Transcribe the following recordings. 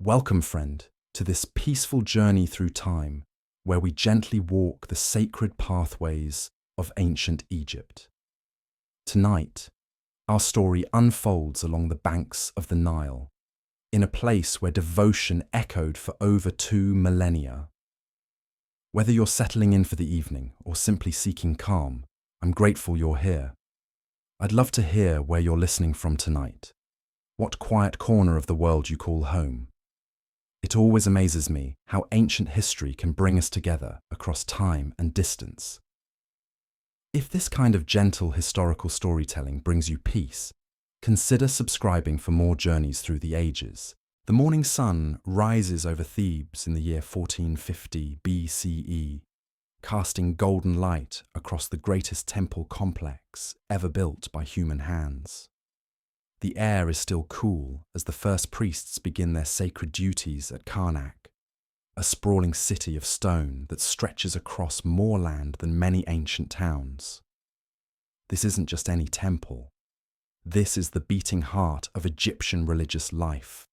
Welcome, friend, to this peaceful journey through time where we gently walk the sacred pathways of ancient Egypt. Tonight, our story unfolds along the banks of the Nile, in a place where devotion echoed for over 2 millennia. Whether you're settling in for the evening or simply seeking calm, I'm grateful you're here. I'd love to hear where you're listening from tonight. What quiet corner of the world you call home. It always amazes me how ancient history can bring us together across time and distance. If this kind of gentle historical storytelling brings you peace, consider subscribing for more journeys through the ages. The morning sun rises over Thebes in the year 1450 BCE, casting golden light across the greatest temple complex ever built by human hands. The air is still cool as the first priests begin their sacred duties at Karnak, a sprawling city of stone that stretches across more land than many ancient towns. This isn't just any temple. This is the beating heart of Egyptian religious life,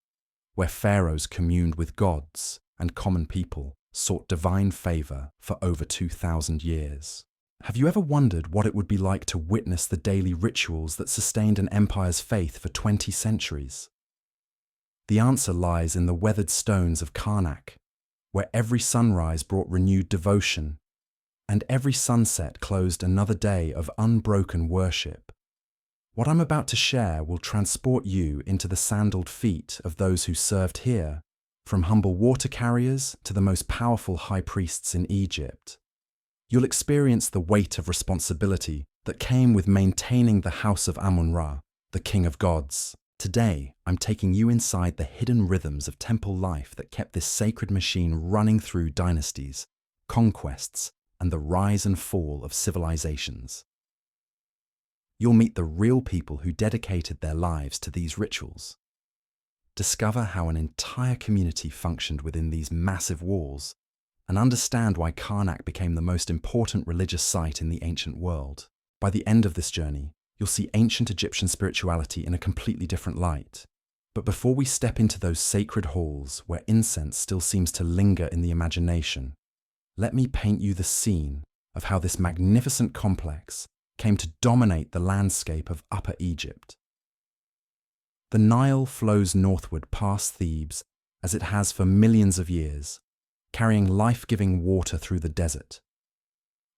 where pharaohs communed with gods and common people sought divine favor for over 2,000 years. Have you ever wondered what it would be like to witness the daily rituals that sustained an empire's faith for 20 centuries? The answer lies in the weathered stones of Karnak, where every sunrise brought renewed devotion, and every sunset closed another day of unbroken worship. What I'm about to share will transport you into the sandaled feet of those who served here, from humble water carriers to the most powerful high priests in Egypt. You'll experience the weight of responsibility that came with maintaining the house of Amun-Ra, the king of gods. Today, I'm taking you inside the hidden rhythms of temple life that kept this sacred machine running through dynasties, conquests, and the rise and fall of civilizations. You'll meet the real people who dedicated their lives to these rituals. Discover how an entire community functioned within these massive walls, and understand why Karnak became the most important religious site in the ancient world. By the end of this journey, you'll see ancient Egyptian spirituality in a completely different light. But before we step into those sacred halls where incense still seems to linger in the imagination, let me paint you the scene of how this magnificent complex came to dominate the landscape of Upper Egypt. The Nile flows northward past Thebes as it has for millions of years, carrying life-giving water through the desert.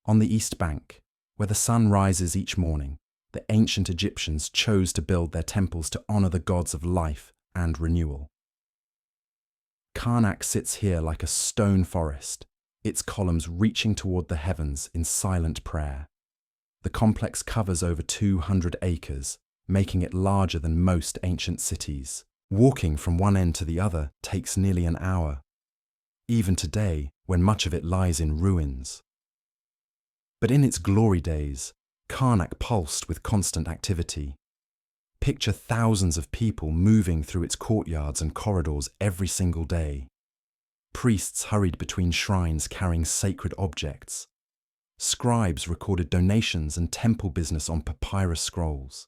On the east bank, where the sun rises each morning, the ancient Egyptians chose to build their temples to honor the gods of life and renewal. Karnak sits here like a stone forest, its columns reaching toward the heavens in silent prayer. The complex covers over 200 acres, making it larger than most ancient cities. Walking from one end to the other takes nearly an hour, even today when much of it lies in ruins. But in its glory days, Karnak pulsed with constant activity. Picture thousands of people moving through its courtyards and corridors every single day. Priests hurried between shrines carrying sacred objects. Scribes recorded donations and temple business on papyrus scrolls.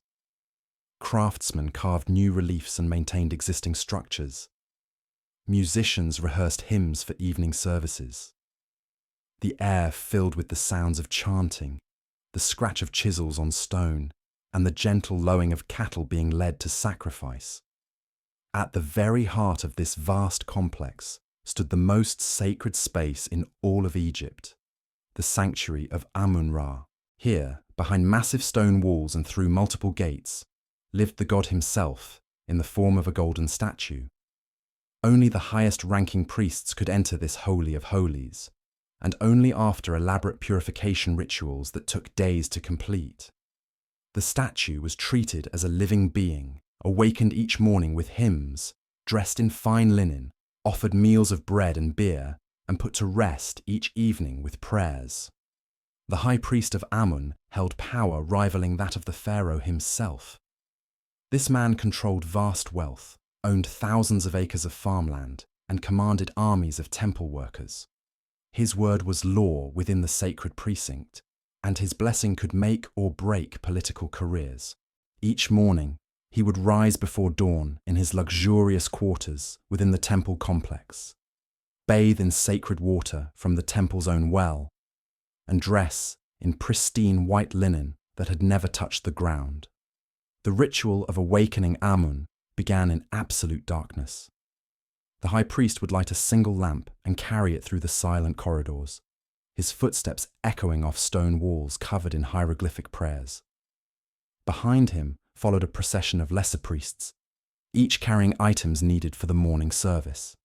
Craftsmen carved new reliefs and maintained existing structures. Musicians rehearsed hymns for evening services. The air filled with the sounds of chanting, the scratch of chisels on stone, and the gentle lowing of cattle being led to sacrifice. At the very heart of this vast complex stood the most sacred space in all of Egypt, the sanctuary of Amun-Ra. Here, behind massive stone walls and through multiple gates, lived the god himself in the form of a golden statue. Only the highest-ranking priests could enter this holy of holies, and only after elaborate purification rituals that took days to complete. The statue was treated as a living being, awakened each morning with hymns, dressed in fine linen, offered meals of bread and beer, and put to rest each evening with prayers. The high priest of Amun held power rivaling that of the pharaoh himself. This man controlled vast wealth, owned thousands of acres of farmland, and commanded armies of temple workers. His word was law within the sacred precinct, and his blessing could make or break political careers. Each morning, he would rise before dawn in his luxurious quarters within the temple complex, bathe in sacred water from the temple's own well, and dress in pristine white linen that had never touched the ground. The ritual of awakening Amun began in absolute darkness. The high priest would light a single lamp and carry it through the silent corridors, his footsteps echoing off stone walls covered in hieroglyphic prayers. Behind him followed a procession of lesser priests, each carrying items needed for the morning service.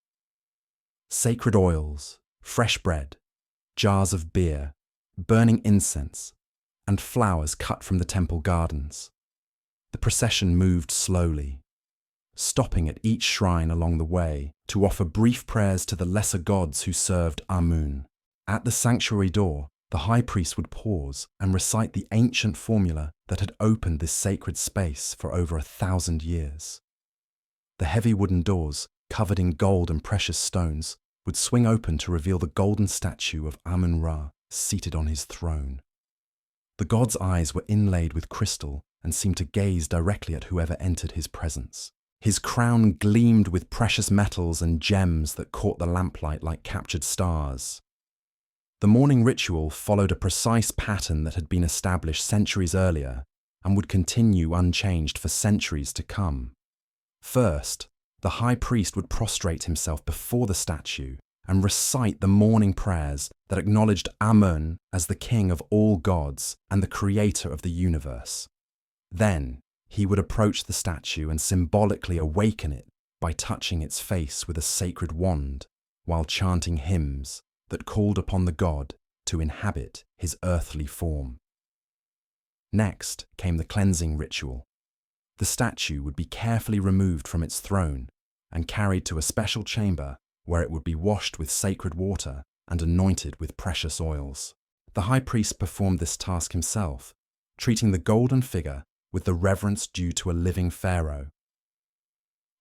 Sacred oils, fresh bread, jars of beer, burning incense, and flowers cut from the temple gardens. The procession moved slowly, stopping at each shrine along the way to offer brief prayers to the lesser gods who served Amun. At the sanctuary door, the high priest would pause and recite the ancient formula that had opened this sacred space for over 1,000 years. The heavy wooden doors, covered in gold and precious stones, would swing open to reveal the golden statue of Amun-Ra seated on his throne. The god's eyes were inlaid with crystal and seemed to gaze directly at whoever entered his presence. His crown gleamed with precious metals and gems that caught the lamplight like captured stars. The morning ritual followed a precise pattern that had been established centuries earlier and would continue unchanged for centuries to come. First, the high priest would prostrate himself before the statue and recite the morning prayers that acknowledged Amun as the king of all gods and the creator of the universe. Then, he would approach the statue and symbolically awaken it by touching its face with a sacred wand while chanting hymns that called upon the god to inhabit his earthly form. Next came the cleansing ritual. The statue would be carefully removed from its throne and carried to a special chamber where it would be washed with sacred water and anointed with precious oils. The high priest performed this task himself, treating the golden figure with the reverence due to a living pharaoh.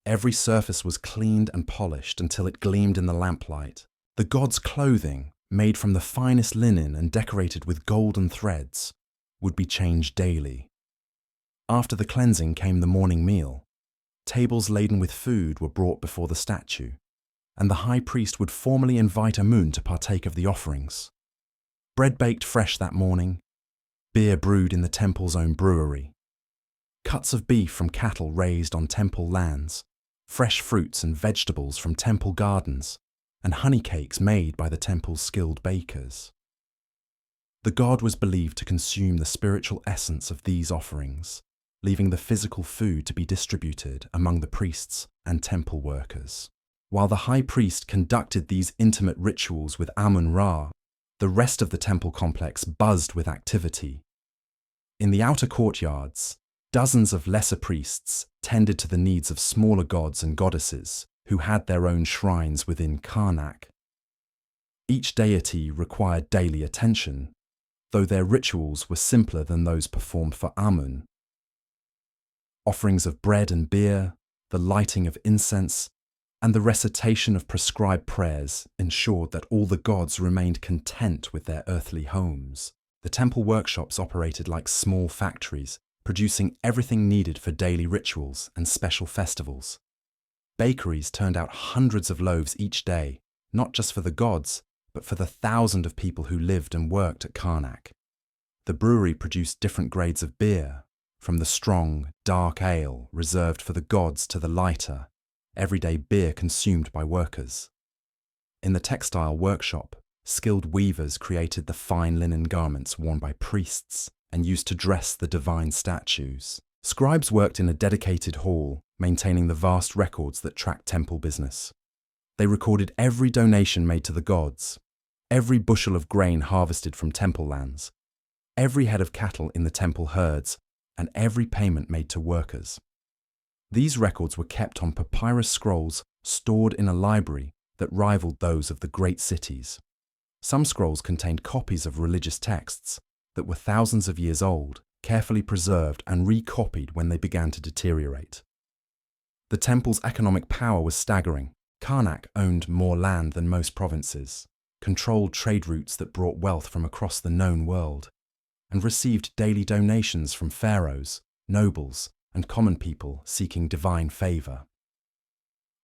Every surface was cleaned and polished until it gleamed in the lamplight. The god's clothing, made from the finest linen and decorated with golden threads, would be changed daily. After the cleansing came the morning meal. Tables laden with food were brought before the statue, and the high priest would formally invite Amun to partake of the offerings. Bread baked fresh that morning, beer brewed in the temple's own brewery, cuts of beef from cattle raised on temple lands, fresh fruits and vegetables from temple gardens, and honey cakes made by the temple's skilled bakers. The god was believed to consume the spiritual essence of these offerings, leaving the physical food to be distributed among the priests and temple workers. While the high priest conducted these intimate rituals with Amun-Ra, the rest of the temple complex buzzed with activity. In the outer courtyards, dozens of lesser priests tended to the needs of smaller gods and goddesses who had their own shrines within Karnak. Each deity required daily attention, though their rituals were simpler than those performed for Amun. Offerings of bread and beer, the lighting of incense, and the recitation of prescribed prayers ensured that all the gods remained content with their earthly homes. The temple workshops operated like small factories, producing everything needed for daily rituals and special festivals. Bakeries turned out hundreds of loaves each day, not just for the gods, but for the thousands of people who lived and worked at Karnak. The brewery produced different grades of beer, from the strong, dark ale reserved for the gods to the lighter, everyday beer consumed by workers. In the textile workshop, skilled weavers created the fine linen garments worn by priests and used to dress the divine statues. Scribes worked in a dedicated hall, maintaining the vast records that tracked temple business. They recorded every donation made to the gods, every bushel of grain harvested from temple lands, every head of cattle in the temple herds, and every payment made to workers. These records were kept on papyrus scrolls stored in a library that rivaled those of the great cities. Some scrolls contained copies of religious texts that were thousands of years old, carefully preserved and recopied when they began to deteriorate. The temple's economic power was staggering. Karnak owned more land than most provinces, controlled trade routes that brought wealth from across the known world, and received daily donations from pharaohs, nobles, and common people seeking divine favor.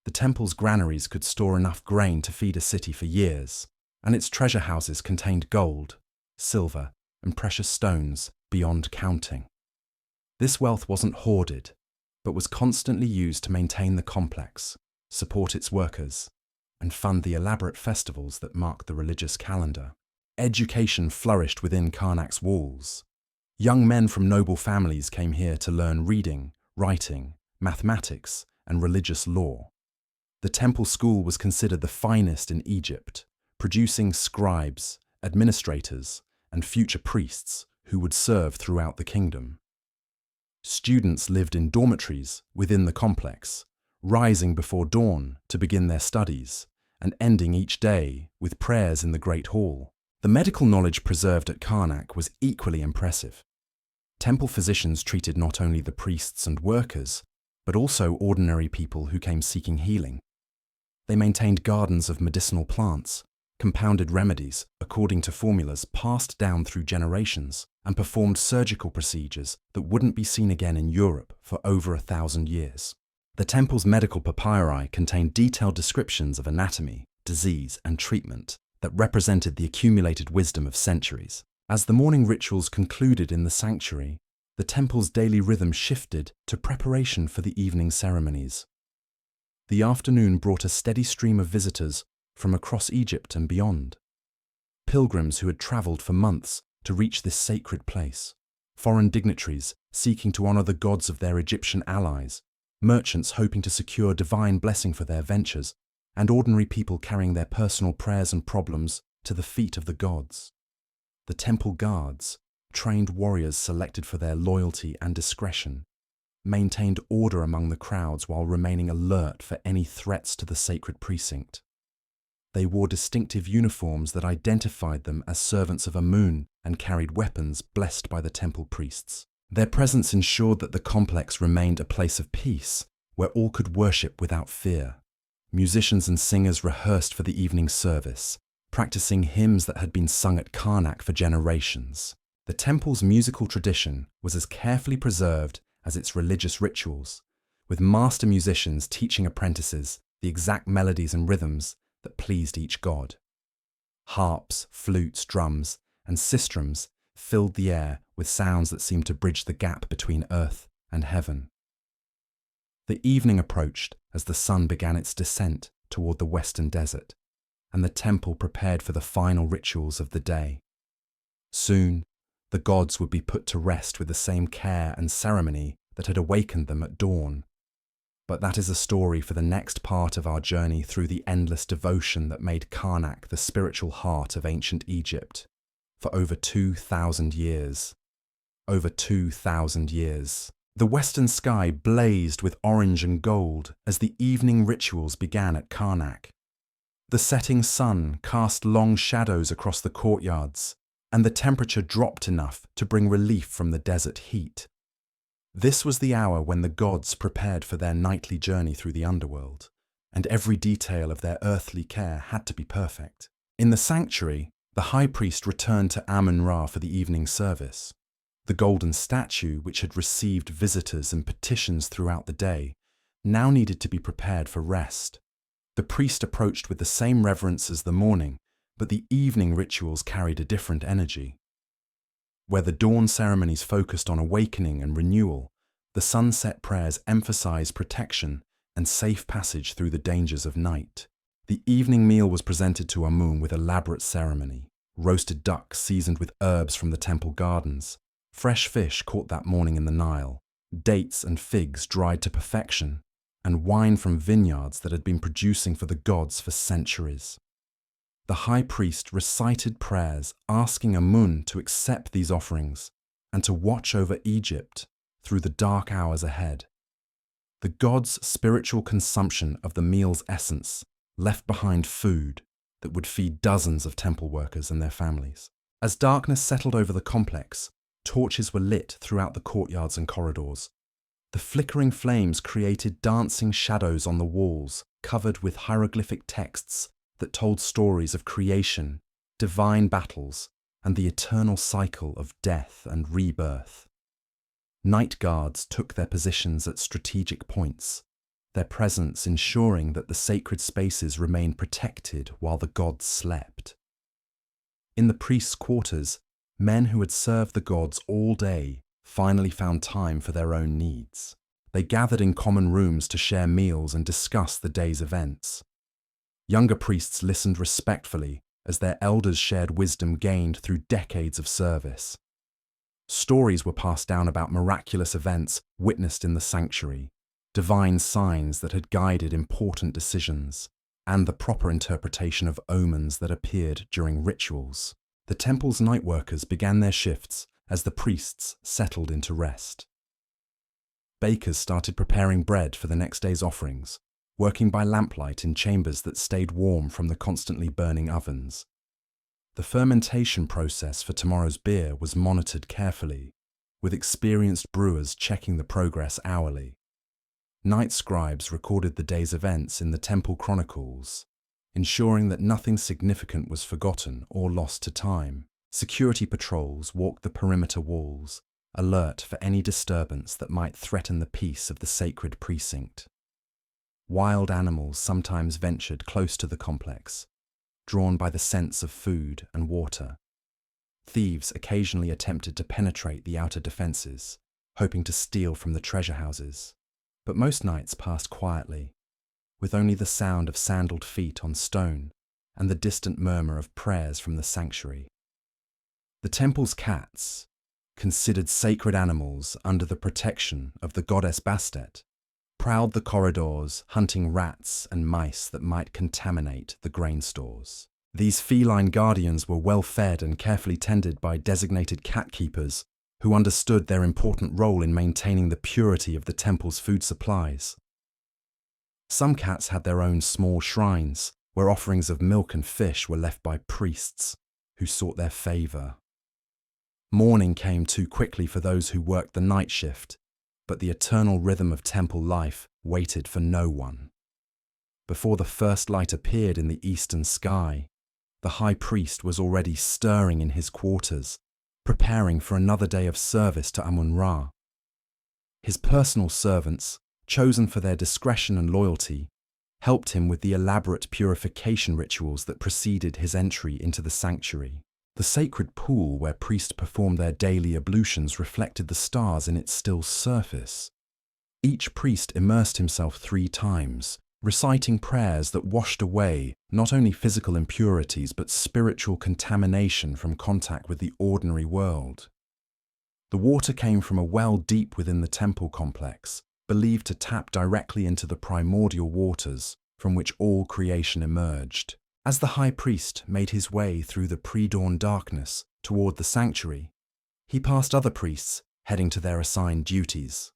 The temple's granaries could store enough grain to feed a city for years, and its treasure houses contained gold, silver, and precious stones beyond counting. This wealth wasn't hoarded, but was constantly used to maintain the complex, support its workers, and fund the elaborate festivals that marked the religious calendar. Education flourished within Karnak's walls. Young men from noble families came here to learn reading, writing, mathematics, and religious law. The temple school was considered the finest in Egypt, producing scribes, administrators, and future priests who would serve throughout the kingdom. Students lived in dormitories within the complex, rising before dawn to begin their studies, and ending each day with prayers in the Great Hall. The medical knowledge preserved at Karnak was equally impressive. Temple physicians treated not only the priests and workers, but also ordinary people who came seeking healing. They maintained gardens of medicinal plants, compounded remedies according to formulas passed down through generations, and performed surgical procedures that wouldn't be seen again in Europe for over 1,000 years. The temple's medical papyri contained detailed descriptions of anatomy, disease, and treatment that represented the accumulated wisdom of centuries. As the morning rituals concluded in the sanctuary, the temple's daily rhythm shifted to preparation for the evening ceremonies. The afternoon brought a steady stream of visitors from across Egypt and beyond. Pilgrims who had traveled for months to reach this sacred place, foreign dignitaries seeking to honor the gods of their Egyptian allies, merchants hoping to secure divine blessing for their ventures, and ordinary people carrying their personal prayers and problems to the feet of the gods. The temple guards, trained warriors selected for their loyalty and discretion, maintained order among the crowds while remaining alert for any threats to the sacred precinct. They wore distinctive uniforms that identified them as servants of Amun and carried weapons blessed by the temple priests. Their presence ensured that the complex remained a place of peace where all could worship without fear. Musicians and singers rehearsed for the evening service, practicing hymns that had been sung at Karnak for generations. The temple's musical tradition was as carefully preserved as its religious rituals, with master musicians teaching apprentices the exact melodies and rhythms that pleased each god. Harps, flutes, drums, and sistrums filled the air with sounds that seemed to bridge the gap between earth and heaven. The evening approached as the sun began its descent toward the western desert, and the temple prepared for the final rituals of the day. Soon, the gods would be put to rest with the same care and ceremony that had awakened them at dawn. But that is a story for the next part of our journey through the endless devotion that made Karnak the spiritual heart of ancient Egypt for over 2,000 years. Over 2,000 years. The western sky blazed with orange and gold as the evening rituals began at Karnak. The setting sun cast long shadows across the courtyards, and the temperature dropped enough to bring relief from the desert heat. This was the hour when the gods prepared for their nightly journey through the underworld, and every detail of their earthly care had to be perfect. In the sanctuary, the high priest returned to Amun-Ra for the evening service. The golden statue, which had received visitors and petitions throughout the day, now needed to be prepared for rest. The priest approached with the same reverence as the morning, but the evening rituals carried a different energy. Where the dawn ceremonies focused on awakening and renewal, the sunset prayers emphasized protection and safe passage through the dangers of night. The evening meal was presented to Amun with elaborate ceremony: roasted duck seasoned with herbs from the temple gardens, fresh fish caught that morning in the Nile, dates and figs dried to perfection, and wine from vineyards that had been producing for the gods for centuries. The high priest recited prayers asking Amun to accept these offerings and to watch over Egypt through the dark hours ahead. The gods' spiritual consumption of the meal's essence left behind food that would feed dozens of temple workers and their families. As darkness settled over the complex, torches were lit throughout the courtyards and corridors. The flickering flames created dancing shadows on the walls, covered with hieroglyphic texts that told stories of creation, divine battles, and the eternal cycle of death and rebirth. Night guards took their positions at strategic points, their presence ensuring that the sacred spaces remained protected while the gods slept. In the priests' quarters, men who had served the gods all day finally found time for their own needs. They gathered in common rooms to share meals and discuss the day's events. Younger priests listened respectfully as their elders shared wisdom gained through decades of service. Stories were passed down about miraculous events witnessed in the sanctuary, divine signs that had guided important decisions, and the proper interpretation of omens that appeared during rituals. The temple's night workers began their shifts as the priests settled into rest. Bakers started preparing bread for the next day's offerings, working by lamplight in chambers that stayed warm from the constantly burning ovens. The fermentation process for tomorrow's beer was monitored carefully, with experienced brewers checking the progress hourly. Night scribes recorded the day's events in the temple chronicles, ensuring that nothing significant was forgotten or lost to time. Security patrols walked the perimeter walls, alert for any disturbance that might threaten the peace of the sacred precinct. Wild animals sometimes ventured close to the complex, drawn by the scents of food and water. Thieves occasionally attempted to penetrate the outer defenses, hoping to steal from the treasure houses. But most nights passed quietly, with only the sound of sandaled feet on stone and the distant murmur of prayers from the sanctuary. The temple's cats, considered sacred animals under the protection of the goddess Bastet, prowled the corridors, hunting rats and mice that might contaminate the grain stores. These feline guardians were well fed and carefully tended by designated cat keepers who understood their important role in maintaining the purity of the temple's food supplies. Some cats had their own small shrines, where offerings of milk and fish were left by priests who sought their favor. Morning came too quickly for those who worked the night shift, but the eternal rhythm of temple life waited for no one. Before the first light appeared in the eastern sky, the high priest was already stirring in his quarters, preparing for another day of service to Amun-Ra. His personal servants, chosen for their discretion and loyalty, helped him with the elaborate purification rituals that preceded his entry into the sanctuary. The sacred pool where priests performed their daily ablutions reflected the stars in its still surface. Each priest immersed himself 3 times, reciting prayers that washed away not only physical impurities but spiritual contamination from contact with the ordinary world. The water came from a well deep within the temple complex, believed to tap directly into the primordial waters from which all creation emerged. As the high priest made his way through the pre-dawn darkness toward the sanctuary, he passed other priests heading to their assigned duties.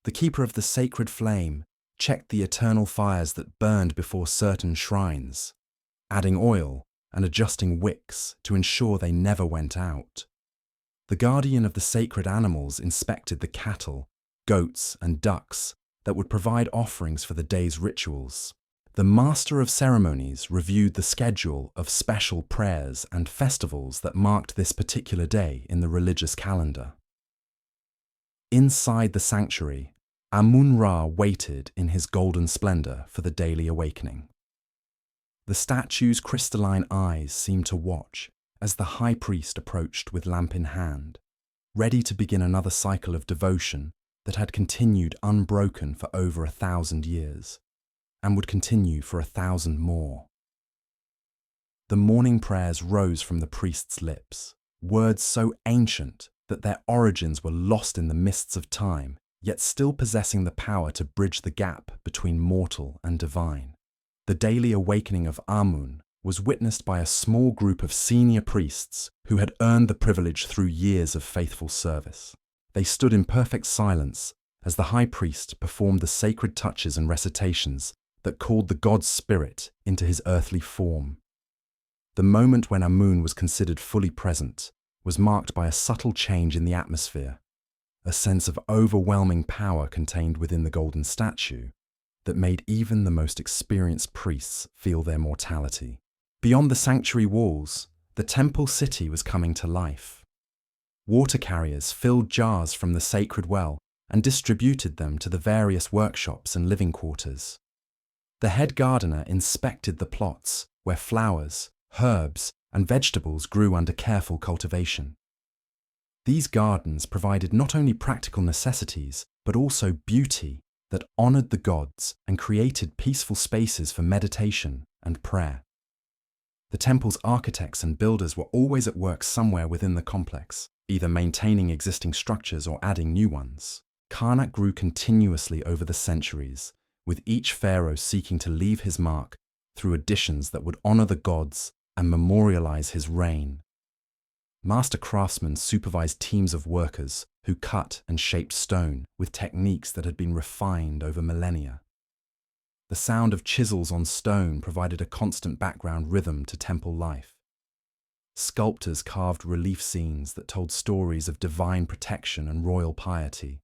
The keeper of the sacred flame checked the eternal fires that burned before certain shrines, adding oil and adjusting wicks to ensure they never went out. The guardian of the sacred animals inspected the cattle, goats, and ducks that would provide offerings for the day's rituals. The master of ceremonies reviewed the schedule of special prayers and festivals that marked this particular day in the religious calendar. Inside the sanctuary, Amun-Ra waited in his golden splendor for the daily awakening. The statue's crystalline eyes seemed to watch as the high priest approached with lamp in hand, ready to begin another cycle of devotion that had continued unbroken for over 1,000 years, and would continue for 1,000 more. The morning prayers rose from the priest's lips, words so ancient that their origins were lost in the mists of time, yet still possessing the power to bridge the gap between mortal and divine. The daily awakening of Amun was witnessed by a small group of senior priests who had earned the privilege through years of faithful service. They stood in perfect silence as the high priest performed the sacred touches and recitations that called the god's spirit into his earthly form. The moment when Amun was considered fully present was marked by a subtle change in the atmosphere, a sense of overwhelming power contained within the golden statue that made even the most experienced priests feel their mortality. Beyond the sanctuary walls, the temple city was coming to life. Water carriers filled jars from the sacred well and distributed them to the various workshops and living quarters. The head gardener inspected the plots where flowers, herbs, and vegetables grew under careful cultivation. These gardens provided not only practical necessities, but also beauty that honored the gods and created peaceful spaces for meditation and prayer. The temple's architects and builders were always at work somewhere within the complex, either maintaining existing structures or adding new ones. Karnak grew continuously over the centuries, with each pharaoh seeking to leave his mark through additions that would honor the gods and memorialize his reign. Master craftsmen supervised teams of workers who cut and shaped stone with techniques that had been refined over millennia. The sound of chisels on stone provided a constant background rhythm to temple life. Sculptors carved relief scenes that told stories of divine protection and royal piety.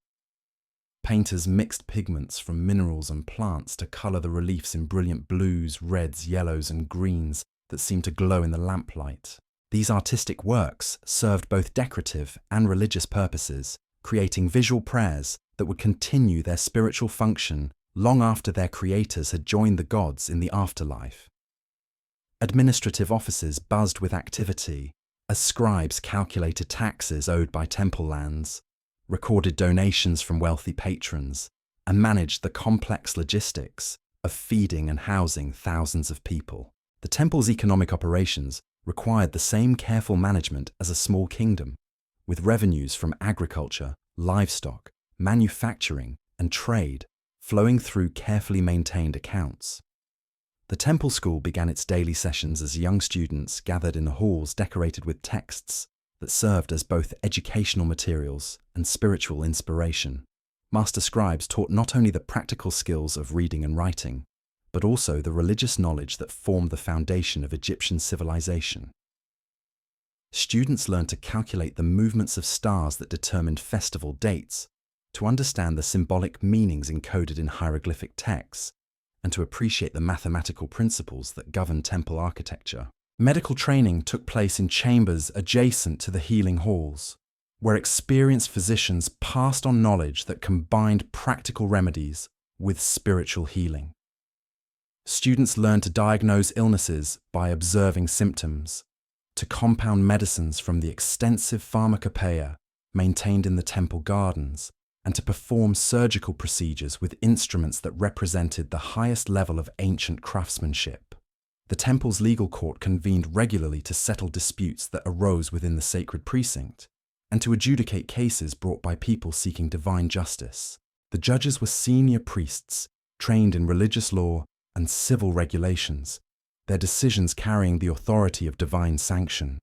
Painters mixed pigments from minerals and plants to color the reliefs in brilliant blues, reds, yellows, and greens that seemed to glow in the lamplight. These artistic works served both decorative and religious purposes, creating visual prayers that would continue their spiritual function long after their creators had joined the gods in the afterlife. Administrative offices buzzed with activity as scribes calculated taxes owed by temple lands, recorded donations from wealthy patrons, and managed the complex logistics of feeding and housing thousands of people. The temple's economic operations required the same careful management as a small kingdom, with revenues from agriculture, livestock, manufacturing, and trade flowing through carefully maintained accounts. The temple school began its daily sessions as young students gathered in halls decorated with texts that served as both educational materials and spiritual inspiration. Master scribes taught not only the practical skills of reading and writing, but also the religious knowledge that formed the foundation of Egyptian civilization. Students learned to calculate the movements of stars that determined festival dates, to understand the symbolic meanings encoded in hieroglyphic texts, and to appreciate the mathematical principles that govern temple architecture. Medical training took place in chambers adjacent to the healing halls, where experienced physicians passed on knowledge that combined practical remedies with spiritual healing. Students learned to diagnose illnesses by observing symptoms, to compound medicines from the extensive pharmacopoeia maintained in the temple gardens, and to perform surgical procedures with instruments that represented the highest level of ancient craftsmanship. The temple's legal court convened regularly to settle disputes that arose within the sacred precinct, and to adjudicate cases brought by people seeking divine justice. The judges were senior priests, trained in religious law and civil regulations, their decisions carrying the authority of divine sanction.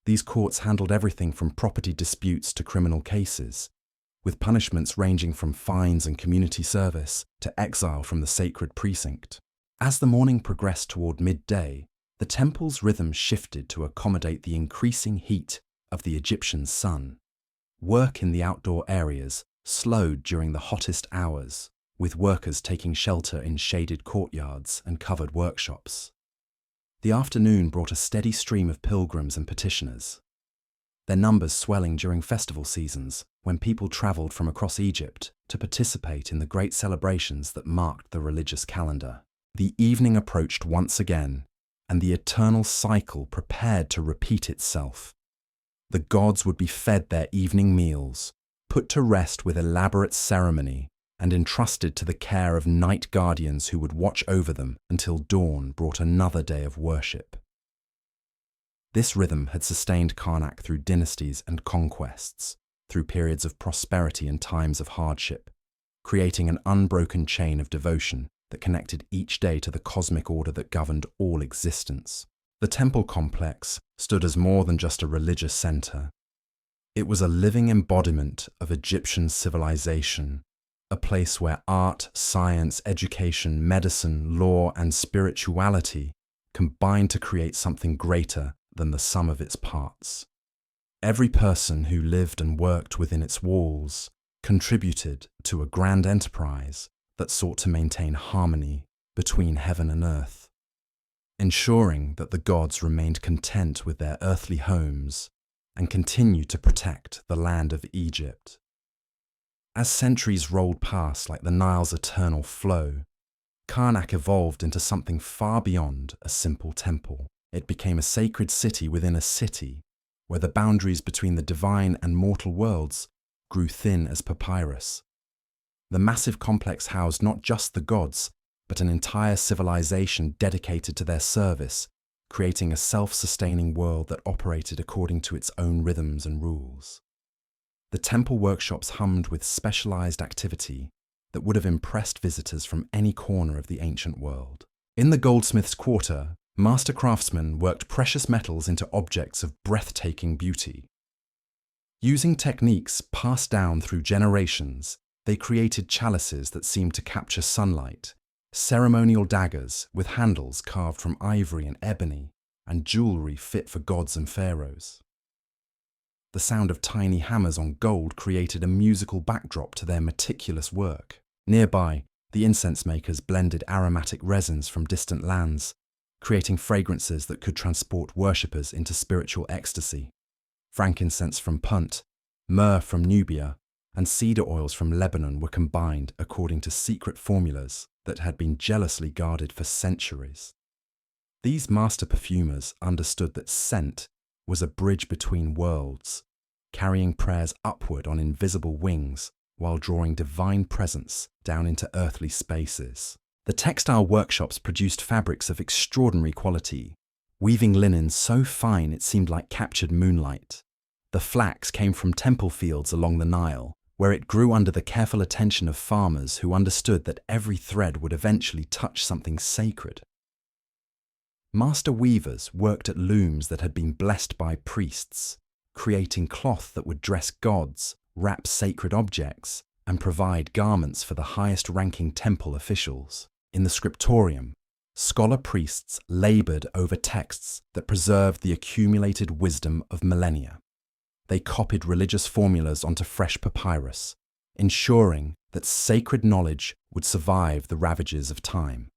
These courts handled everything from property disputes to criminal cases, with punishments ranging from fines and community service to exile from the sacred precinct. As the morning progressed toward midday, the temple's rhythm shifted to accommodate the increasing heat of the Egyptian sun. Work in the outdoor areas slowed during the hottest hours, with workers taking shelter in shaded courtyards and covered workshops. The afternoon brought a steady stream of pilgrims and petitioners, their numbers swelling during festival seasons when people traveled from across Egypt to participate in the great celebrations that marked the religious calendar. The evening approached once again, and the eternal cycle prepared to repeat itself. The gods would be fed their evening meals, put to rest with elaborate ceremony, and entrusted to the care of night guardians who would watch over them until dawn brought another day of worship. This rhythm had sustained Karnak through dynasties and conquests, through periods of prosperity and times of hardship, creating an unbroken chain of devotion that connected each day to the cosmic order that governed all existence. The temple complex stood as more than just a religious center. It was a living embodiment of Egyptian civilization, a place where art, science, education, medicine, law, and spirituality combined to create something greater than the sum of its parts. Every person who lived and worked within its walls contributed to a grand enterprise that sought to maintain harmony between heaven and earth, ensuring that the gods remained content with their earthly homes and continued to protect the land of Egypt. As centuries rolled past like the Nile's eternal flow, Karnak evolved into something far beyond a simple temple. It became a sacred city within a city, where the boundaries between the divine and mortal worlds grew thin as papyrus. The massive complex housed not just the gods, but an entire civilization dedicated to their service, creating a self-sustaining world that operated according to its own rhythms and rules. The temple workshops hummed with specialized activity that would have impressed visitors from any corner of the ancient world. In the goldsmith's quarter, master craftsmen worked precious metals into objects of breathtaking beauty. Using techniques passed down through generations, they created chalices that seemed to capture sunlight, ceremonial daggers with handles carved from ivory and ebony, and jewelry fit for gods and pharaohs. The sound of tiny hammers on gold created a musical backdrop to their meticulous work. Nearby, the incense makers blended aromatic resins from distant lands, creating fragrances that could transport worshippers into spiritual ecstasy. Frankincense from Punt, myrrh from Nubia, and cedar oils from Lebanon were combined according to secret formulas that had been jealously guarded for centuries. These master perfumers understood that scent was a bridge between worlds, carrying prayers upward on invisible wings while drawing divine presence down into earthly spaces. The textile workshops produced fabrics of extraordinary quality, weaving linen so fine it seemed like captured moonlight. The flax came from temple fields along the Nile, where it grew under the careful attention of farmers who understood that every thread would eventually touch something sacred. Master weavers worked at looms that had been blessed by priests, creating cloth that would dress gods, wrap sacred objects, and provide garments for the highest-ranking temple officials. In the scriptorium, scholar priests labored over texts that preserved the accumulated wisdom of millennia. They copied religious formulas onto fresh papyrus, ensuring that sacred knowledge would survive the ravages of time.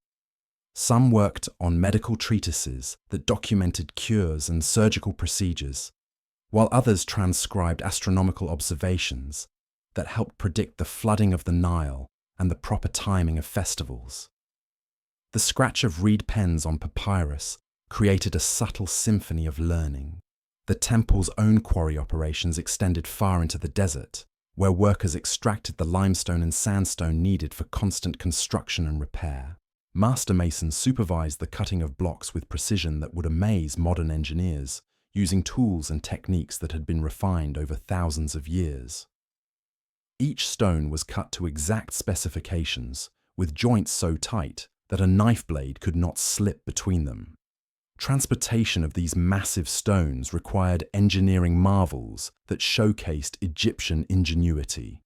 Some worked on medical treatises that documented cures and surgical procedures, while others transcribed astronomical observations that helped predict the flooding of the Nile and the proper timing of festivals. The scratch of reed pens on papyrus created a subtle symphony of learning. The temple's own quarry operations extended far into the desert, where workers extracted the limestone and sandstone needed for constant construction and repair. Master masons supervised the cutting of blocks with precision that would amaze modern engineers, using tools and techniques that had been refined over thousands of years. Each stone was cut to exact specifications, with joints so tight that a knife blade could not slip between them. Transportation of these massive stones required engineering marvels that showcased Egyptian ingenuity.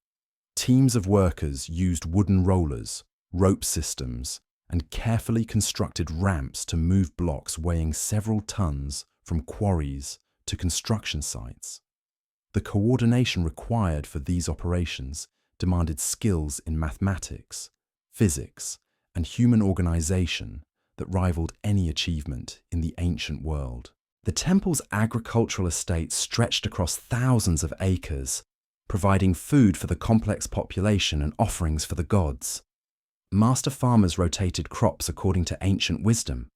Teams of workers used wooden rollers, rope systems, and carefully constructed ramps to move blocks weighing several tons from quarries to construction sites. The coordination required for these operations demanded skills in mathematics, physics, and human organization that rivaled any achievement in the ancient world. The temple's agricultural estate stretched across thousands of acres, providing food for the complex population and offerings for the gods. Master farmers rotated crops according to ancient wisdom,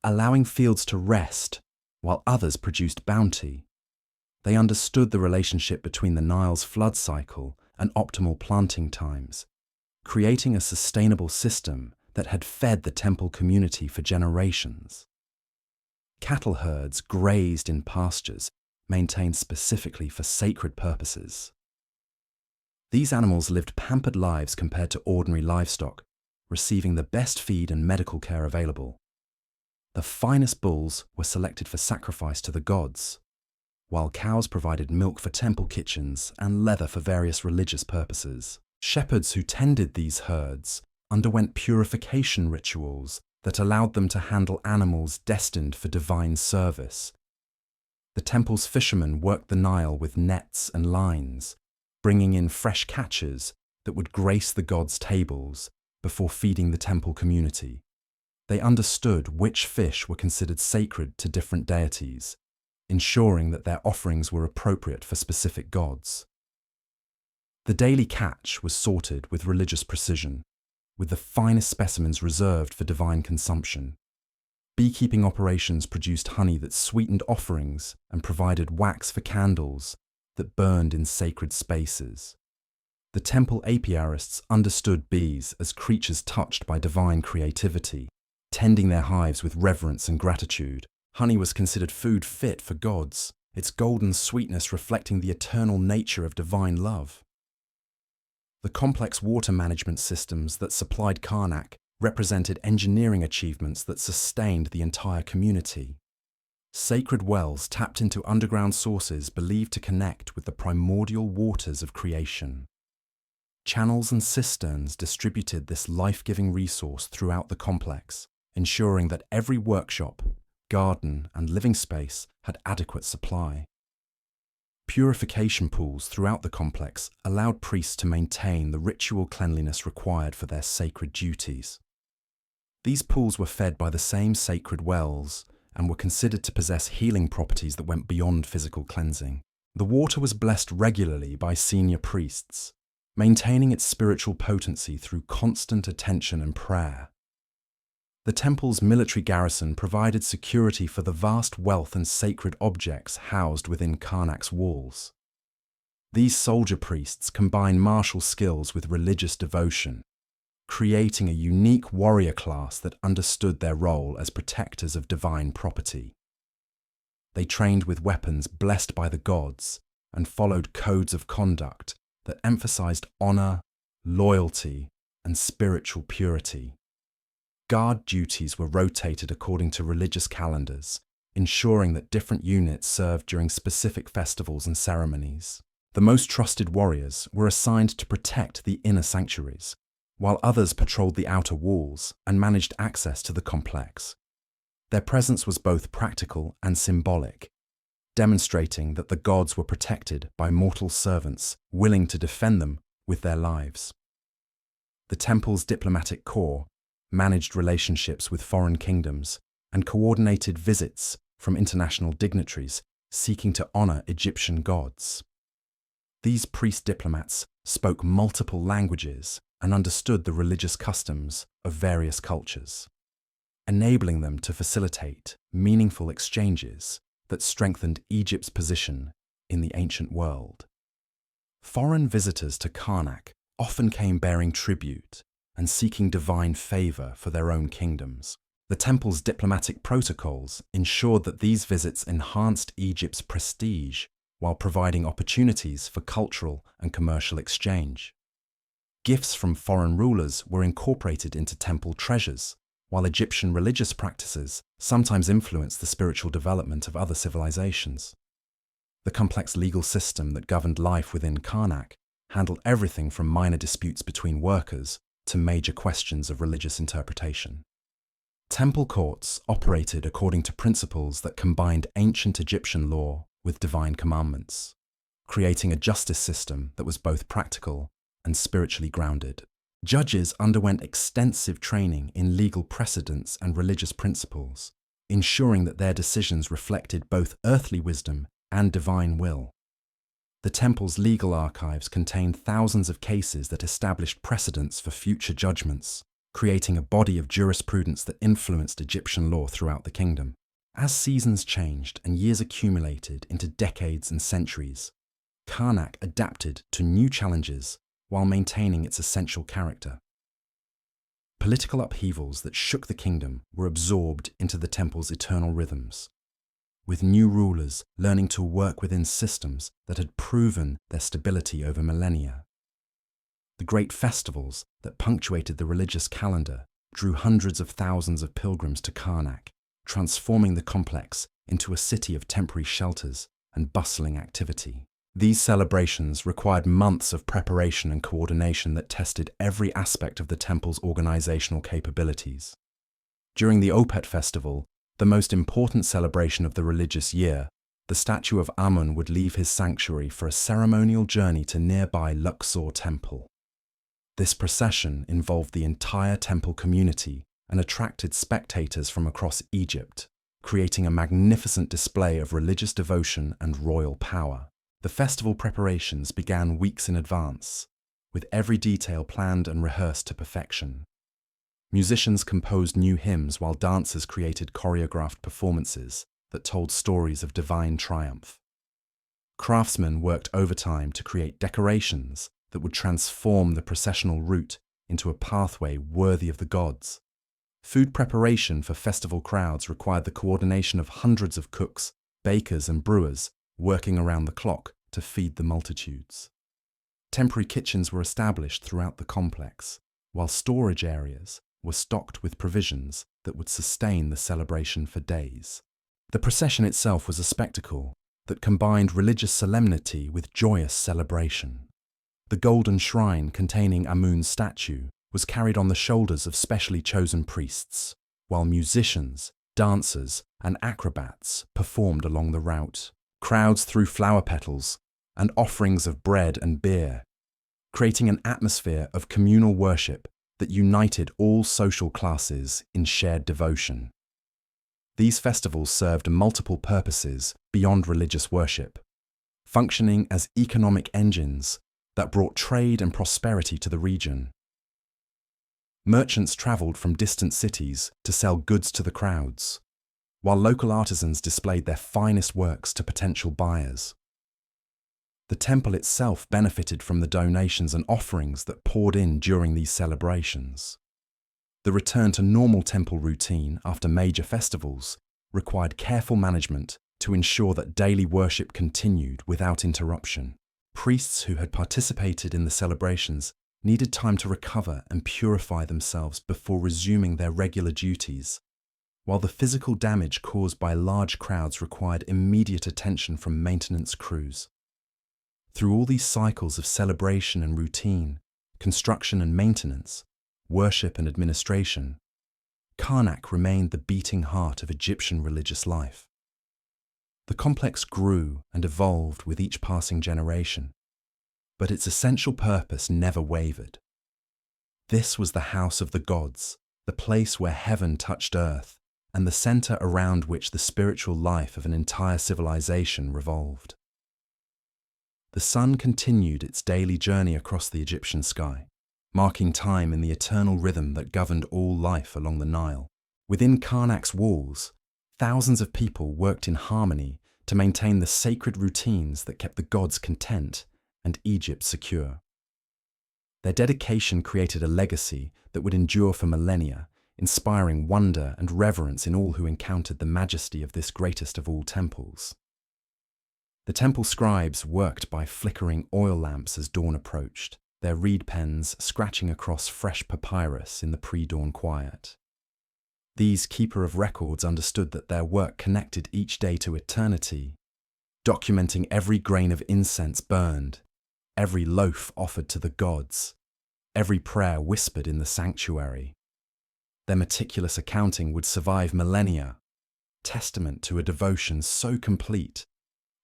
allowing fields to rest while others produced bounty. They understood the relationship between the Nile's flood cycle and optimal planting times, creating a sustainable system that had fed the temple community for generations. Cattle herds grazed in pastures maintained specifically for sacred purposes. These animals lived pampered lives compared to ordinary livestock, receiving the best feed and medical care available. The finest bulls were selected for sacrifice to the gods, while cows provided milk for temple kitchens and leather for various religious purposes. Shepherds who tended these herds underwent purification rituals that allowed them to handle animals destined for divine service. The temple's fishermen worked the Nile with nets and lines, bringing in fresh catches that would grace the gods' tables before feeding the temple community. They understood which fish were considered sacred to different deities, ensuring that their offerings were appropriate for specific gods. The daily catch was sorted with religious precision, with the finest specimens reserved for divine consumption. Beekeeping operations produced honey that sweetened offerings and provided wax for candles that burned in sacred spaces. The temple apiarists understood bees as creatures touched by divine creativity, tending their hives with reverence and gratitude. Honey was considered food fit for gods, its golden sweetness reflecting the eternal nature of divine love. The complex water management systems that supplied Karnak represented engineering achievements that sustained the entire community. Sacred wells tapped into underground sources believed to connect with the primordial waters of creation. Channels and cisterns distributed this life-giving resource throughout the complex, ensuring that every workshop, garden, and living space had adequate supply. Purification pools throughout the complex allowed priests to maintain the ritual cleanliness required for their sacred duties. These pools were fed by the same sacred wells and were considered to possess healing properties that went beyond physical cleansing. The water was blessed regularly by senior priests, maintaining its spiritual potency through constant attention and prayer. The temple's military garrison provided security for the vast wealth and sacred objects housed within Karnak's walls. These soldier priests combine martial skills with religious devotion, creating a unique warrior class that understood their role as protectors of divine property. They trained with weapons blessed by the gods and followed codes of conduct that emphasized honor, loyalty, and spiritual purity. Guard duties were rotated according to religious calendars, ensuring that different units served during specific festivals and ceremonies. The most trusted warriors were assigned to protect the inner sanctuaries, while others patrolled the outer walls and managed access to the complex. Their presence was both practical and symbolic, demonstrating that the gods were protected by mortal servants willing to defend them with their lives. The temple's diplomatic corps managed relationships with foreign kingdoms and coordinated visits from international dignitaries seeking to honor Egyptian gods. These priest diplomats spoke multiple languages and understood the religious customs of various cultures, enabling them to facilitate meaningful exchanges that strengthened Egypt's position in the ancient world. Foreign visitors to Karnak often came bearing tribute and seeking divine favor for their own kingdoms. The temple's diplomatic protocols ensured that these visits enhanced Egypt's prestige while providing opportunities for cultural and commercial exchange. Gifts from foreign rulers were incorporated into temple treasures, while Egyptian religious practices sometimes influenced the spiritual development of other civilizations. The complex legal system that governed life within Karnak handled everything from minor disputes between workers to major questions of religious interpretation. Temple courts operated according to principles that combined ancient Egyptian law with divine commandments, creating a justice system that was both practical and spiritually grounded. Judges underwent extensive training in legal precedents and religious principles, ensuring that their decisions reflected both earthly wisdom and divine will. The temple's legal archives contained thousands of cases that established precedents for future judgments, creating a body of jurisprudence that influenced Egyptian law throughout the kingdom. As seasons changed and years accumulated into decades and centuries, Karnak adapted to new challenges while maintaining its essential character. Political upheavals that shook the kingdom were absorbed into the temple's eternal rhythms, with new rulers learning to work within systems that had proven their stability over millennia. The great festivals that punctuated the religious calendar drew hundreds of thousands of pilgrims to Karnak, transforming the complex into a city of temporary shelters and bustling activity. These celebrations required months of preparation and coordination that tested every aspect of the temple's organizational capabilities. During the Opet festival, the most important celebration of the religious year, the statue of Amun would leave his sanctuary for a ceremonial journey to nearby Luxor Temple. This procession involved the entire temple community and attracted spectators from across Egypt, creating a magnificent display of religious devotion and royal power. The festival preparations began weeks in advance, with every detail planned and rehearsed to perfection. Musicians composed new hymns while dancers created choreographed performances that told stories of divine triumph. Craftsmen worked overtime to create decorations that would transform the processional route into a pathway worthy of the gods. Food preparation for festival crowds required the coordination of hundreds of cooks, bakers, and brewers working around the clock to feed the multitudes. Temporary kitchens were established throughout the complex, while storage areas were stocked with provisions that would sustain the celebration for days. The procession itself was a spectacle that combined religious solemnity with joyous celebration. The golden shrine containing Amun's statue was carried on the shoulders of specially chosen priests, while musicians, dancers, and acrobats performed along the route. Crowds threw flower petals and offerings of bread and beer, creating an atmosphere of communal worship that united all social classes in shared devotion. These festivals served multiple purposes beyond religious worship, functioning as economic engines that brought trade and prosperity to the region. Merchants traveled from distant cities to sell goods to the crowds, while local artisans displayed their finest works to potential buyers. The temple itself benefited from the donations and offerings that poured in during these celebrations. The return to normal temple routine after major festivals required careful management to ensure that daily worship continued without interruption. Priests who had participated in the celebrations needed time to recover and purify themselves before resuming their regular duties, while the physical damage caused by large crowds required immediate attention from maintenance crews. Through all these cycles of celebration and routine, construction and maintenance, worship and administration, Karnak remained the beating heart of Egyptian religious life. The complex grew and evolved with each passing generation, but its essential purpose never wavered. This was the house of the gods, the place where heaven touched earth, and the center around which the spiritual life of an entire civilization revolved. The sun continued its daily journey across the Egyptian sky, marking time in the eternal rhythm that governed all life along the Nile. Within Karnak's walls, thousands of people worked in harmony to maintain the sacred routines that kept the gods content and Egypt secure. Their dedication created a legacy that would endure for millennia, inspiring wonder and reverence in all who encountered the majesty of this greatest of all temples. The temple scribes worked by flickering oil lamps as dawn approached, their reed pens scratching across fresh papyrus in the pre-dawn quiet. These keeper of records understood that their work connected each day to eternity, documenting every grain of incense burned, every loaf offered to the gods, every prayer whispered in the sanctuary. Their meticulous accounting would survive millennia, testament to a devotion so complete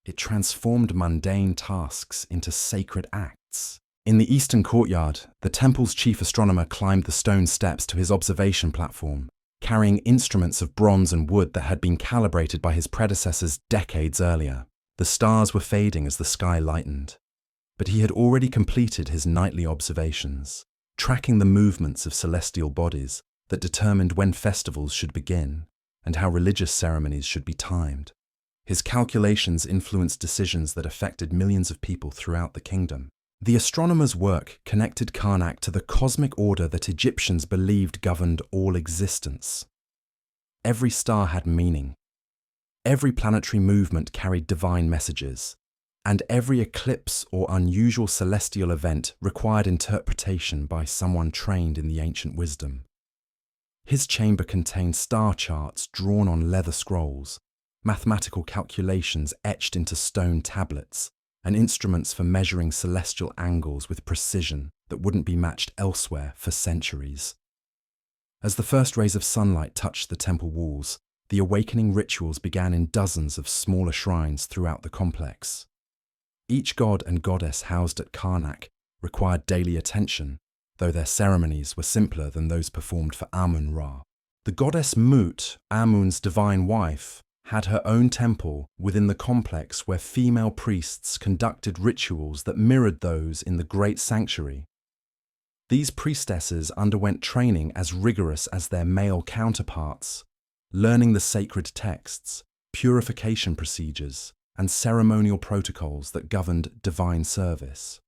it transformed mundane tasks into sacred acts. In the eastern courtyard, the temple's chief astronomer climbed the stone steps to his observation platform, carrying instruments of bronze and wood that had been calibrated by his predecessors decades earlier. The stars were fading as the sky lightened, but he had already completed his nightly observations, tracking the movements of celestial bodies that determined when festivals should begin and how religious ceremonies should be timed. His calculations influenced decisions that affected millions of people throughout the kingdom. The astronomer's work connected Karnak to the cosmic order that Egyptians believed governed all existence. Every star had meaning. Every planetary movement carried divine messages, and every eclipse or unusual celestial event required interpretation by someone trained in the ancient wisdom. His chamber contained star charts drawn on leather scrolls, mathematical calculations etched into stone tablets, and instruments for measuring celestial angles with precision that wouldn't be matched elsewhere for centuries. As the first rays of sunlight touched the temple walls, the awakening rituals began in dozens of smaller shrines throughout the complex. Each god and goddess housed at Karnak required daily attention, though their ceremonies were simpler than those performed for Amun-Ra. The goddess Mut, Amun's divine wife, had her own temple within the complex where female priests conducted rituals that mirrored those in the great sanctuary. These priestesses underwent training as rigorous as their male counterparts, learning the sacred texts, purification procedures, and ceremonial protocols that governed divine service.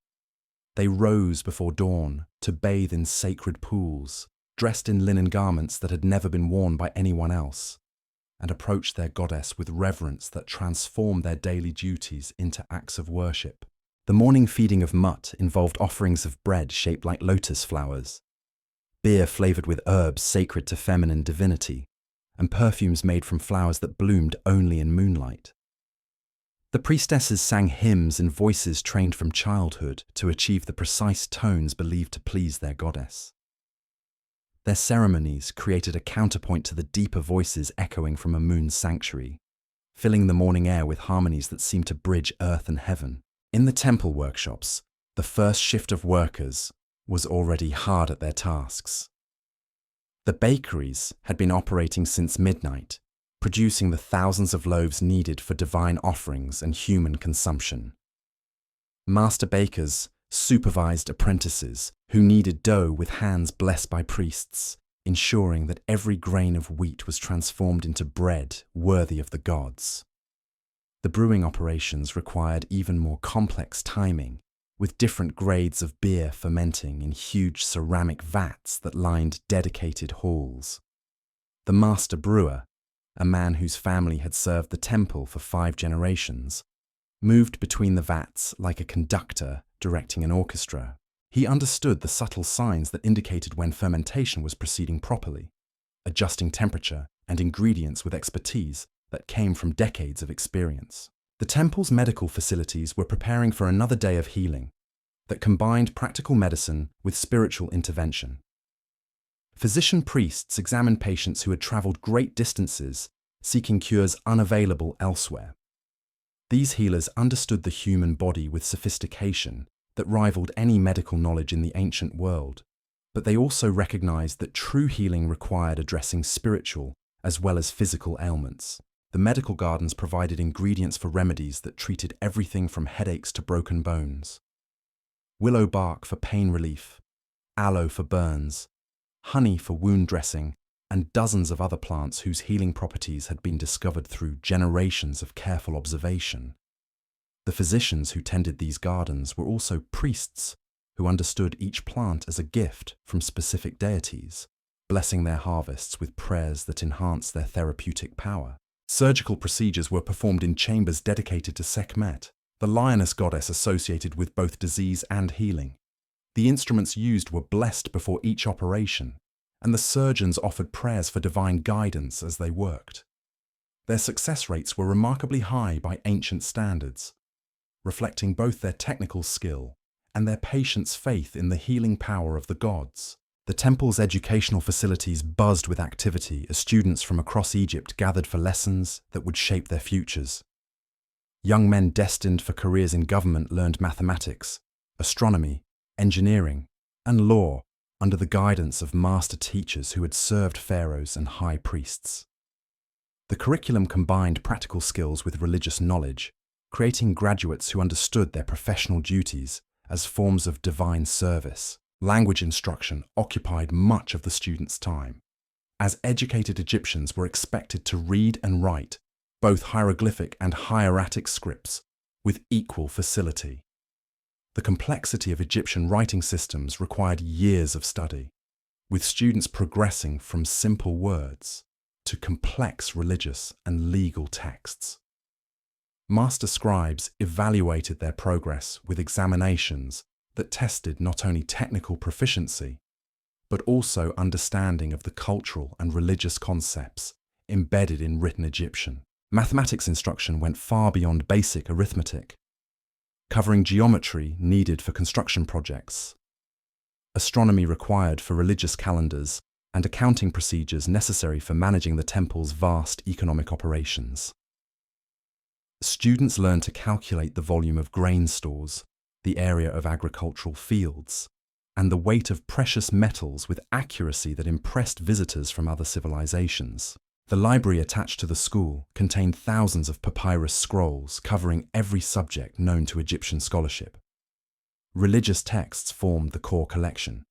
They rose before dawn to bathe in sacred pools, dressed in linen garments that had never been worn by anyone else, and approached their goddess with reverence that transformed their daily duties into acts of worship. The morning feeding of Mut involved offerings of bread shaped like lotus flowers, beer flavored with herbs sacred to feminine divinity, and perfumes made from flowers that bloomed only in moonlight. The priestesses sang hymns in voices trained from childhood to achieve the precise tones believed to please their goddess. Their ceremonies created a counterpoint to the deeper voices echoing from Amun's sanctuary, filling the morning air with harmonies that seemed to bridge earth and heaven. In the temple workshops, the first shift of workers was already hard at their tasks. The bakeries had been operating since midnight, producing the thousands of loaves needed for divine offerings and human consumption. Master bakers supervised apprentices who kneaded dough with hands blessed by priests, ensuring that every grain of wheat was transformed into bread worthy of the gods. The brewing operations required even more complex timing, with different grades of beer fermenting in huge ceramic vats that lined dedicated halls. The master brewer, a man whose family had served the temple for 5 generations, moved between the vats like a conductor directing an orchestra. He understood the subtle signs that indicated when fermentation was proceeding properly, adjusting temperature and ingredients with expertise that came from decades of experience. The temple's medical facilities were preparing for another day of healing that combined practical medicine with spiritual intervention. Physician priests examined patients who had traveled great distances, seeking cures unavailable elsewhere. These healers understood the human body with sophistication that rivaled any medical knowledge in the ancient world, but they also recognized that true healing required addressing spiritual as well as physical ailments. The medical gardens provided ingredients for remedies that treated everything from headaches to broken bones. Willow bark for pain relief, aloe for burns, honey for wound dressing, and dozens of other plants whose healing properties had been discovered through generations of careful observation. The physicians who tended these gardens were also priests who understood each plant as a gift from specific deities, blessing their harvests with prayers that enhanced their therapeutic power. Surgical procedures were performed in chambers dedicated to Sekhmet, the lioness goddess associated with both disease and healing. The instruments used were blessed before each operation, and the surgeons offered prayers for divine guidance as they worked. Their success rates were remarkably high by ancient standards, reflecting both their technical skill and their patients' faith in the healing power of the gods. The temple's educational facilities buzzed with activity as students from across Egypt gathered for lessons that would shape their futures. Young men destined for careers in government learned mathematics, astronomy, engineering, and law under the guidance of master teachers who had served pharaohs and high priests. The curriculum combined practical skills with religious knowledge, creating graduates who understood their professional duties as forms of divine service. Language instruction occupied much of the students' time, as educated Egyptians were expected to read and write both hieroglyphic and hieratic scripts with equal facility. The complexity of Egyptian writing systems required years of study, with students progressing from simple words to complex religious and legal texts. Master scribes evaluated their progress with examinations that tested not only technical proficiency, but also understanding of the cultural and religious concepts embedded in written Egyptian. Mathematics instruction went far beyond basic arithmetic, covering geometry needed for construction projects, astronomy required for religious calendars, and accounting procedures necessary for managing the temple's vast economic operations. Students learned to calculate the volume of grain stores, the area of agricultural fields, and the weight of precious metals with accuracy that impressed visitors from other civilizations. The library attached to the school contained thousands of papyrus scrolls covering every subject known to Egyptian scholarship. Religious texts formed the core collection,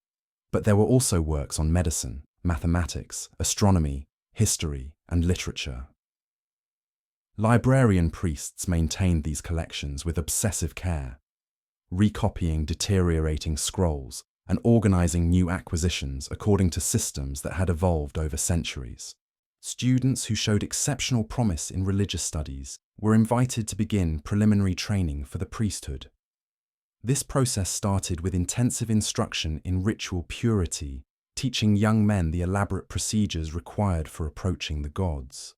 but there were also works on medicine, mathematics, astronomy, history, and literature. Librarian priests maintained these collections with obsessive care, recopying deteriorating scrolls and organizing new acquisitions according to systems that had evolved over centuries. Students who showed exceptional promise in religious studies were invited to begin preliminary training for the priesthood. This process started with intensive instruction in ritual purity, teaching young men the elaborate procedures required for approaching the gods.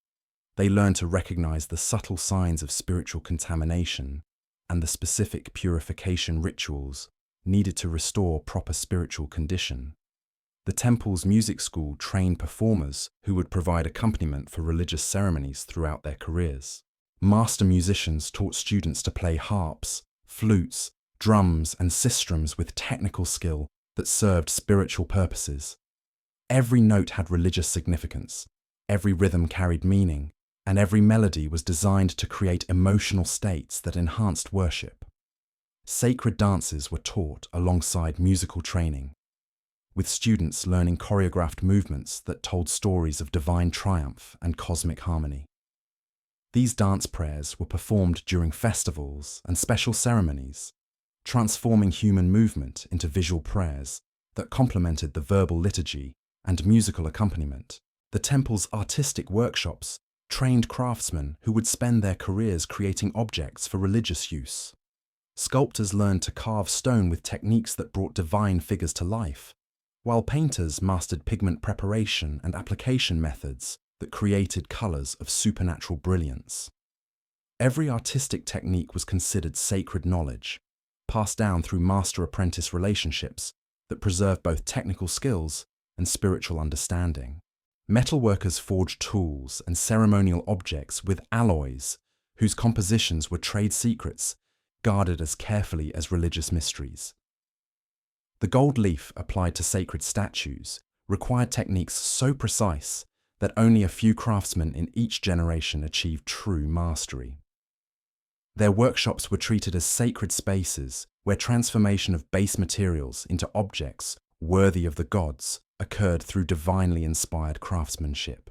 They learned to recognize the subtle signs of spiritual contamination and the specific purification rituals needed to restore proper spiritual condition. The temple's music school trained performers who would provide accompaniment for religious ceremonies throughout their careers. Master musicians taught students to play harps, flutes, drums, and sistrums with technical skill that served spiritual purposes. Every note had religious significance, every rhythm carried meaning, and every melody was designed to create emotional states that enhanced worship. Sacred dances were taught alongside musical training, with students learning choreographed movements that told stories of divine triumph and cosmic harmony. These dance prayers were performed during festivals and special ceremonies, transforming human movement into visual prayers that complemented the verbal liturgy and musical accompaniment. The temple's artistic workshops trained craftsmen who would spend their careers creating objects for religious use. Sculptors learned to carve stone with techniques that brought divine figures to life, while painters mastered pigment preparation and application methods that created colors of supernatural brilliance. Every artistic technique was considered sacred knowledge, passed down through master-apprentice relationships that preserved both technical skills and spiritual understanding. Metalworkers forged tools and ceremonial objects with alloys whose compositions were trade secrets guarded as carefully as religious mysteries. The gold leaf applied to sacred statues required techniques so precise that only a few craftsmen in each generation achieved true mastery. Their workshops were treated as sacred spaces where transformation of base materials into objects worthy of the gods occurred through divinely inspired craftsmanship.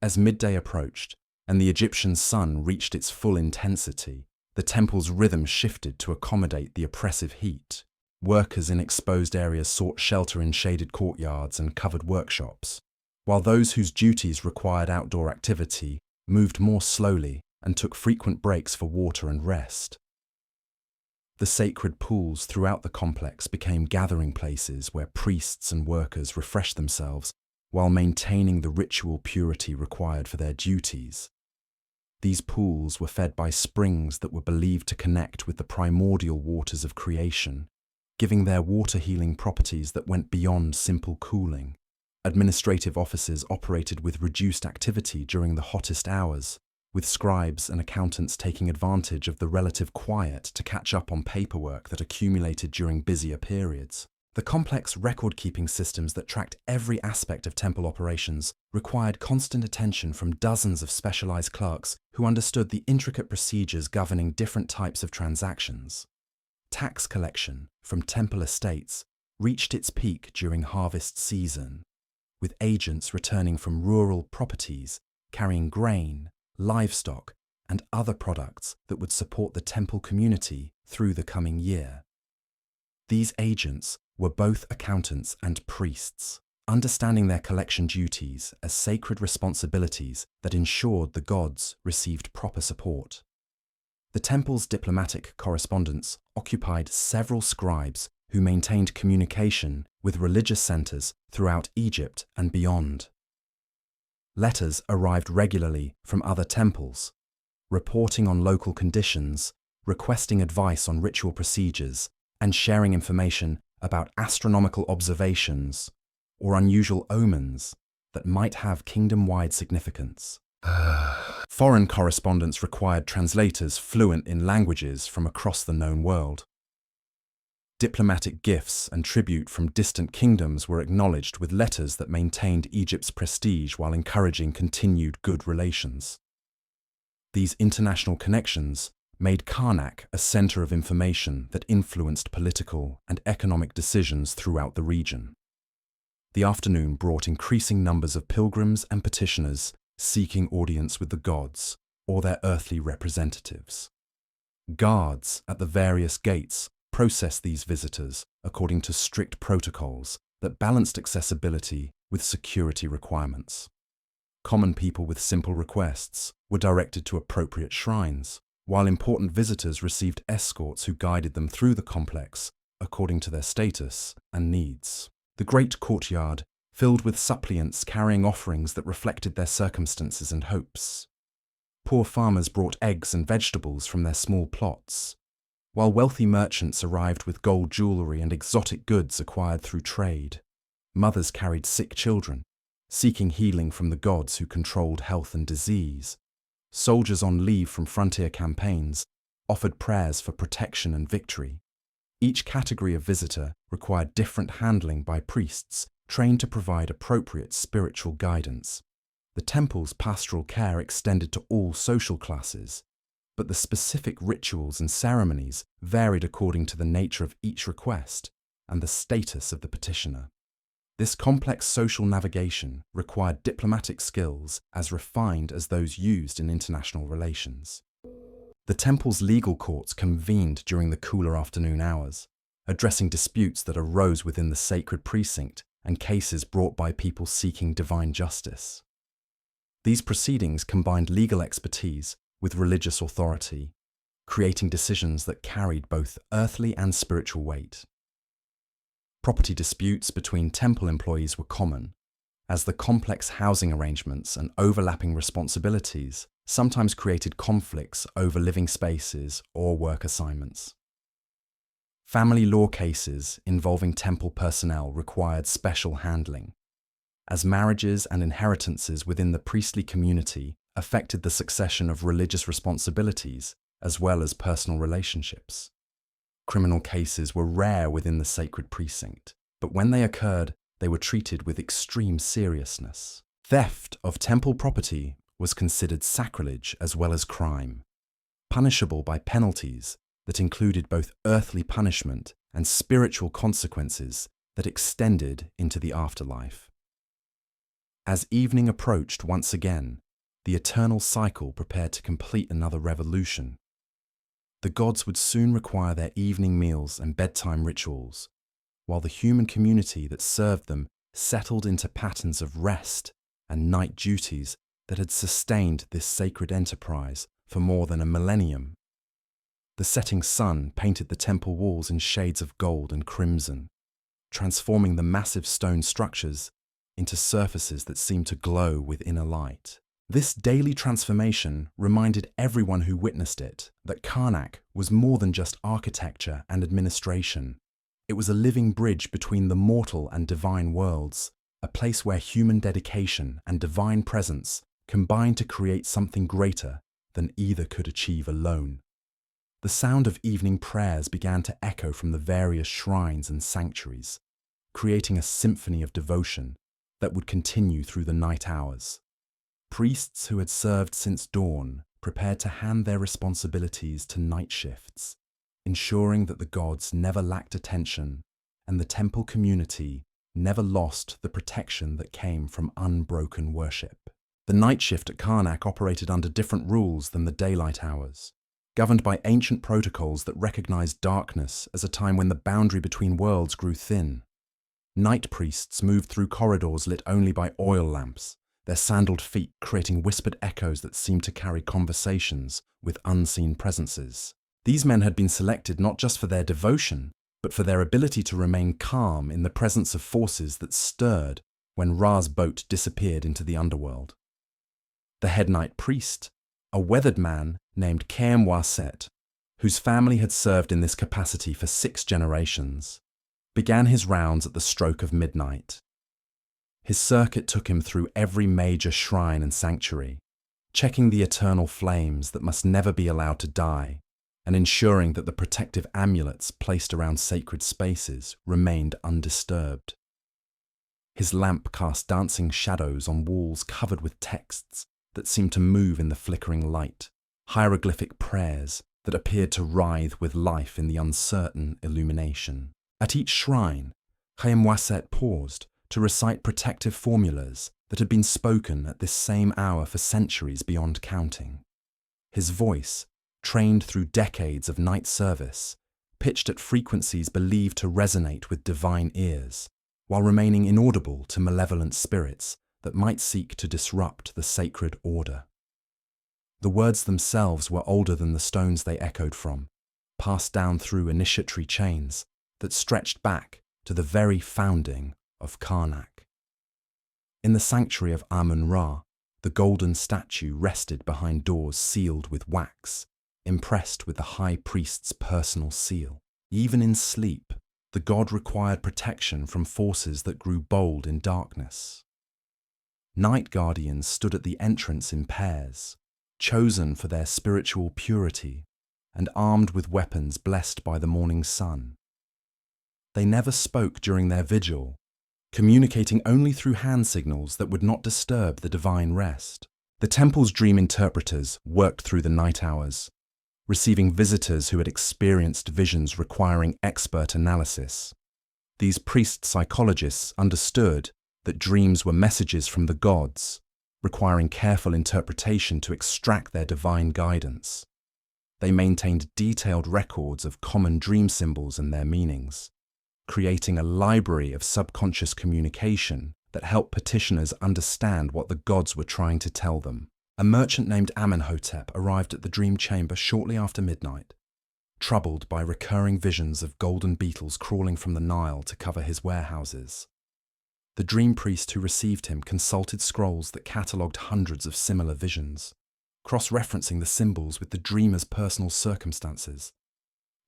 As midday approached and the Egyptian sun reached its full intensity, the temple's rhythm shifted to accommodate the oppressive heat. Workers in exposed areas sought shelter in shaded courtyards and covered workshops, while those whose duties required outdoor activity moved more slowly and took frequent breaks for water and rest. The sacred pools throughout the complex became gathering places where priests and workers refreshed themselves while maintaining the ritual purity required for their duties. These pools were fed by springs that were believed to connect with the primordial waters of creation, giving their water-healing properties that went beyond simple cooling. Administrative offices operated with reduced activity during the hottest hours, with scribes and accountants taking advantage of the relative quiet to catch up on paperwork that accumulated during busier periods. The complex record-keeping systems that tracked every aspect of temple operations required constant attention from dozens of specialized clerks who understood the intricate procedures governing different types of transactions. Tax collection from temple estates reached its peak during harvest season, with agents returning from rural properties carrying grain, livestock, and other products that would support the temple community through the coming year. These agents were both accountants and priests, understanding their collection duties as sacred responsibilities that ensured the gods received proper support. The temple's diplomatic correspondence occupied several scribes who maintained communication with religious centers throughout Egypt and beyond. Letters arrived regularly from other temples, reporting on local conditions, requesting advice on ritual procedures, and sharing information about astronomical observations or unusual omens that might have kingdom-wide significance. Foreign correspondence required translators fluent in languages from across the known world. Diplomatic gifts and tribute from distant kingdoms were acknowledged with letters that maintained Egypt's prestige while encouraging continued good relations. These international connections made Karnak a center of information that influenced political and economic decisions throughout the region. The afternoon brought increasing numbers of pilgrims and petitioners seeking audience with the gods or their earthly representatives. Guards at the various gates processed these visitors according to strict protocols that balanced accessibility with security requirements. Common people with simple requests were directed to appropriate shrines, while important visitors received escorts who guided them through the complex according to their status and needs. The great courtyard filled with suppliants carrying offerings that reflected their circumstances and hopes. Poor farmers brought eggs and vegetables from their small plots, while wealthy merchants arrived with gold jewelry and exotic goods acquired through trade. Mothers carried sick children, seeking healing from the gods who controlled health and disease. Soldiers on leave from frontier campaigns offered prayers for protection and victory. Each category of visitor required different handling by priests trained to provide appropriate spiritual guidance. The temple's pastoral care extended to all social classes, but the specific rituals and ceremonies varied according to the nature of each request and the status of the petitioner. This complex social navigation required diplomatic skills as refined as those used in international relations. The temple's legal courts convened during the cooler afternoon hours, addressing disputes that arose within the sacred precinct and cases brought by people seeking divine justice. These proceedings combined legal expertise with religious authority, creating decisions that carried both earthly and spiritual weight. Property disputes between temple employees were common, as the complex housing arrangements and overlapping responsibilities sometimes created conflicts over living spaces or work assignments. Family law cases involving temple personnel required special handling, as marriages and inheritances within the priestly community affected the succession of religious responsibilities as well as personal relationships. Criminal cases were rare within the sacred precinct, but when they occurred, they were treated with extreme seriousness. Theft of temple property was considered sacrilege as well as crime, punishable by penalties that included both earthly punishment and spiritual consequences that extended into the afterlife. As evening approached once again, the eternal cycle prepared to complete another revolution. The gods would soon require their evening meals and bedtime rituals, while the human community that served them settled into patterns of rest and night duties that had sustained this sacred enterprise for more than a millennium. The setting sun painted the temple walls in shades of gold and crimson, transforming the massive stone structures into surfaces that seemed to glow with inner light. This daily transformation reminded everyone who witnessed it that Karnak was more than just architecture and administration. It was a living bridge between the mortal and divine worlds, a place where human dedication and divine presence combined to create something greater than either could achieve alone. The sound of evening prayers began to echo from the various shrines and sanctuaries, creating a symphony of devotion that would continue through the night hours. Priests who had served since dawn prepared to hand their responsibilities to night shifts, ensuring that the gods never lacked attention and the temple community never lost the protection that came from unbroken worship. The night shift at Karnak operated under different rules than the daylight hours, governed by ancient protocols that recognized darkness as a time when the boundary between worlds grew thin. Night priests moved through corridors lit only by oil lamps, their sandaled feet creating whispered echoes that seemed to carry conversations with unseen presences. These men had been selected not just for their devotion, but for their ability to remain calm in the presence of forces that stirred when Ra's boat disappeared into the underworld. The head night priest, a weathered man named Waset, whose family had served in this capacity for 6 generations, began his rounds at the stroke of midnight. His circuit took him through every major shrine and sanctuary, checking the eternal flames that must never be allowed to die, and ensuring that the protective amulets placed around sacred spaces remained undisturbed. His lamp cast dancing shadows on walls covered with texts that seemed to move in the flickering light, hieroglyphic prayers that appeared to writhe with life in the uncertain illumination. At each shrine, Khayem paused to recite protective formulas that had been spoken at this same hour for centuries beyond counting. His voice, trained through decades of night service, pitched at frequencies believed to resonate with divine ears, while remaining inaudible to malevolent spirits that might seek to disrupt the sacred order. The words themselves were older than the stones they echoed from, passed down through initiatory chains that stretched back to the very founding of Karnak. In the sanctuary of Amun-Ra, the golden statue rested behind doors sealed with wax, impressed with the high priest's personal seal. Even in sleep, the god required protection from forces that grew bold in darkness. Night guardians stood at the entrance in pairs, chosen for their spiritual purity and armed with weapons blessed by the morning sun. They never spoke during their vigil, communicating only through hand signals that would not disturb the divine rest. The temple's dream interpreters worked through the night hours, receiving visitors who had experienced visions requiring expert analysis. These priest psychologists understood that dreams were messages from the gods, requiring careful interpretation to extract their divine guidance. They maintained detailed records of common dream symbols and their meanings, creating a library of subconscious communication that helped petitioners understand what the gods were trying to tell them. A merchant named Amenhotep arrived at the dream chamber shortly after midnight, troubled by recurring visions of golden beetles crawling from the Nile to cover his warehouses. The dream priest who received him consulted scrolls that catalogued hundreds of similar visions, cross-referencing the symbols with the dreamer's personal circumstances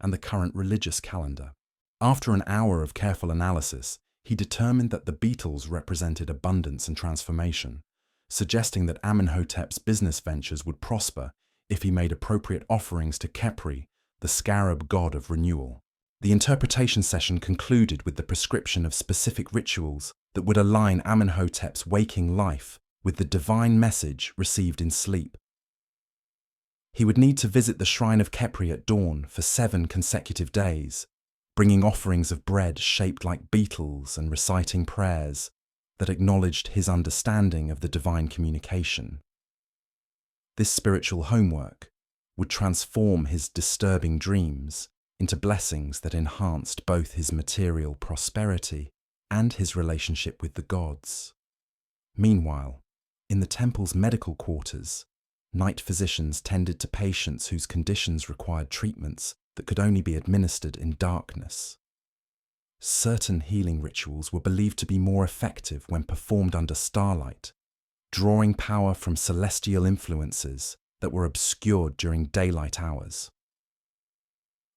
and the current religious calendar. After an hour of careful analysis, he determined that the beetles represented abundance and transformation, suggesting that Amenhotep's business ventures would prosper if he made appropriate offerings to Khepri, the scarab god of renewal. The interpretation session concluded with the prescription of specific rituals that would align Amenhotep's waking life with the divine message received in sleep. He would need to visit the shrine of Khepri at dawn for 7 consecutive days, bringing offerings of bread shaped like beetles and reciting prayers that acknowledged his understanding of the divine communication. This spiritual homework would transform his disturbing dreams into blessings that enhanced both his material prosperity and his relationship with the gods. Meanwhile, in the temple's medical quarters, night physicians tended to patients whose conditions required treatments that could only be administered in darkness. Certain healing rituals were believed to be more effective when performed under starlight, drawing power from celestial influences that were obscured during daylight hours.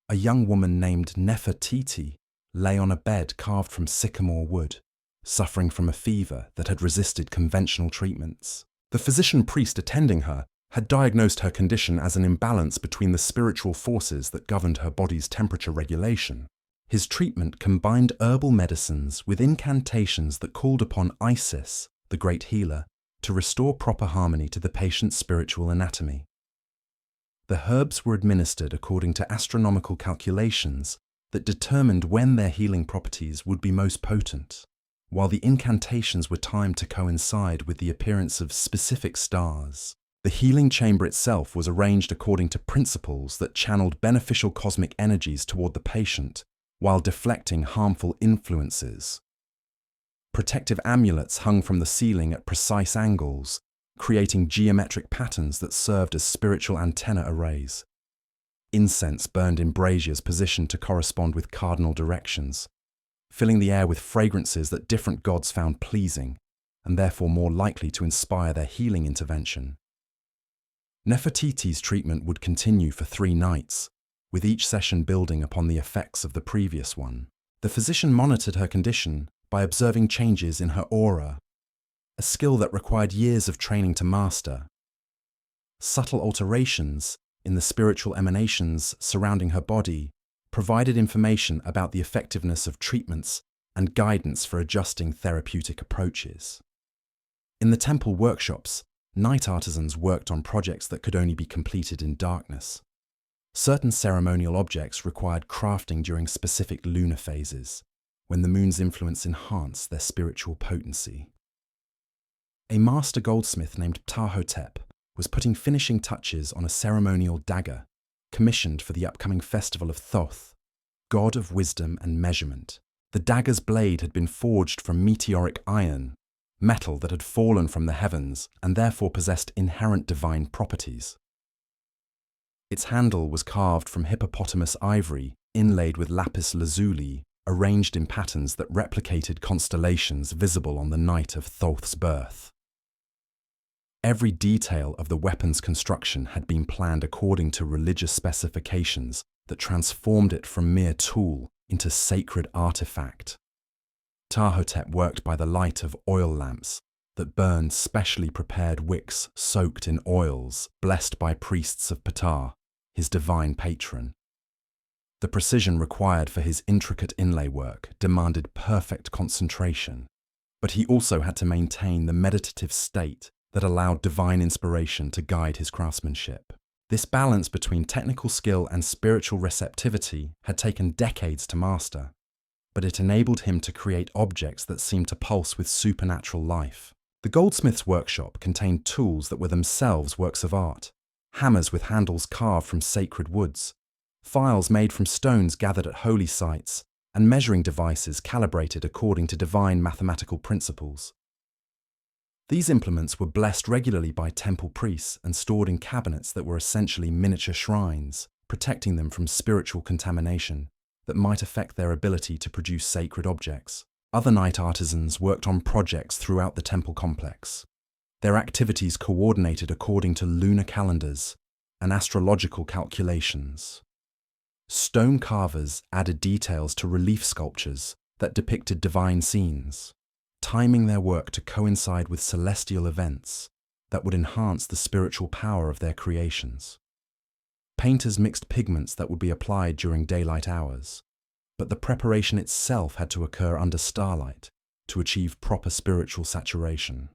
A young woman named Nefertiti lay on a bed carved from sycamore wood, suffering from a fever that had resisted conventional treatments. The physician-priest attending her had diagnosed her condition as an imbalance between the spiritual forces that governed her body's temperature regulation. His treatment combined herbal medicines with incantations that called upon Isis, the great healer, to restore proper harmony to the patient's spiritual anatomy. The herbs were administered according to astronomical calculations that determined when their healing properties would be most potent, while the incantations were timed to coincide with the appearance of specific stars. The healing chamber itself was arranged according to principles that channeled beneficial cosmic energies toward the patient while deflecting harmful influences. Protective amulets hung from the ceiling at precise angles, creating geometric patterns that served as spiritual antenna arrays. Incense burned in braziers positioned to correspond with cardinal directions, filling the air with fragrances that different gods found pleasing and therefore more likely to inspire their healing intervention. Nefertiti's treatment would continue for 3 nights, with each session building upon the effects of the previous one. The physician monitored her condition by observing changes in her aura, a skill that required years of training to master. Subtle alterations in the spiritual emanations surrounding her body provided information about the effectiveness of treatments and guidance for adjusting therapeutic approaches. In the temple workshops, night artisans worked on projects that could only be completed in darkness. Certain ceremonial objects required crafting during specific lunar phases, when the moon's influence enhanced their spiritual potency. A master goldsmith named Ptahhotep was putting finishing touches on a ceremonial dagger commissioned for the upcoming festival of Thoth, god of wisdom and measurement. The dagger's blade had been forged from meteoric iron, metal that had fallen from the heavens and therefore possessed inherent divine properties. Its handle was carved from hippopotamus ivory, inlaid with lapis lazuli, arranged in patterns that replicated constellations visible on the night of Thoth's birth. Every detail of the weapon's construction had been planned according to religious specifications that transformed it from mere tool into sacred artifact. Ptahhotep worked by the light of oil lamps that burned specially prepared wicks soaked in oils, blessed by priests of Ptah, his divine patron. The precision required for his intricate inlay work demanded perfect concentration, but he also had to maintain the meditative state that allowed divine inspiration to guide his craftsmanship. This balance between technical skill and spiritual receptivity had taken decades to master, but it enabled him to create objects that seemed to pulse with supernatural life. The goldsmith's workshop contained tools that were themselves works of art: hammers with handles carved from sacred woods, files made from stones gathered at holy sites, and measuring devices calibrated according to divine mathematical principles. These implements were blessed regularly by temple priests and stored in cabinets that were essentially miniature shrines, protecting them from spiritual contamination that might affect their ability to produce sacred objects. Other night artisans worked on projects throughout the temple complex, their activities coordinated according to lunar calendars and astrological calculations. Stone carvers added details to relief sculptures that depicted divine scenes, timing their work to coincide with celestial events that would enhance the spiritual power of their creations. Painters mixed pigments that would be applied during daylight hours, but the preparation itself had to occur under starlight to achieve proper spiritual saturation.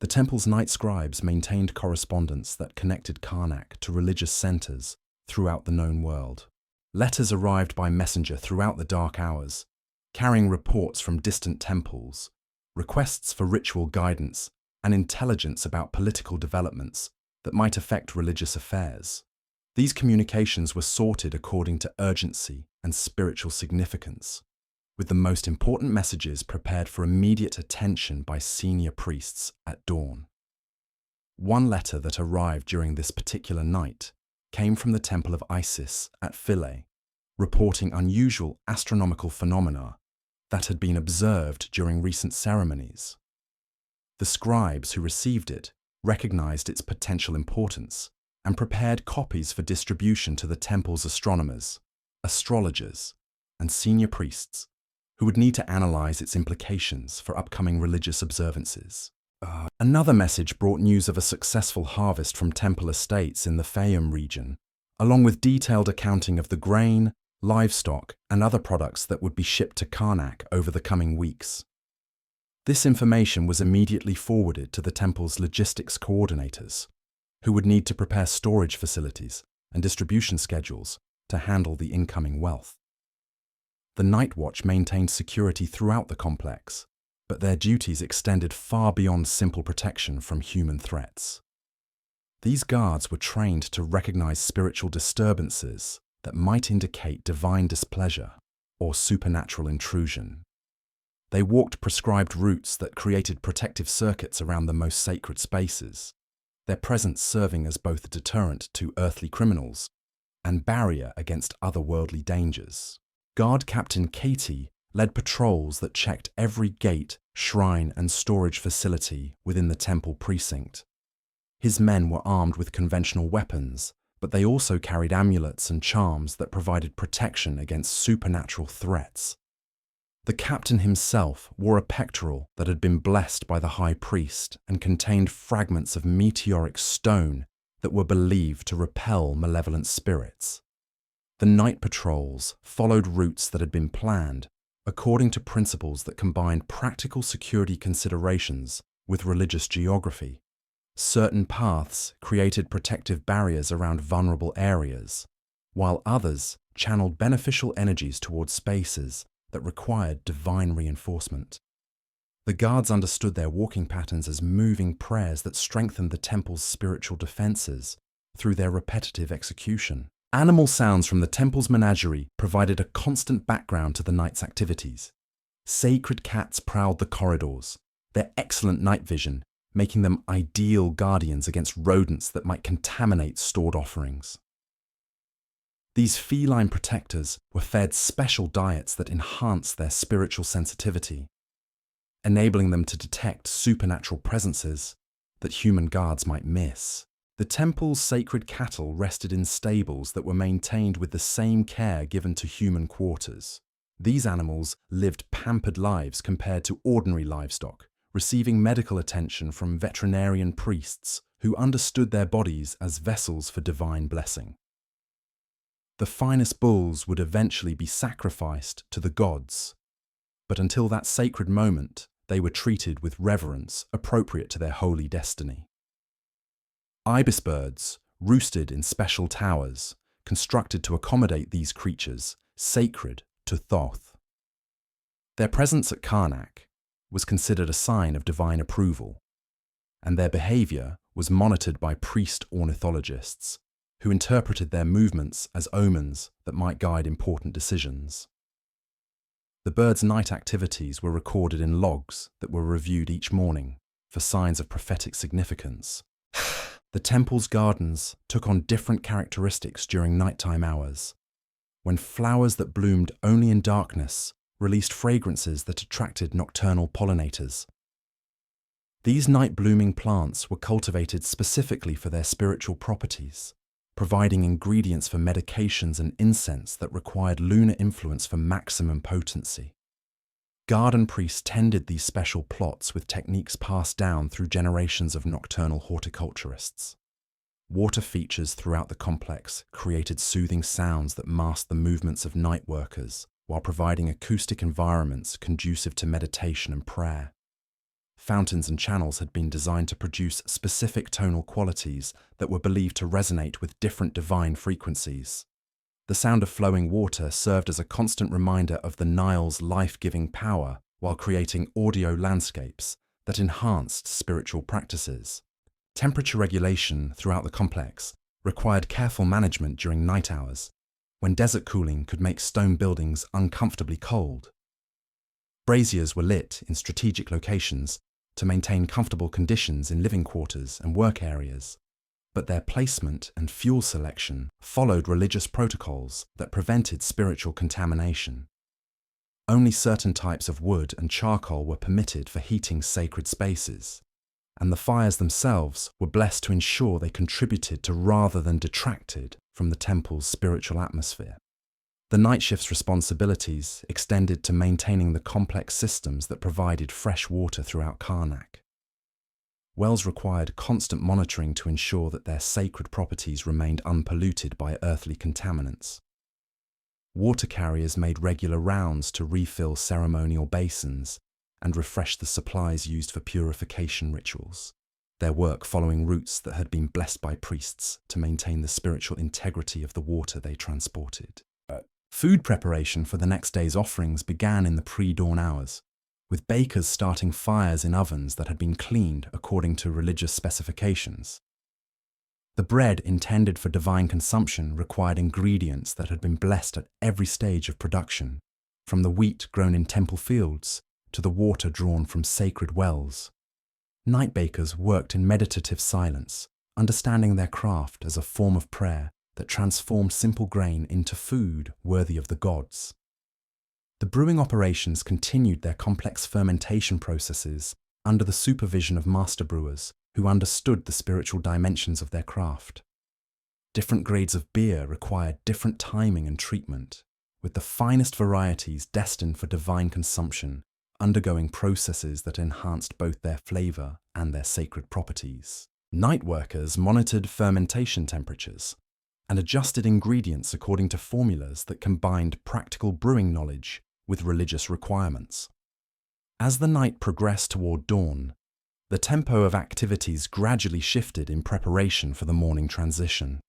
The temple's night scribes maintained correspondence that connected Karnak to religious centers throughout the known world. Letters arrived by messenger throughout the dark hours, carrying reports from distant temples, requests for ritual guidance, and intelligence about political developments that might affect religious affairs. These communications were sorted according to urgency and spiritual significance, with the most important messages prepared for immediate attention by senior priests at dawn. One letter that arrived during this particular night came from the Temple of Isis at Philae, reporting unusual astronomical phenomena that had been observed during recent ceremonies. The scribes who received it recognized its potential importance and prepared copies for distribution to the temple's astronomers, astrologers, and senior priests who would need to analyze its implications for upcoming religious observances. Another message brought news of a successful harvest from temple estates in the Fayum region, along with detailed accounting of the grain, livestock, and other products that would be shipped to Karnak over the coming weeks. This information was immediately forwarded to the temple's logistics coordinators, who would need to prepare storage facilities and distribution schedules to handle the incoming wealth. The Night Watch maintained security throughout the complex, but their duties extended far beyond simple protection from human threats. These guards were trained to recognize spiritual disturbances that might indicate divine displeasure or supernatural intrusion. They walked prescribed routes that created protective circuits around the most sacred spaces, their presence serving as both a deterrent to earthly criminals and barrier against otherworldly dangers. Guard Captain Katie led patrols that checked every gate, shrine, and storage facility within the temple precinct. His men were armed with conventional weapons, but they also carried amulets and charms that provided protection against supernatural threats. The captain himself wore a pectoral that had been blessed by the high priest and contained fragments of meteoric stone that were believed to repel malevolent spirits. The night patrols followed routes that had been planned according to principles that combined practical security considerations with religious geography. Certain paths created protective barriers around vulnerable areas, while others channeled beneficial energies towards spaces that required divine reinforcement. The guards understood their walking patterns as moving prayers that strengthened the temple's spiritual defenses through their repetitive execution. Animal sounds from the temple's menagerie provided a constant background to the night's activities. Sacred cats prowled the corridors, their excellent night vision making them ideal guardians against rodents that might contaminate stored offerings. These feline protectors were fed special diets that enhanced their spiritual sensitivity, enabling them to detect supernatural presences that human guards might miss. The temple's sacred cattle rested in stables that were maintained with the same care given to human quarters. These animals lived pampered lives compared to ordinary livestock, receiving medical attention from veterinarian priests who understood their bodies as vessels for divine blessing. The finest bulls would eventually be sacrificed to the gods, but until that sacred moment, they were treated with reverence appropriate to their holy destiny. Ibis birds roosted in special towers, constructed to accommodate these creatures, sacred to Thoth. Their presence at Karnak was considered a sign of divine approval, and their behavior was monitored by priest ornithologists, who interpreted their movements as omens that might guide important decisions. The birds' night activities were recorded in logs that were reviewed each morning for signs of prophetic significance. The temple's gardens took on different characteristics during nighttime hours, when flowers that bloomed only in darkness released fragrances that attracted nocturnal pollinators. These night-blooming plants were cultivated specifically for their spiritual properties, providing ingredients for medications and incense that required lunar influence for maximum potency. Garden priests tended these special plots with techniques passed down through generations of nocturnal horticulturists. Water features throughout the complex created soothing sounds that masked the movements of night workers, while providing acoustic environments conducive to meditation and prayer. Fountains and channels had been designed to produce specific tonal qualities that were believed to resonate with different divine frequencies. The sound of flowing water served as a constant reminder of the Nile's life-giving power, while creating audio landscapes that enhanced spiritual practices. Temperature regulation throughout the complex required careful management during night hours, when desert cooling could make stone buildings uncomfortably cold. Braziers were lit in strategic locations to maintain comfortable conditions in living quarters and work areas, but their placement and fuel selection followed religious protocols that prevented spiritual contamination. Only certain types of wood and charcoal were permitted for heating sacred spaces, and the fires themselves were blessed to ensure they contributed to rather than detracted from the temple's spiritual atmosphere. The night shift's responsibilities extended to maintaining the complex systems that provided fresh water throughout Karnak. Wells required constant monitoring to ensure that their sacred properties remained unpolluted by earthly contaminants. Water carriers made regular rounds to refill ceremonial basins and refresh the supplies used for purification rituals, their work following routes that had been blessed by priests to maintain the spiritual integrity of the water they transported. Food preparation for the next day's offerings began in the pre-dawn hours, with bakers starting fires in ovens that had been cleaned according to religious specifications. The bread intended for divine consumption required ingredients that had been blessed at every stage of production, from the wheat grown in temple fields to the water drawn from sacred wells. Night bakers worked in meditative silence, understanding their craft as a form of prayer that transformed simple grain into food worthy of the gods. The brewing operations continued their complex fermentation processes under the supervision of master brewers who understood the spiritual dimensions of their craft. Different grades of beer required different timing and treatment, with the finest varieties destined for divine consumption undergoing processes that enhanced both their flavor and their sacred properties. Night workers monitored fermentation temperatures and adjusted ingredients according to formulas that combined practical brewing knowledge with religious requirements. As the night progressed toward dawn, the tempo of activities gradually shifted in preparation for the morning transition.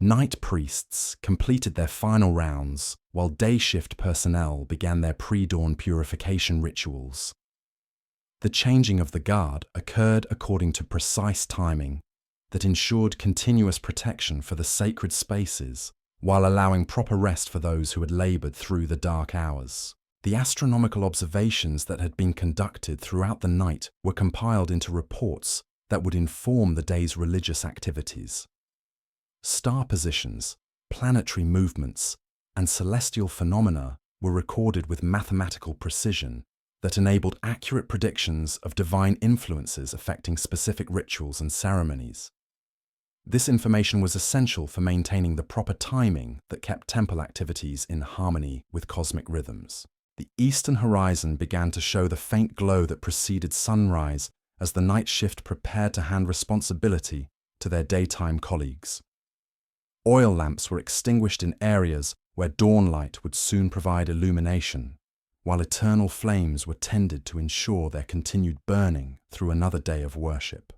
Night priests completed their final rounds, while day shift personnel began their pre-dawn purification rituals. The changing of the guard occurred according to precise timing that ensured continuous protection for the sacred spaces while allowing proper rest for those who had labored through the dark hours. The astronomical observations that had been conducted throughout the night were compiled into reports that would inform the day's religious activities. Star positions, planetary movements, and celestial phenomena were recorded with mathematical precision that enabled accurate predictions of divine influences affecting specific rituals and ceremonies. This information was essential for maintaining the proper timing that kept temple activities in harmony with cosmic rhythms. The eastern horizon began to show the faint glow that preceded sunrise as the night shift prepared to hand responsibility to their daytime colleagues. Oil lamps were extinguished in areas where dawn light would soon provide illumination, while eternal flames were tended to ensure their continued burning through another day of worship.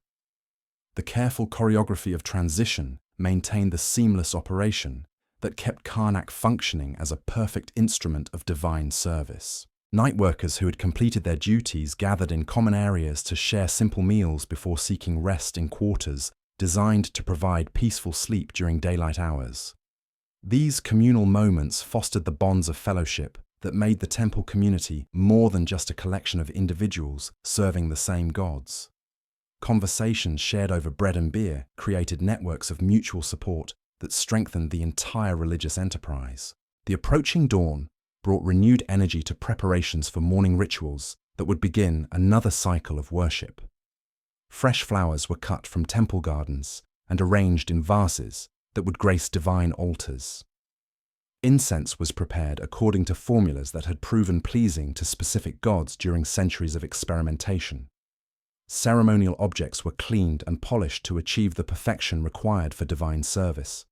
The careful choreography of transition maintained the seamless operation that kept Karnak functioning as a perfect instrument of divine service. Night workers who had completed their duties gathered in common areas to share simple meals before seeking rest in quarters designed to provide peaceful sleep during daylight hours. These communal moments fostered the bonds of fellowship that made the temple community more than just a collection of individuals serving the same gods. Conversations shared over bread and beer created networks of mutual support that strengthened the entire religious enterprise. The approaching dawn brought renewed energy to preparations for morning rituals that would begin another cycle of worship. Fresh flowers were cut from temple gardens and arranged in vases that would grace divine altars. Incense was prepared according to formulas that had proven pleasing to specific gods during centuries of experimentation. Ceremonial objects were cleaned and polished to achieve the perfection required for divine service.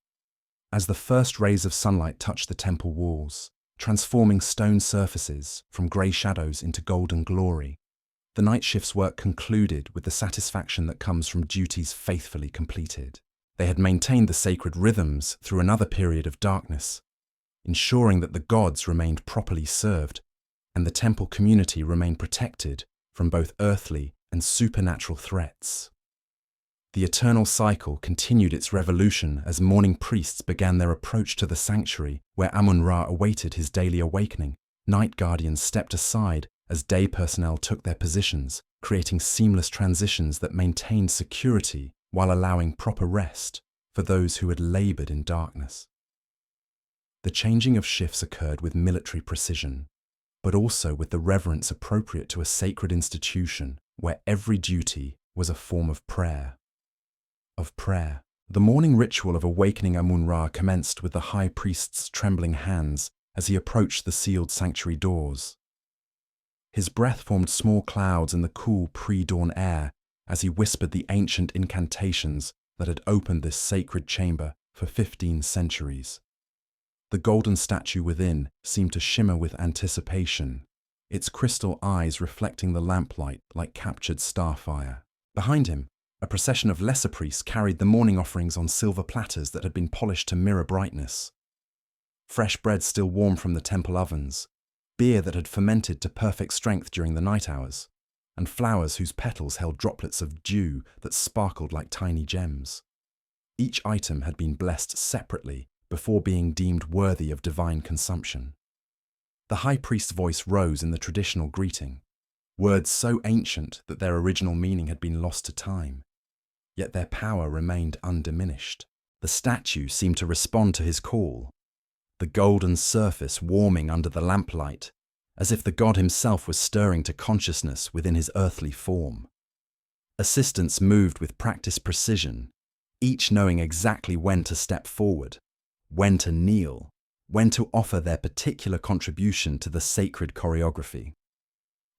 As the first rays of sunlight touched the temple walls, transforming stone surfaces from grey shadows into golden glory, the night shift's work concluded with the satisfaction that comes from duties faithfully completed. They had maintained the sacred rhythms through another period of darkness, ensuring that the gods remained properly served and the temple community remained protected from both earthly and supernatural threats. The eternal cycle continued its revolution as morning priests began their approach to the sanctuary where Amun-Ra awaited his daily awakening. Night guardians stepped aside as day personnel took their positions, creating seamless transitions that maintained security while allowing proper rest for those who had labored in darkness. The changing of shifts occurred with military precision, but also with the reverence appropriate to a sacred institution where every duty was a form of prayer. The morning ritual of awakening Amun-Ra commenced with the high priest's trembling hands as he approached the sealed sanctuary doors. His breath formed small clouds in the cool pre-dawn air as he whispered the ancient incantations that had opened this sacred chamber for 15 centuries. The golden statue within seemed to shimmer with anticipation, its crystal eyes reflecting the lamplight like captured starfire. Behind him, a procession of lesser priests carried the morning offerings on silver platters that had been polished to mirror brightness. Fresh bread still warm from the temple ovens, beer that had fermented to perfect strength during the night hours, and flowers whose petals held droplets of dew that sparkled like tiny gems. Each item had been blessed separately before being deemed worthy of divine consumption. The high priest's voice rose in the traditional greeting, words so ancient that their original meaning had been lost to time, yet their power remained undiminished. The statue seemed to respond to his call, the golden surface warming under the lamplight, as if the god himself was stirring to consciousness within his earthly form. Assistants moved with practiced precision, each knowing exactly when to step forward, when to kneel, when to offer their particular contribution to the sacred choreography.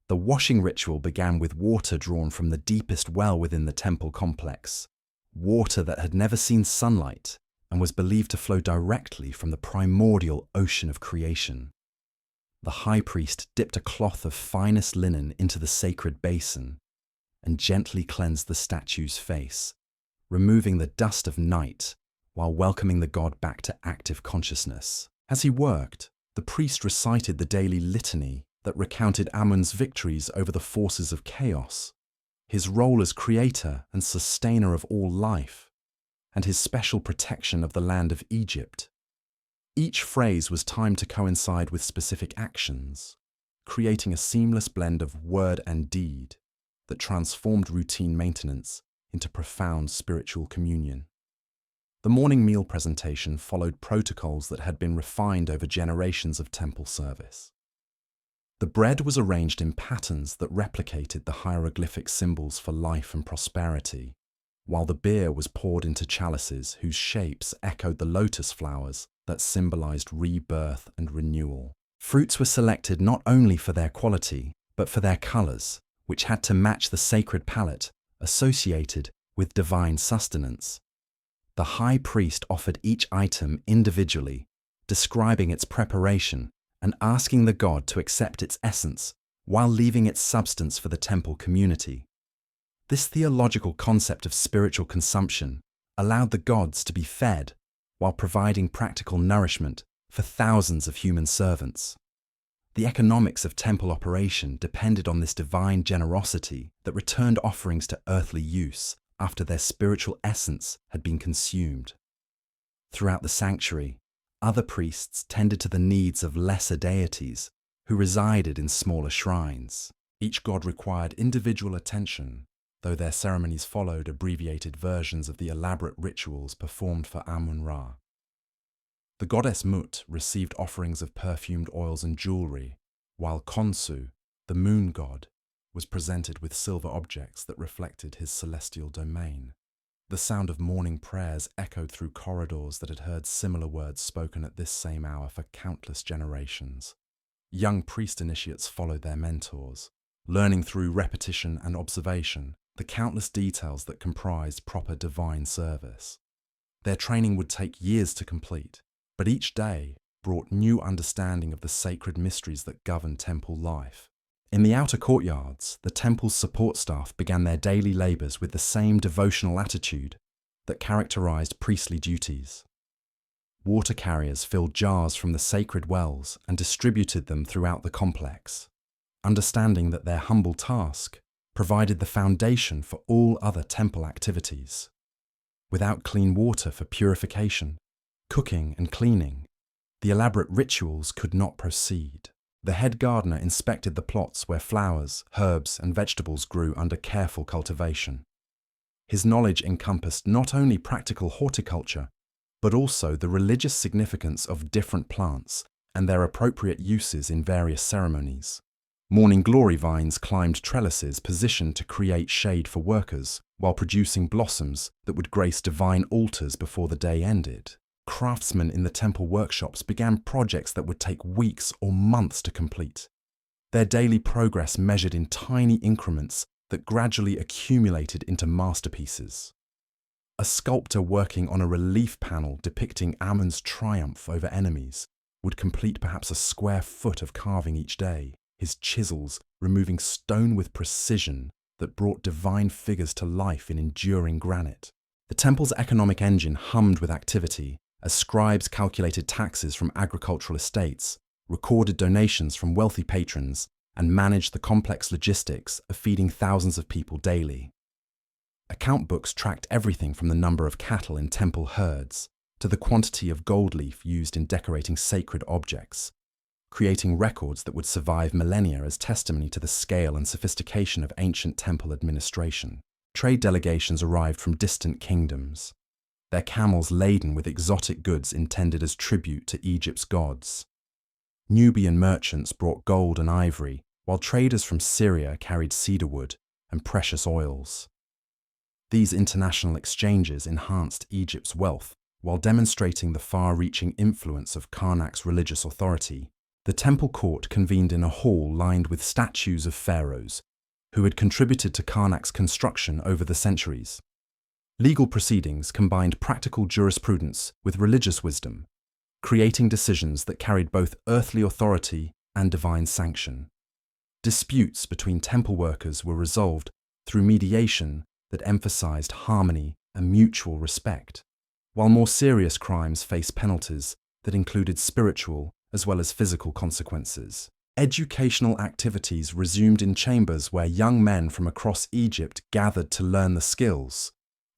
The washing ritual began with water drawn from the deepest well within the temple complex, water that had never seen sunlight and was believed to flow directly from the primordial ocean of creation. The high priest dipped a cloth of finest linen into the sacred basin and gently cleansed the statue's face, removing the dust of night while welcoming the god back to active consciousness. As he worked, the priest recited the daily litany that recounted Amun's victories over the forces of chaos, his role as creator and sustainer of all life, and his special protection of the land of Egypt. Each phrase was timed to coincide with specific actions, creating a seamless blend of word and deed that transformed routine maintenance into profound spiritual communion. The morning meal presentation followed protocols that had been refined over generations of temple service. The bread was arranged in patterns that replicated the hieroglyphic symbols for life and prosperity, while the beer was poured into chalices whose shapes echoed the lotus flowers that symbolized rebirth and renewal. Fruits were selected not only for their quality, but for their colors, which had to match the sacred palette associated with divine sustenance. The high priest offered each item individually, describing its preparation and asking the god to accept its essence while leaving its substance for the temple community. This theological concept of spiritual consumption allowed the gods to be fed while providing practical nourishment for thousands of human servants. The economics of temple operation depended on this divine generosity that returned offerings to earthly use after their spiritual essence had been consumed. Throughout the sanctuary, other priests tended to the needs of lesser deities who resided in smaller shrines. Each god required individual attention, though their ceremonies followed abbreviated versions of the elaborate rituals performed for Amun-Ra. The goddess Mut received offerings of perfumed oils and jewelry, while Khonsu, the moon god, was presented with silver objects that reflected his celestial domain. The sound of morning prayers echoed through corridors that had heard similar words spoken at this same hour for countless generations. Young priest initiates followed their mentors, learning through repetition and observation the countless details that comprised proper divine service. Their training would take years to complete, but each day brought new understanding of the sacred mysteries that govern temple life. In the outer courtyards, the temple's support staff began their daily labors with the same devotional attitude that characterized priestly duties. Water carriers filled jars from the sacred wells and distributed them throughout the complex, understanding that their humble task provided the foundation for all other temple activities. Without clean water for purification, cooking and cleaning, the elaborate rituals could not proceed. The head gardener inspected the plots where flowers, herbs, and vegetables grew under careful cultivation. His knowledge encompassed not only practical horticulture, but also the religious significance of different plants and their appropriate uses in various ceremonies. Morning glory vines climbed trellises positioned to create shade for workers, while producing blossoms that would grace divine altars before the day ended. Craftsmen in the temple workshops began projects that would take weeks or months to complete, their daily progress measured in tiny increments that gradually accumulated into masterpieces. A sculptor working on a relief panel depicting Amun's triumph over enemies would complete perhaps a square foot of carving each day, his chisels removing stone with precision that brought divine figures to life in enduring granite. The temple's economic engine hummed with activity, as scribes calculated taxes from agricultural estates, recorded donations from wealthy patrons, and managed the complex logistics of feeding thousands of people daily. Account books tracked everything from the number of cattle in temple herds to the quantity of gold leaf used in decorating sacred objects, creating records that would survive millennia as testimony to the scale and sophistication of ancient temple administration. Trade delegations arrived from distant kingdoms, their camels laden with exotic goods intended as tribute to Egypt's gods. Nubian merchants brought gold and ivory, while traders from Syria carried cedarwood and precious oils. These international exchanges enhanced Egypt's wealth while demonstrating the far-reaching influence of Karnak's religious authority, The temple court convened in a hall lined with statues of pharaohs who had contributed to Karnak's construction over the centuries. Legal proceedings combined practical jurisprudence with religious wisdom, creating decisions that carried both earthly authority and divine sanction. Disputes between temple workers were resolved through mediation that emphasized harmony and mutual respect, while more serious crimes faced penalties that included spiritual as well as physical consequences. Educational activities resumed in chambers where young men from across Egypt gathered to learn the skills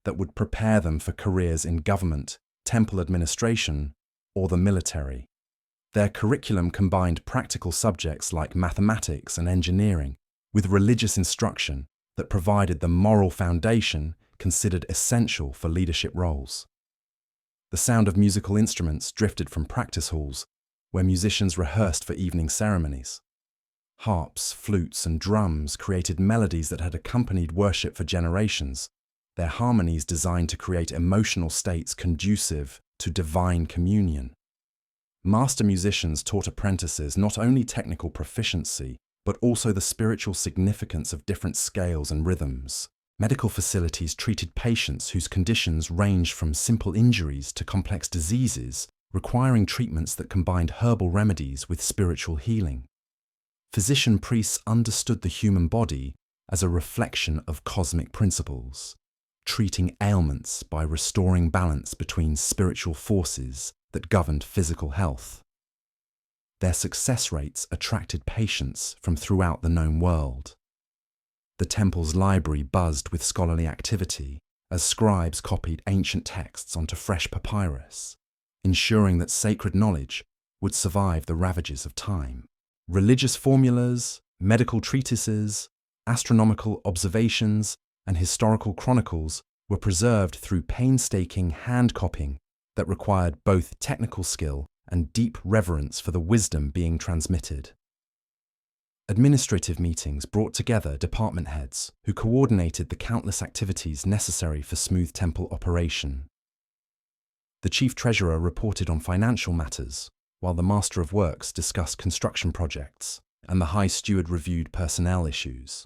that would prepare them for careers in government, temple administration, or the military. Their curriculum combined practical subjects like mathematics and engineering with religious instruction that provided the moral foundation considered essential for leadership roles. The sound of musical instruments drifted from practice halls, where musicians rehearsed for evening ceremonies. Harps, flutes, and drums created melodies that had accompanied worship for generations, their harmonies designed to create emotional states conducive to divine communion. Master musicians taught apprentices not only technical proficiency, but also the spiritual significance of different scales and rhythms. Medical facilities treated patients whose conditions ranged from simple injuries to complex diseases, requiring treatments that combined herbal remedies with spiritual healing. Physician priests understood the human body as a reflection of cosmic principles, treating ailments by restoring balance between spiritual forces that governed physical health. Their success rates attracted patients from throughout the known world. The temple's library buzzed with scholarly activity as scribes copied ancient texts onto fresh papyrus, ensuring that sacred knowledge would survive the ravages of time. Religious formulas, medical treatises, astronomical observations, and historical chronicles were preserved through painstaking hand-copying that required both technical skill and deep reverence for the wisdom being transmitted. Administrative meetings brought together department heads who coordinated the countless activities necessary for smooth temple operation. The chief treasurer reported on financial matters, while the master of works discussed construction projects, and the high steward reviewed personnel issues.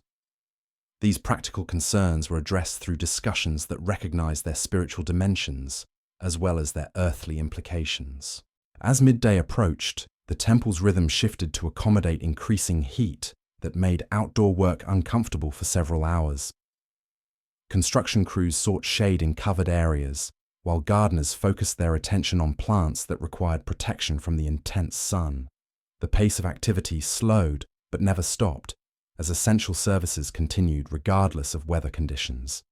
These practical concerns were addressed through discussions that recognized their spiritual dimensions as well as their earthly implications. As midday approached, the temple's rhythm shifted to accommodate increasing heat that made outdoor work uncomfortable for several hours. Construction crews sought shade in covered areas, while gardeners focused their attention on plants that required protection from the intense sun. The pace of activity slowed but never stopped, as essential services continued regardless of weather conditions.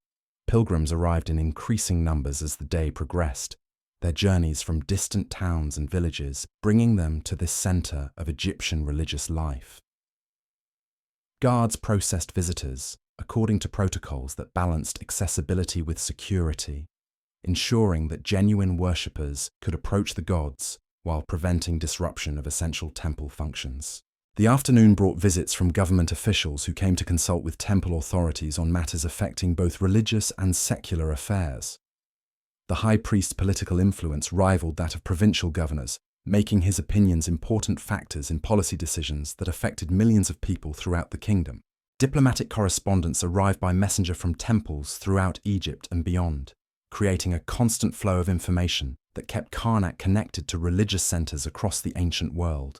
Pilgrims arrived in increasing numbers as the day progressed, their journeys from distant towns and villages bringing them to this center of Egyptian religious life. Guards processed visitors according to protocols that balanced accessibility with security, ensuring that genuine worshippers could approach the gods while preventing disruption of essential temple functions. The afternoon brought visits from government officials who came to consult with temple authorities on matters affecting both religious and secular affairs. The high priest's political influence rivaled that of provincial governors, making his opinions important factors in policy decisions that affected millions of people throughout the kingdom. Diplomatic correspondence arrived by messenger from temples throughout Egypt and beyond, creating a constant flow of information that kept Karnak connected to religious centers across the ancient world.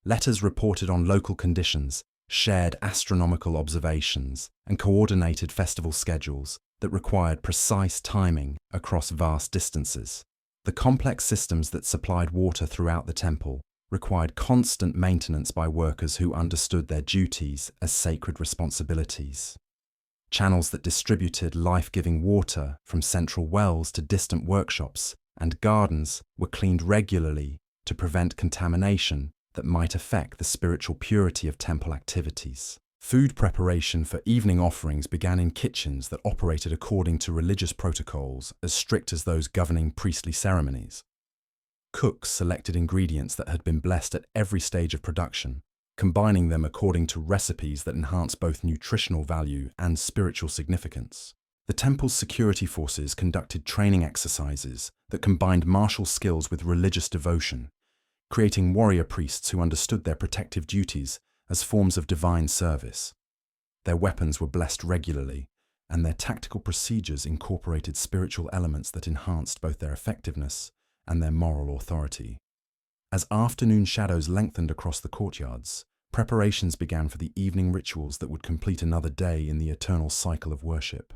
Letters reported on local conditions, shared astronomical observations, and coordinated festival schedules that required precise timing across vast distances. The complex systems that supplied water throughout the temple required constant maintenance by workers who understood their duties as sacred responsibilities. Channels that distributed life-giving water from central wells to distant workshops and gardens were cleaned regularly to prevent contamination that might affect the spiritual purity of temple activities. Food preparation for evening offerings began in kitchens that operated according to religious protocols as strict as those governing priestly ceremonies. Cooks selected ingredients that had been blessed at every stage of production, combining them according to recipes that enhanced both nutritional value and spiritual significance. The temple's security forces conducted training exercises that combined martial skills with religious devotion, creating warrior priests who understood their protective duties as forms of divine service. Their weapons were blessed regularly, and their tactical procedures incorporated spiritual elements that enhanced both their effectiveness and their moral authority. As afternoon shadows lengthened across the courtyards, preparations began for the evening rituals that would complete another day in the eternal cycle of worship.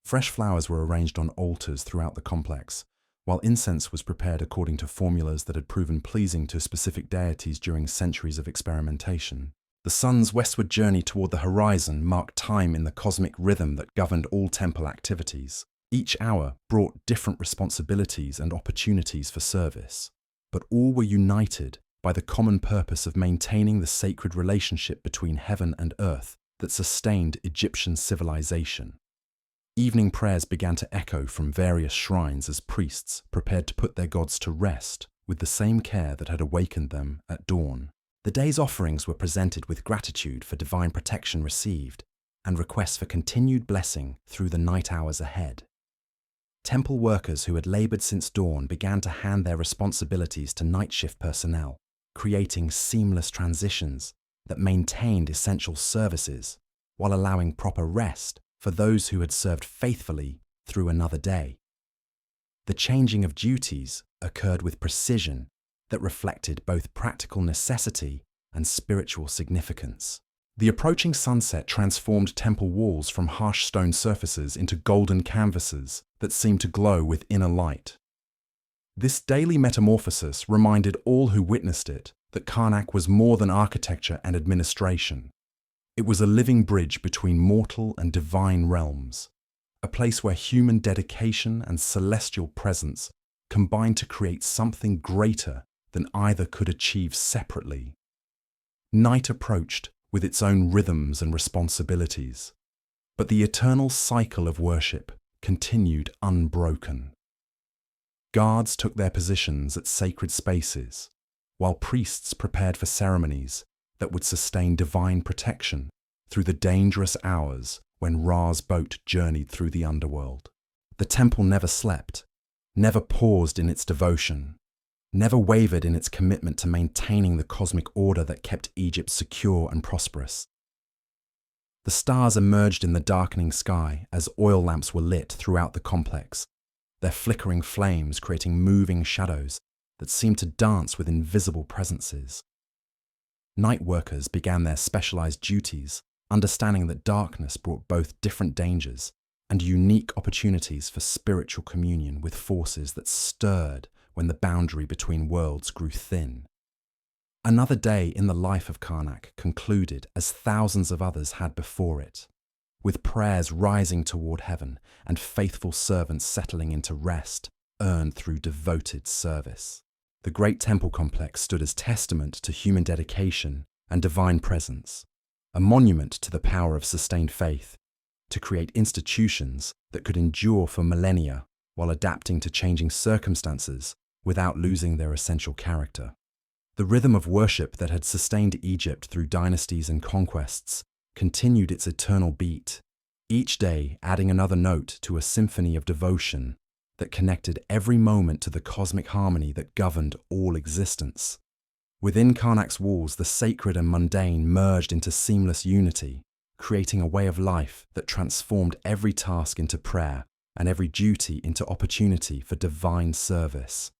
Fresh flowers were arranged on altars throughout the complex, while incense was prepared according to formulas that had proven pleasing to specific deities during centuries of experimentation. The sun's westward journey toward the horizon marked time in the cosmic rhythm that governed all temple activities. Each hour brought different responsibilities and opportunities for service, but all were united by the common purpose of maintaining the sacred relationship between heaven and earth that sustained Egyptian civilization. Evening prayers began to echo from various shrines as priests prepared to put their gods to rest with the same care that had awakened them at dawn. The day's offerings were presented with gratitude for divine protection received and requests for continued blessing through the night hours ahead. Temple workers who had labored since dawn began to hand their responsibilities to night shift personnel, creating seamless transitions that maintained essential services while allowing proper rest for those who had served faithfully through another day. The changing of duties occurred with precision that reflected both practical necessity and spiritual significance. The approaching sunset transformed temple walls from harsh stone surfaces into golden canvases that seemed to glow with inner light. This daily metamorphosis reminded all who witnessed it that Karnak was more than architecture and administration. It was a living bridge between mortal and divine realms, a place where human dedication and celestial presence combined to create something greater than either could achieve separately. Night approached with its own rhythms and responsibilities, but the eternal cycle of worship continued unbroken. Guards took their positions at sacred spaces, while priests prepared for ceremonies that would sustain divine protection through the dangerous hours when Ra's boat journeyed through the underworld. The temple never slept, never paused in its devotion, never wavered in its commitment to maintaining the cosmic order that kept Egypt secure and prosperous. The stars emerged in the darkening sky as oil lamps were lit throughout the complex, their flickering flames creating moving shadows that seemed to dance with invisible presences. Night workers began their specialized duties, understanding that darkness brought both different dangers and unique opportunities for spiritual communion with forces that stirred when the boundary between worlds grew thin. Another day in the life of Karnak concluded as thousands of others had before it, with prayers rising toward heaven and faithful servants settling into rest earned through devoted service. The great temple complex stood as testament to human dedication and divine presence, a monument to the power of sustained faith, to create institutions that could endure for millennia while adapting to changing circumstances without losing their essential character. The rhythm of worship that had sustained Egypt through dynasties and conquests continued its eternal beat, each day adding another note to a symphony of devotion that connected every moment to the cosmic harmony that governed all existence. Within Karnak's walls, the sacred and mundane merged into seamless unity, creating a way of life that transformed every task into prayer and every duty into opportunity for divine service.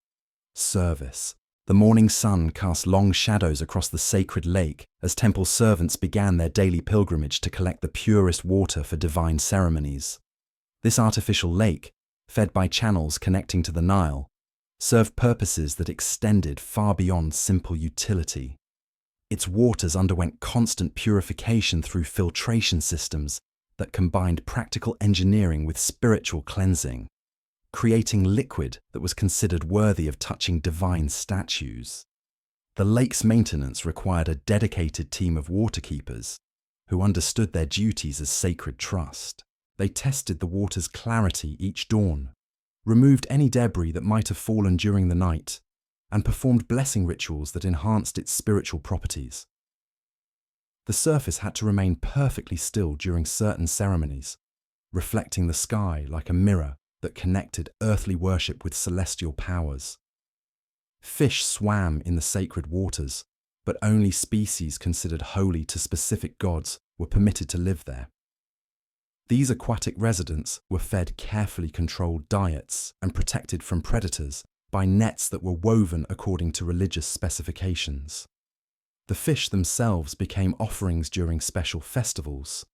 Service. The morning sun cast long shadows across the sacred lake as temple servants began their daily pilgrimage to collect the purest water for divine ceremonies. This artificial lake, fed by channels connecting to the Nile, served purposes that extended far beyond simple utility. Its waters underwent constant purification through filtration systems that combined practical engineering with spiritual cleansing, creating liquid that was considered worthy of touching divine statues. The lake's maintenance required a dedicated team of waterkeepers who understood their duties as sacred trust. They tested the water's clarity each dawn, removed any debris that might have fallen during the night, and performed blessing rituals that enhanced its spiritual properties. The surface had to remain perfectly still during certain ceremonies, reflecting the sky like a mirror that connected earthly worship with celestial powers. Fish swam in the sacred waters, but only species considered holy to specific gods were permitted to live there. These aquatic residents were fed carefully controlled diets and protected from predators by nets that were woven according to religious specifications. The fish themselves became offerings during special festivals,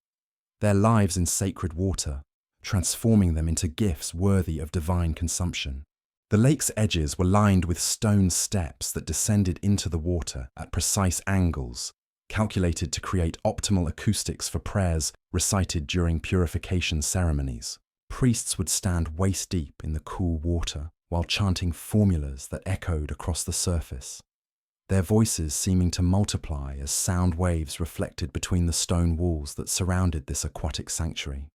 their lives in sacred water, transforming them into gifts worthy of divine consumption. The lake's edges were lined with stone steps that descended into the water at precise angles, calculated to create optimal acoustics for prayers recited during purification ceremonies. Priests would stand waist-deep in the cool water while chanting formulas that echoed across the surface, their voices seeming to multiply as sound waves reflected between the stone walls that surrounded this aquatic sanctuary.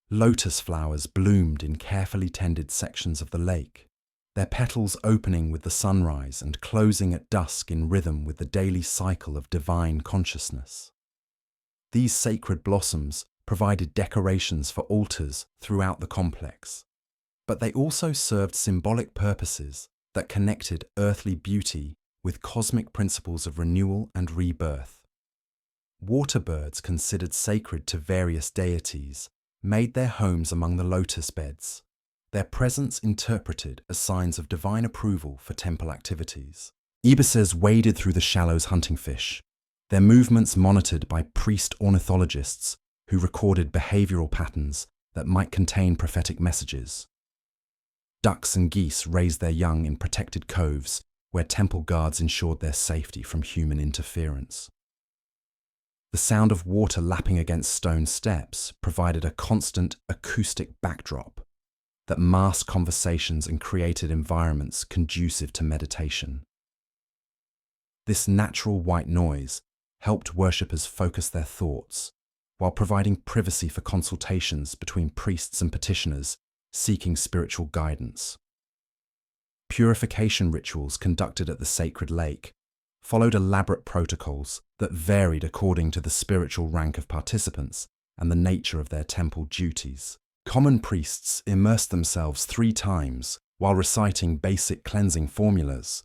Lotus flowers bloomed in carefully tended sections of the lake, their petals opening with the sunrise and closing at dusk in rhythm with the daily cycle of divine consciousness. These sacred blossoms provided decorations for altars throughout the complex, but they also served symbolic purposes that connected earthly beauty with cosmic principles of renewal and rebirth. Water birds considered sacred to various deities made their homes among the lotus beds, their presence interpreted as signs of divine approval for temple activities. Ibises waded through the shallows hunting fish, their movements monitored by priest ornithologists who recorded behavioral patterns that might contain prophetic messages. Ducks and geese raised their young in protected coves where temple guards ensured their safety from human interference. The sound of water lapping against stone steps provided a constant acoustic backdrop that masked conversations and created environments conducive to meditation. This natural white noise helped worshippers focus their thoughts, while providing privacy for consultations between priests and petitioners seeking spiritual guidance. Purification rituals conducted at the sacred lake followed elaborate protocols that varied according to the spiritual rank of participants and the nature of their temple duties. Common priests immersed themselves 3 times while reciting basic cleansing formulas,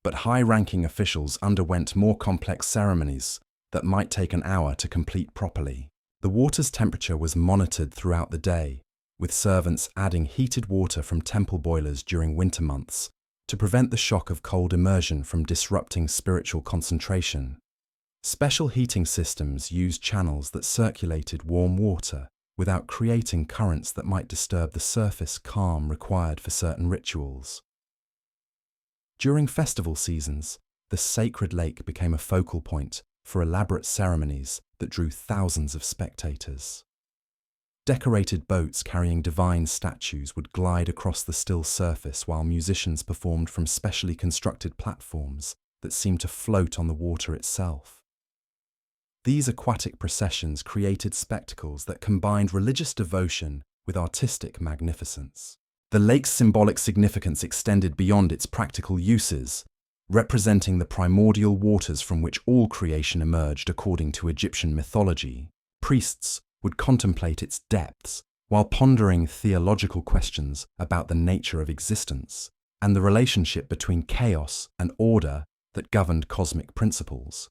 but high-ranking officials underwent more complex ceremonies that might take an hour to complete properly. The water's temperature was monitored throughout the day, with servants adding heated water from temple boilers during winter months to prevent the shock of cold immersion from disrupting spiritual concentration. Special heating systems used channels that circulated warm water without creating currents that might disturb the surface calm required for certain rituals. During festival seasons, the sacred lake became a focal point for elaborate ceremonies that drew thousands of spectators. Decorated boats carrying divine statues would glide across the still surface while musicians performed from specially constructed platforms that seemed to float on the water itself. These aquatic processions created spectacles that combined religious devotion with artistic magnificence. The lake's symbolic significance extended beyond its practical uses, representing the primordial waters from which all creation emerged according to Egyptian mythology. Priests would contemplate its depths while pondering theological questions about the nature of existence and the relationship between chaos and order that governed cosmic principles.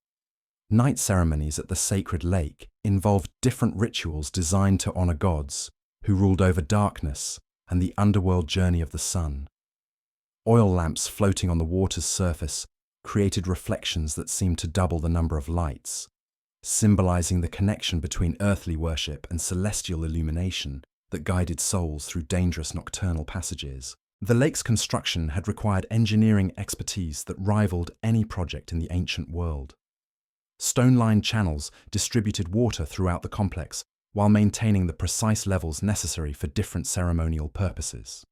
Night ceremonies at the sacred lake involved different rituals designed to honor gods who ruled over darkness and the underworld journey of the sun. Oil lamps floating on the water's surface created reflections that seemed to double the number of lights, symbolizing the connection between earthly worship and celestial illumination that guided souls through dangerous nocturnal passages. The lake's construction had required engineering expertise that rivaled any project in the ancient world. Stone-lined channels distributed water throughout the complex while maintaining the precise levels necessary for different ceremonial purposes.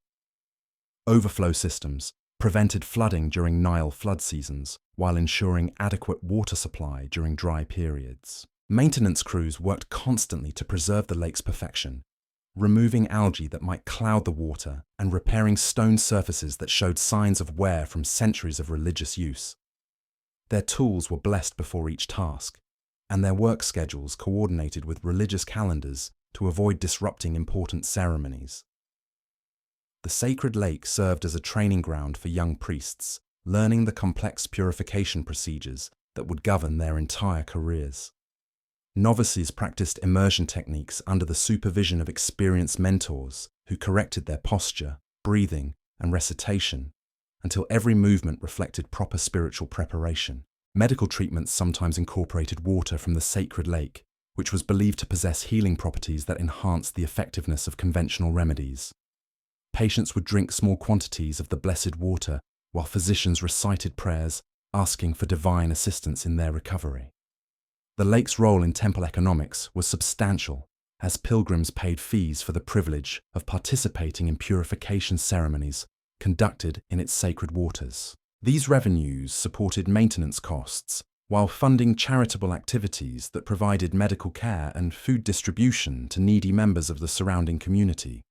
Overflow systems prevented flooding during Nile flood seasons while ensuring adequate water supply during dry periods. Maintenance crews worked constantly to preserve the lake's perfection, removing algae that might cloud the water and repairing stone surfaces that showed signs of wear from centuries of religious use. Their tools were blessed before each task, and their work schedules coordinated with religious calendars to avoid disrupting important ceremonies. The sacred lake served as a training ground for young priests, learning the complex purification procedures that would govern their entire careers. Novices practiced immersion techniques under the supervision of experienced mentors who corrected their posture, breathing, and recitation until every movement reflected proper spiritual preparation. Medical treatments sometimes incorporated water from the sacred lake, which was believed to possess healing properties that enhanced the effectiveness of conventional remedies. Patients would drink small quantities of the blessed water while physicians recited prayers asking for divine assistance in their recovery. The lake's role in temple economics was substantial, as pilgrims paid fees for the privilege of participating in purification ceremonies conducted in its sacred waters. These revenues supported maintenance costs while funding charitable activities that provided medical care and food distribution to needy members of the surrounding community.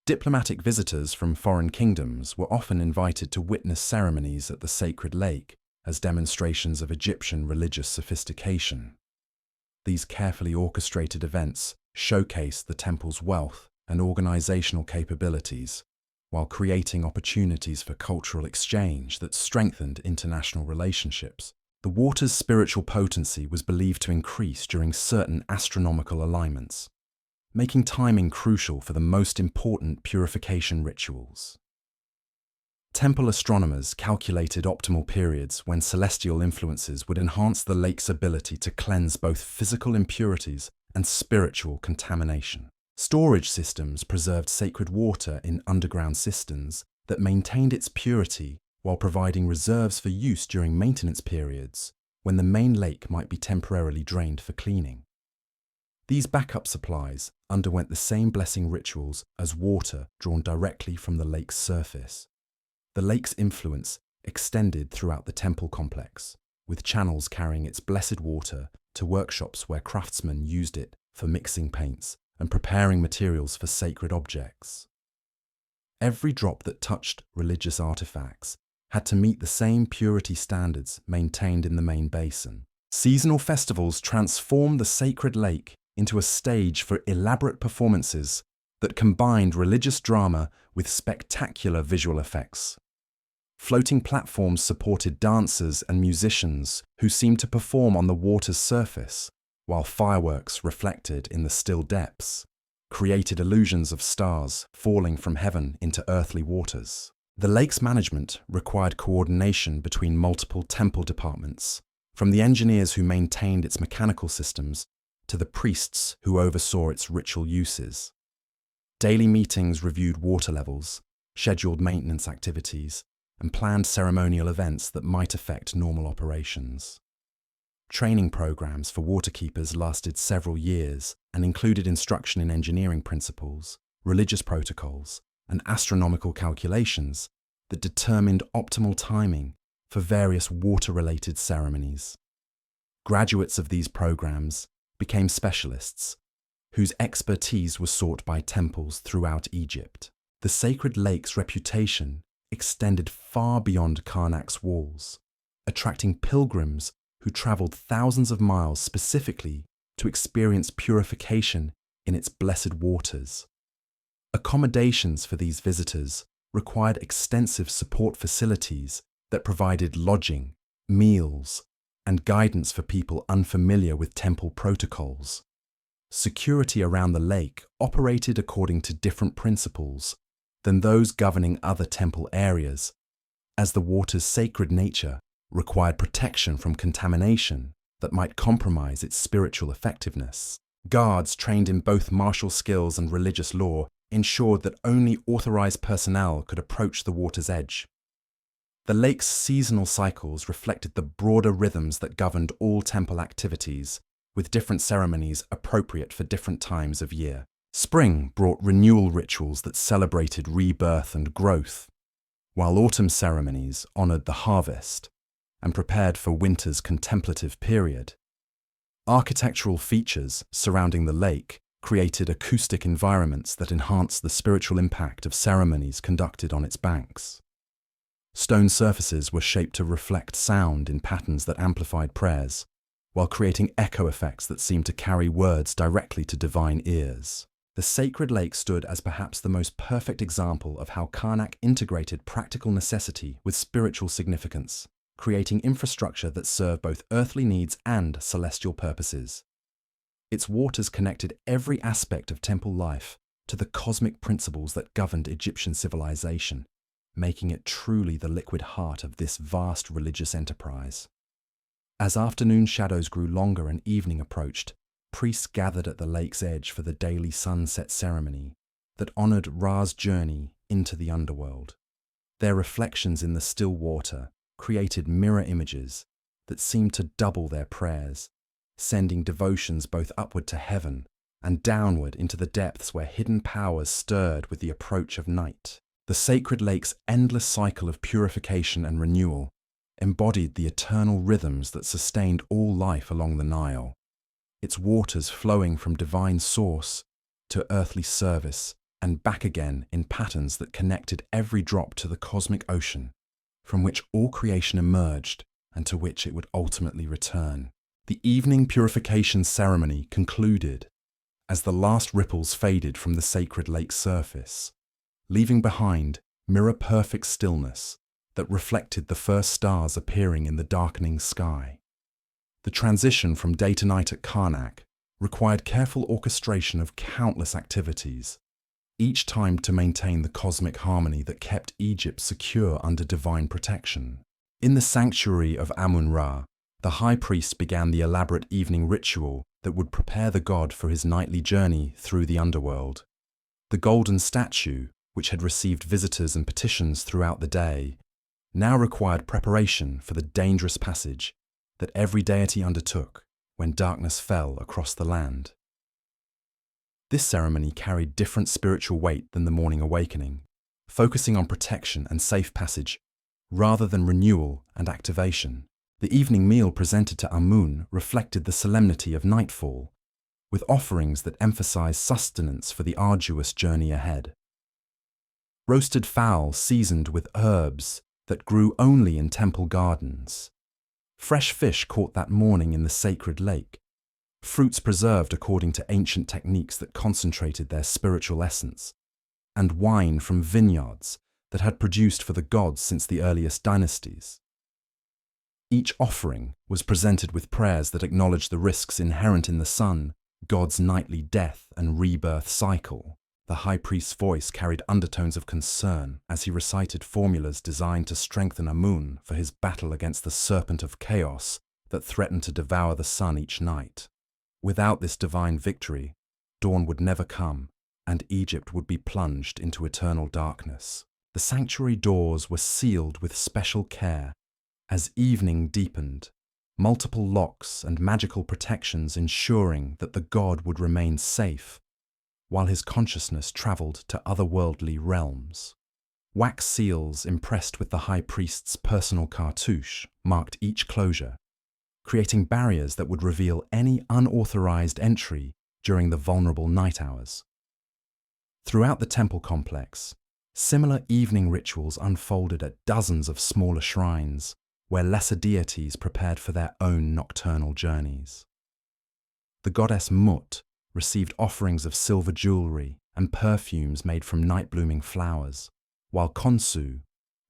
Diplomatic visitors from foreign kingdoms were often invited to witness ceremonies at the sacred lake as demonstrations of Egyptian religious sophistication. These carefully orchestrated events showcased the temple's wealth and organizational capabilities, while creating opportunities for cultural exchange that strengthened international relationships. The water's spiritual potency was believed to increase during certain astronomical alignments, making timing crucial for the most important purification rituals. Temple astronomers calculated optimal periods when celestial influences would enhance the lake's ability to cleanse both physical impurities and spiritual contamination. Storage systems preserved sacred water in underground cisterns that maintained its purity while providing reserves for use during maintenance periods when the main lake might be temporarily drained for cleaning. These backup supplies underwent the same blessing rituals as water drawn directly from the lake's surface. The lake's influence extended throughout the temple complex, with channels carrying its blessed water to workshops where craftsmen used it for mixing paints and preparing materials for sacred objects. Every drop that touched religious artifacts had to meet the same purity standards maintained in the main basin. Seasonal festivals transformed the sacred lake into a stage for elaborate performances that combined religious drama with spectacular visual effects. Floating platforms supported dancers and musicians who seemed to perform on the water's surface, while fireworks reflected in the still depths created illusions of stars falling from heaven into earthly waters. The lake's management required coordination between multiple temple departments, from the engineers who maintained its mechanical systems to the priests who oversaw its ritual uses. Daily meetings reviewed water levels, scheduled maintenance activities, and planned ceremonial events that might affect normal operations. Training programs for waterkeepers lasted several years and included instruction in engineering principles, religious protocols, and astronomical calculations that determined optimal timing for various water-related ceremonies. Graduates of these programs became specialists, whose expertise was sought by temples throughout Egypt. The sacred lake's reputation extended far beyond Karnak's walls, attracting pilgrims who traveled thousands of miles specifically to experience purification in its blessed waters. Accommodations for these visitors required extensive support facilities that provided lodging, meals, and guidance for people unfamiliar with temple protocols. Security around the lake operated according to different principles than those governing other temple areas, as the water's sacred nature required protection from contamination that might compromise its spiritual effectiveness. Guards trained in both martial skills and religious law ensured that only authorized personnel could approach the water's edge. The lake's seasonal cycles reflected the broader rhythms that governed all temple activities, with different ceremonies appropriate for different times of year. Spring brought renewal rituals that celebrated rebirth and growth, while autumn ceremonies honored the harvest and prepared for winter's contemplative period. Architectural features surrounding the lake created acoustic environments that enhanced the spiritual impact of ceremonies conducted on its banks. Stone surfaces were shaped to reflect sound in patterns that amplified prayers, while creating echo effects that seemed to carry words directly to divine ears. The sacred lake stood as perhaps the most perfect example of how Karnak integrated practical necessity with spiritual significance, creating infrastructure that served both earthly needs and celestial purposes. Its waters connected every aspect of temple life to the cosmic principles that governed Egyptian civilization, making it truly the liquid heart of this vast religious enterprise. As afternoon shadows grew longer and evening approached, priests gathered at the lake's edge for the daily sunset ceremony that honored Ra's journey into the underworld. Their reflections in the still water created mirror images that seemed to double their prayers, sending devotions both upward to heaven and downward into the depths where hidden powers stirred with the approach of night. The sacred lake's endless cycle of purification and renewal embodied the eternal rhythms that sustained all life along the Nile, its waters flowing from divine source to earthly service and back again in patterns that connected every drop to the cosmic ocean, from which all creation emerged and to which it would ultimately return. The evening purification ceremony concluded as the last ripples faded from the sacred lake's surface, leaving behind mirror-perfect stillness that reflected the first stars appearing in the darkening sky. The transition from day to night at Karnak required careful orchestration of countless activities, each time to maintain the cosmic harmony that kept Egypt secure under divine protection. In the sanctuary of Amun-Ra, the high priest began the elaborate evening ritual that would prepare the god for his nightly journey through the underworld. The golden statue, which had received visitors and petitions throughout the day, now required preparation for the dangerous passage that every deity undertook when darkness fell across the land. This ceremony carried different spiritual weight than the morning awakening, focusing on protection and safe passage rather than renewal and activation. The evening meal presented to Amun reflected the solemnity of nightfall, with offerings that emphasized sustenance for the arduous journey ahead. Roasted fowl seasoned with herbs that grew only in temple gardens, fresh fish caught that morning in the sacred lake, fruits preserved according to ancient techniques that concentrated their spiritual essence, and wine from vineyards that had produced for the gods since the earliest dynasties. Each offering was presented with prayers that acknowledged the risks inherent in the sun, God's nightly death and rebirth cycle. The high priest's voice carried undertones of concern as he recited formulas designed to strengthen Amun for his battle against the serpent of chaos that threatened to devour the sun each night. Without this divine victory, dawn would never come, and Egypt would be plunged into eternal darkness. The sanctuary doors were sealed with special care. As evening deepened, multiple locks and magical protections ensuring that the god would remain safe, while his consciousness traveled to otherworldly realms. Wax seals impressed with the high priest's personal cartouche marked each closure, creating barriers that would reveal any unauthorized entry during the vulnerable night hours. Throughout the temple complex, similar evening rituals unfolded at dozens of smaller shrines, where lesser deities prepared for their own nocturnal journeys. The goddess Mut received offerings of silver jewelry and perfumes made from night-blooming flowers, while Khonsu,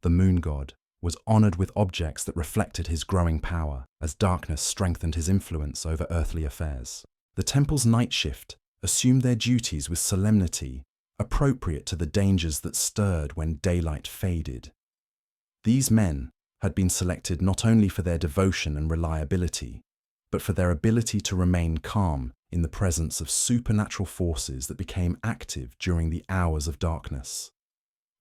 the moon god, was honored with objects that reflected his growing power as darkness strengthened his influence over earthly affairs. The temple's night shift assumed their duties with solemnity appropriate to the dangers that stirred when daylight faded. These men had been selected not only for their devotion and reliability, but for their ability to remain calm in the presence of supernatural forces that became active during the hours of darkness.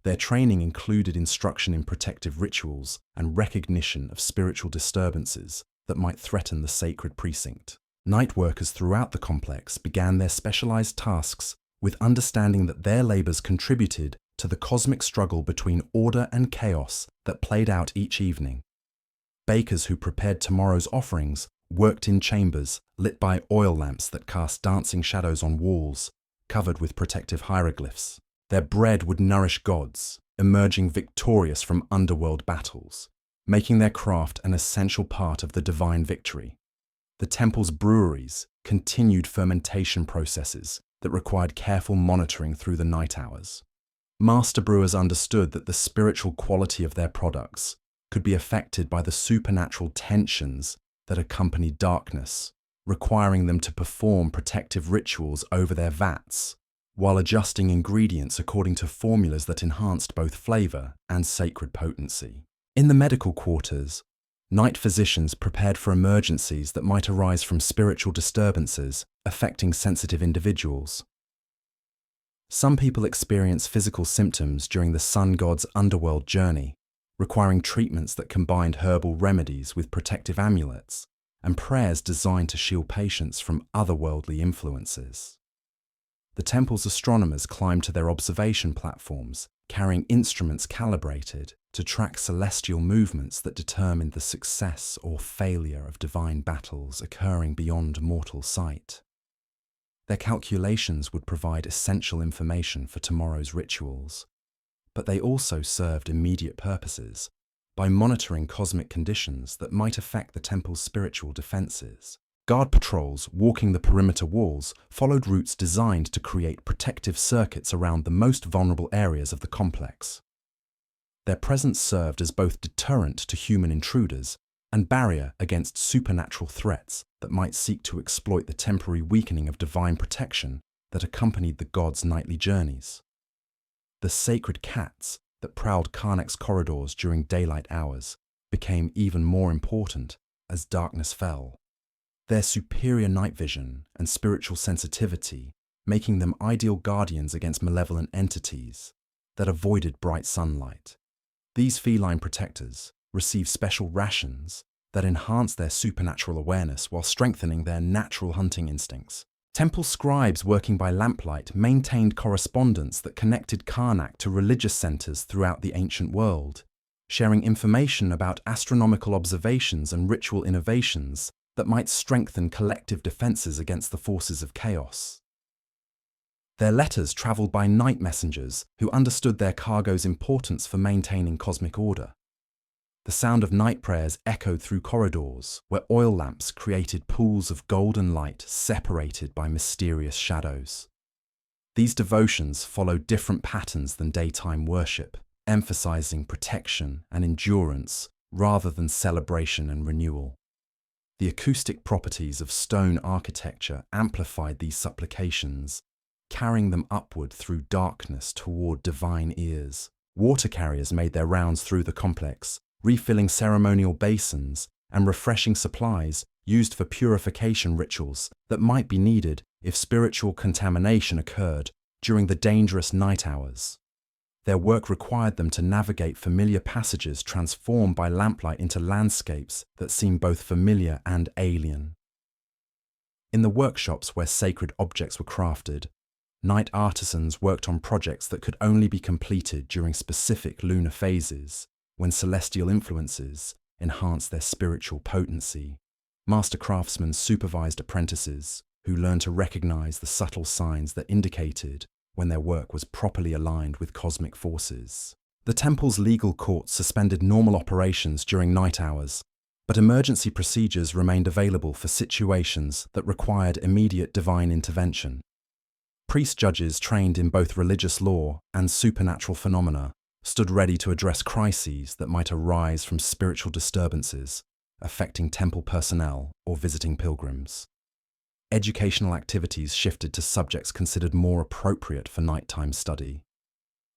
Their training included instruction in protective rituals and recognition of spiritual disturbances that might threaten the sacred precinct. Night workers throughout the complex began their specialized tasks with understanding that their labors contributed to the cosmic struggle between order and chaos that played out each evening. Bakers who prepared tomorrow's offerings worked in chambers lit by oil lamps that cast dancing shadows on walls covered with protective hieroglyphs. Their bread would nourish gods, emerging victorious from underworld battles, making their craft an essential part of the divine victory. The temple's breweries continued fermentation processes, that required careful monitoring through the night hours. Master brewers understood that the spiritual quality of their products could be affected by the supernatural tensions that accompanied darkness, requiring them to perform protective rituals over their vats, while adjusting ingredients according to formulas that enhanced both flavor and sacred potency. In the medical quarters, night physicians prepared for emergencies that might arise from spiritual disturbances affecting sensitive individuals. Some people experience physical symptoms during the sun god's underworld journey, requiring treatments that combined herbal remedies with protective amulets and prayers designed to shield patients from otherworldly influences. The temple's astronomers climbed to their observation platforms, carrying instruments calibrated to track celestial movements that determined the success or failure of divine battles occurring beyond mortal sight. Their calculations would provide essential information for tomorrow's rituals, but they also served immediate purposes by monitoring cosmic conditions that might affect the temple's spiritual defenses. Guard patrols walking the perimeter walls followed routes designed to create protective circuits around the most vulnerable areas of the complex. Their presence served as both deterrent to human intruders and barrier against supernatural threats that might seek to exploit the temporary weakening of divine protection that accompanied the gods' nightly journeys. The sacred cats that prowled Karnak's corridors during daylight hours became even more important as darkness fell. Their superior night vision and spiritual sensitivity making them ideal guardians against malevolent entities that avoided bright sunlight. These feline protectors received special rations that enhanced their supernatural awareness while strengthening their natural hunting instincts. Temple scribes working by lamplight maintained correspondence that connected Karnak to religious centers throughout the ancient world, sharing information about astronomical observations and ritual innovations that might strengthen collective defenses against the forces of chaos. Their letters traveled by night messengers who understood their cargo's importance for maintaining cosmic order. The sound of night prayers echoed through corridors where oil lamps created pools of golden light separated by mysterious shadows. These devotions followed different patterns than daytime worship, emphasizing protection and endurance rather than celebration and renewal. The acoustic properties of stone architecture amplified these supplications, carrying them upward through darkness toward divine ears. Water carriers made their rounds through the complex, refilling ceremonial basins and refreshing supplies used for purification rituals that might be needed if spiritual contamination occurred during the dangerous night hours. Their work required them to navigate familiar passages transformed by lamplight into landscapes that seemed both familiar and alien. In the workshops where sacred objects were crafted, night artisans worked on projects that could only be completed during specific lunar phases, when celestial influences enhanced their spiritual potency. Master craftsmen supervised apprentices who learned to recognize the subtle signs that indicated when their work was properly aligned with cosmic forces. The temple's legal courts suspended normal operations during night hours, but emergency procedures remained available for situations that required immediate divine intervention. Priest judges trained in both religious law and supernatural phenomena stood ready to address crises that might arise from spiritual disturbances affecting temple personnel or visiting pilgrims. Educational activities shifted to subjects considered more appropriate for nighttime study,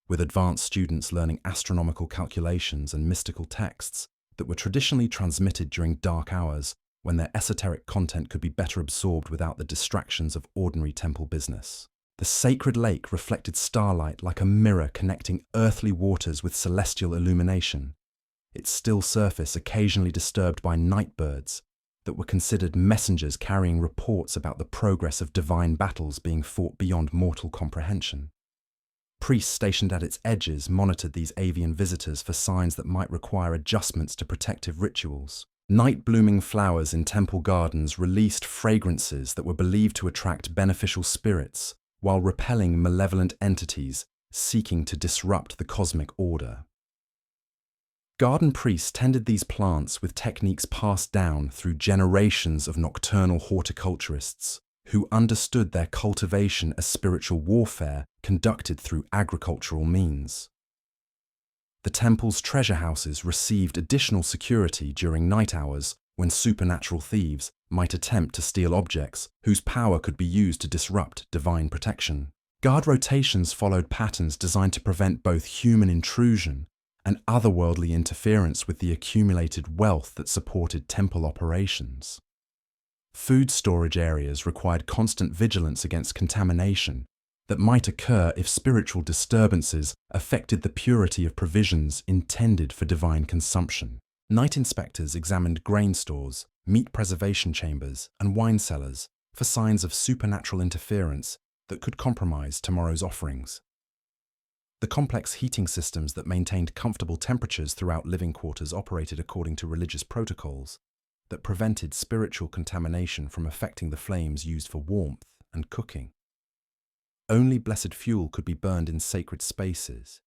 with advanced students learning astronomical calculations and mystical texts that were traditionally transmitted during dark hours when their esoteric content could be better absorbed without the distractions of ordinary temple business. The sacred lake reflected starlight like a mirror connecting earthly waters with celestial illumination, its still surface occasionally disturbed by night birds that were considered messengers carrying reports about the progress of divine battles being fought beyond mortal comprehension. Priests stationed at its edges monitored these avian visitors for signs that might require adjustments to protective rituals. Night-blooming flowers in temple gardens released fragrances that were believed to attract beneficial spirits while repelling malevolent entities seeking to disrupt the cosmic order. Garden priests tended these plants with techniques passed down through generations of nocturnal horticulturists who understood their cultivation as spiritual warfare conducted through agricultural means. The temple's treasure houses received additional security during night hours when supernatural thieves might attempt to steal objects whose power could be used to disrupt divine protection. Guard rotations followed patterns designed to prevent both human intrusion and otherworldly interference with the accumulated wealth that supported temple operations. Food storage areas required constant vigilance against contamination that might occur if spiritual disturbances affected the purity of provisions intended for divine consumption. Night inspectors examined grain stores, meat preservation chambers, and wine cellars for signs of supernatural interference that could compromise tomorrow's offerings. The complex heating systems that maintained comfortable temperatures throughout living quarters operated according to religious protocols that prevented spiritual contamination from affecting the flames used for warmth and cooking. Only blessed fuel could be burned in sacred spaces,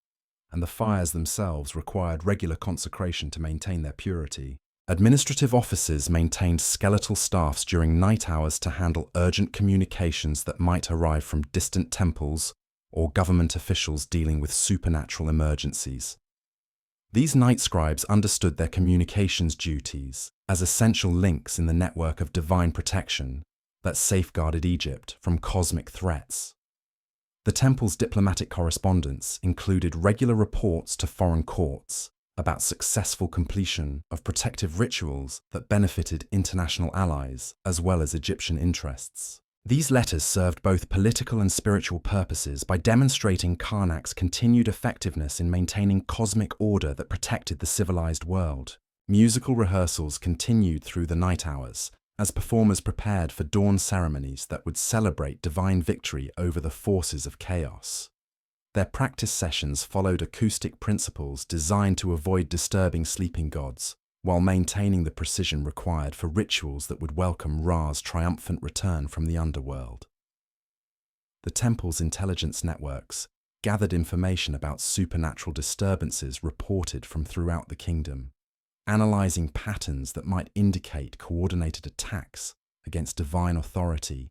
and the fires themselves required regular consecration to maintain their purity. Administrative offices maintained skeletal staffs during night hours to handle urgent communications that might arrive from distant temples or government officials dealing with supernatural emergencies. These night scribes understood their communications duties as essential links in the network of divine protection that safeguarded Egypt from cosmic threats. The temple's diplomatic correspondence included regular reports to foreign courts about successful completion of protective rituals that benefited international allies as well as Egyptian interests. These letters served both political and spiritual purposes by demonstrating Karnak's continued effectiveness in maintaining cosmic order that protected the civilized world. Musical rehearsals continued through the night hours as performers prepared for dawn ceremonies that would celebrate divine victory over the forces of chaos. Their practice sessions followed acoustic principles designed to avoid disturbing sleeping gods, while maintaining the precision required for rituals that would welcome Ra's triumphant return from the underworld. The temple's intelligence networks gathered information about supernatural disturbances reported from throughout the kingdom, analyzing patterns that might indicate coordinated attacks against divine authority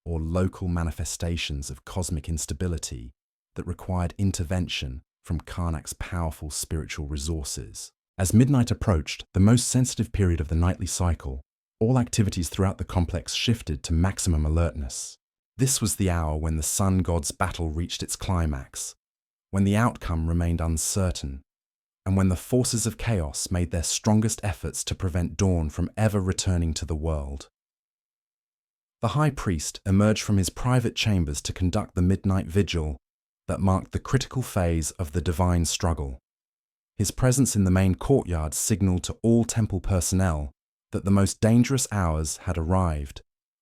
or local manifestations of cosmic instability that required intervention from Karnak's powerful spiritual resources. As midnight approached, the most sensitive period of the nightly cycle, all activities throughout the complex shifted to maximum alertness. This was the hour when the sun god's battle reached its climax, when the outcome remained uncertain, and when the forces of chaos made their strongest efforts to prevent dawn from ever returning to the world. The high priest emerged from his private chambers to conduct the midnight vigil that marked the critical phase of the divine struggle. His presence in the main courtyard signaled to all temple personnel that the most dangerous hours had arrived,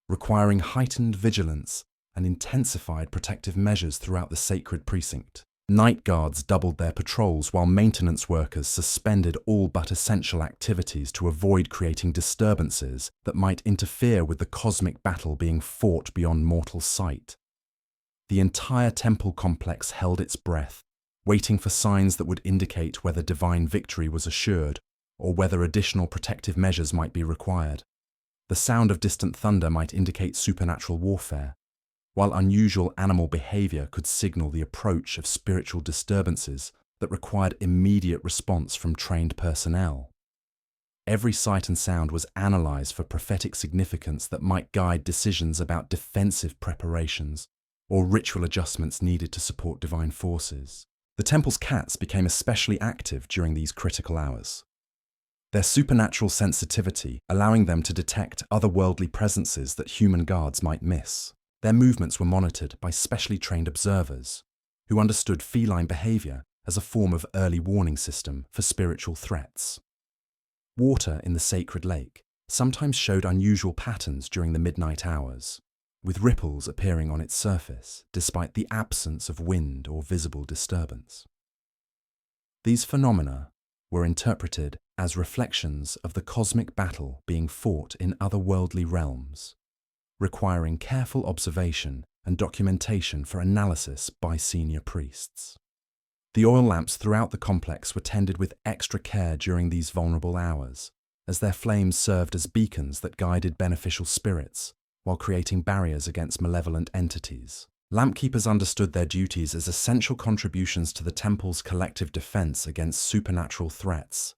requiring heightened vigilance and intensified protective measures throughout the sacred precinct. Night guards doubled their patrols while maintenance workers suspended all but essential activities to avoid creating disturbances that might interfere with the cosmic battle being fought beyond mortal sight. The entire temple complex held its breath, waiting for signs that would indicate whether divine victory was assured or whether additional protective measures might be required. The sound of distant thunder might indicate supernatural warfare, while unusual animal behavior could signal the approach of spiritual disturbances that required immediate response from trained personnel. Every sight and sound was analyzed for prophetic significance that might guide decisions about defensive preparations or ritual adjustments needed to support divine forces. The temple's cats became especially active during these critical hours, their supernatural sensitivity allowing them to detect otherworldly presences that human guards might miss. Their movements were monitored by specially trained observers who understood feline behavior as a form of early warning system for spiritual threats. Water in the sacred lake sometimes showed unusual patterns during the midnight hours, with ripples appearing on its surface despite the absence of wind or visible disturbance. These phenomena were interpreted as reflections of the cosmic battle being fought in otherworldly realms, requiring careful observation and documentation for analysis by senior priests. The oil lamps throughout the complex were tended with extra care during these vulnerable hours, as their flames served as beacons that guided beneficial spirits while creating barriers against malevolent entities. Lampkeepers understood their duties as essential contributions to the temple's collective defense against supernatural threats.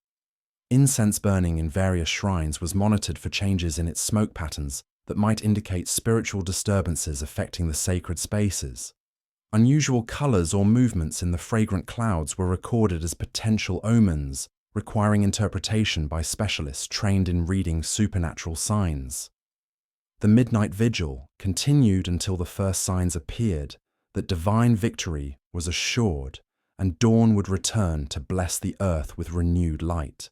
Incense burning in various shrines was monitored for changes in its smoke patterns that might indicate spiritual disturbances affecting the sacred spaces. Unusual colors or movements in the fragrant clouds were recorded as potential omens, requiring interpretation by specialists trained in reading supernatural signs. The midnight vigil continued until the first signs appeared that divine victory was assured and dawn would return to bless the earth with renewed light.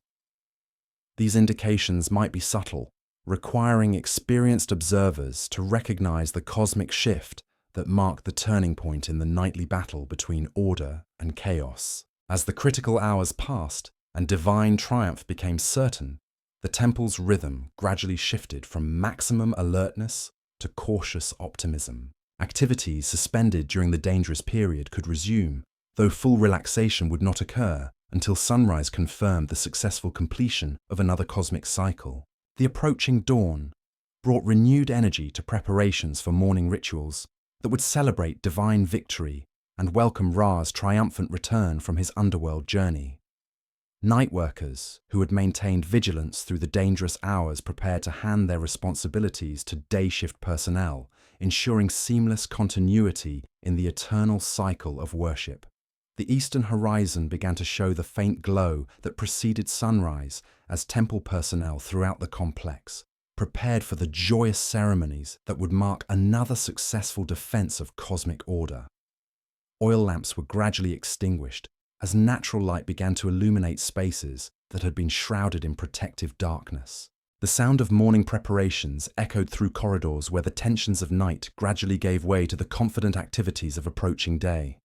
These indications might be subtle, requiring experienced observers to recognize the cosmic shift that marked the turning point in the nightly battle between order and chaos. As the critical hours passed and divine triumph became certain, the temple's rhythm gradually shifted from maximum alertness to cautious optimism. Activities suspended during the dangerous period could resume, though full relaxation would not occur until sunrise confirmed the successful completion of another cosmic cycle. The approaching dawn brought renewed energy to preparations for morning rituals that would celebrate divine victory and welcome Ra's triumphant return from his underworld journey. Night workers, who had maintained vigilance through the dangerous hours, prepared to hand their responsibilities to day shift personnel, ensuring seamless continuity in the eternal cycle of worship. The eastern horizon began to show the faint glow that preceded sunrise as temple personnel throughout the complex prepared for the joyous ceremonies that would mark another successful defense of cosmic order. Oil lamps were gradually extinguished as natural light began to illuminate spaces that had been shrouded in protective darkness. The sound of morning preparations echoed through corridors where the tensions of night gradually gave way to the confident activities of approaching day.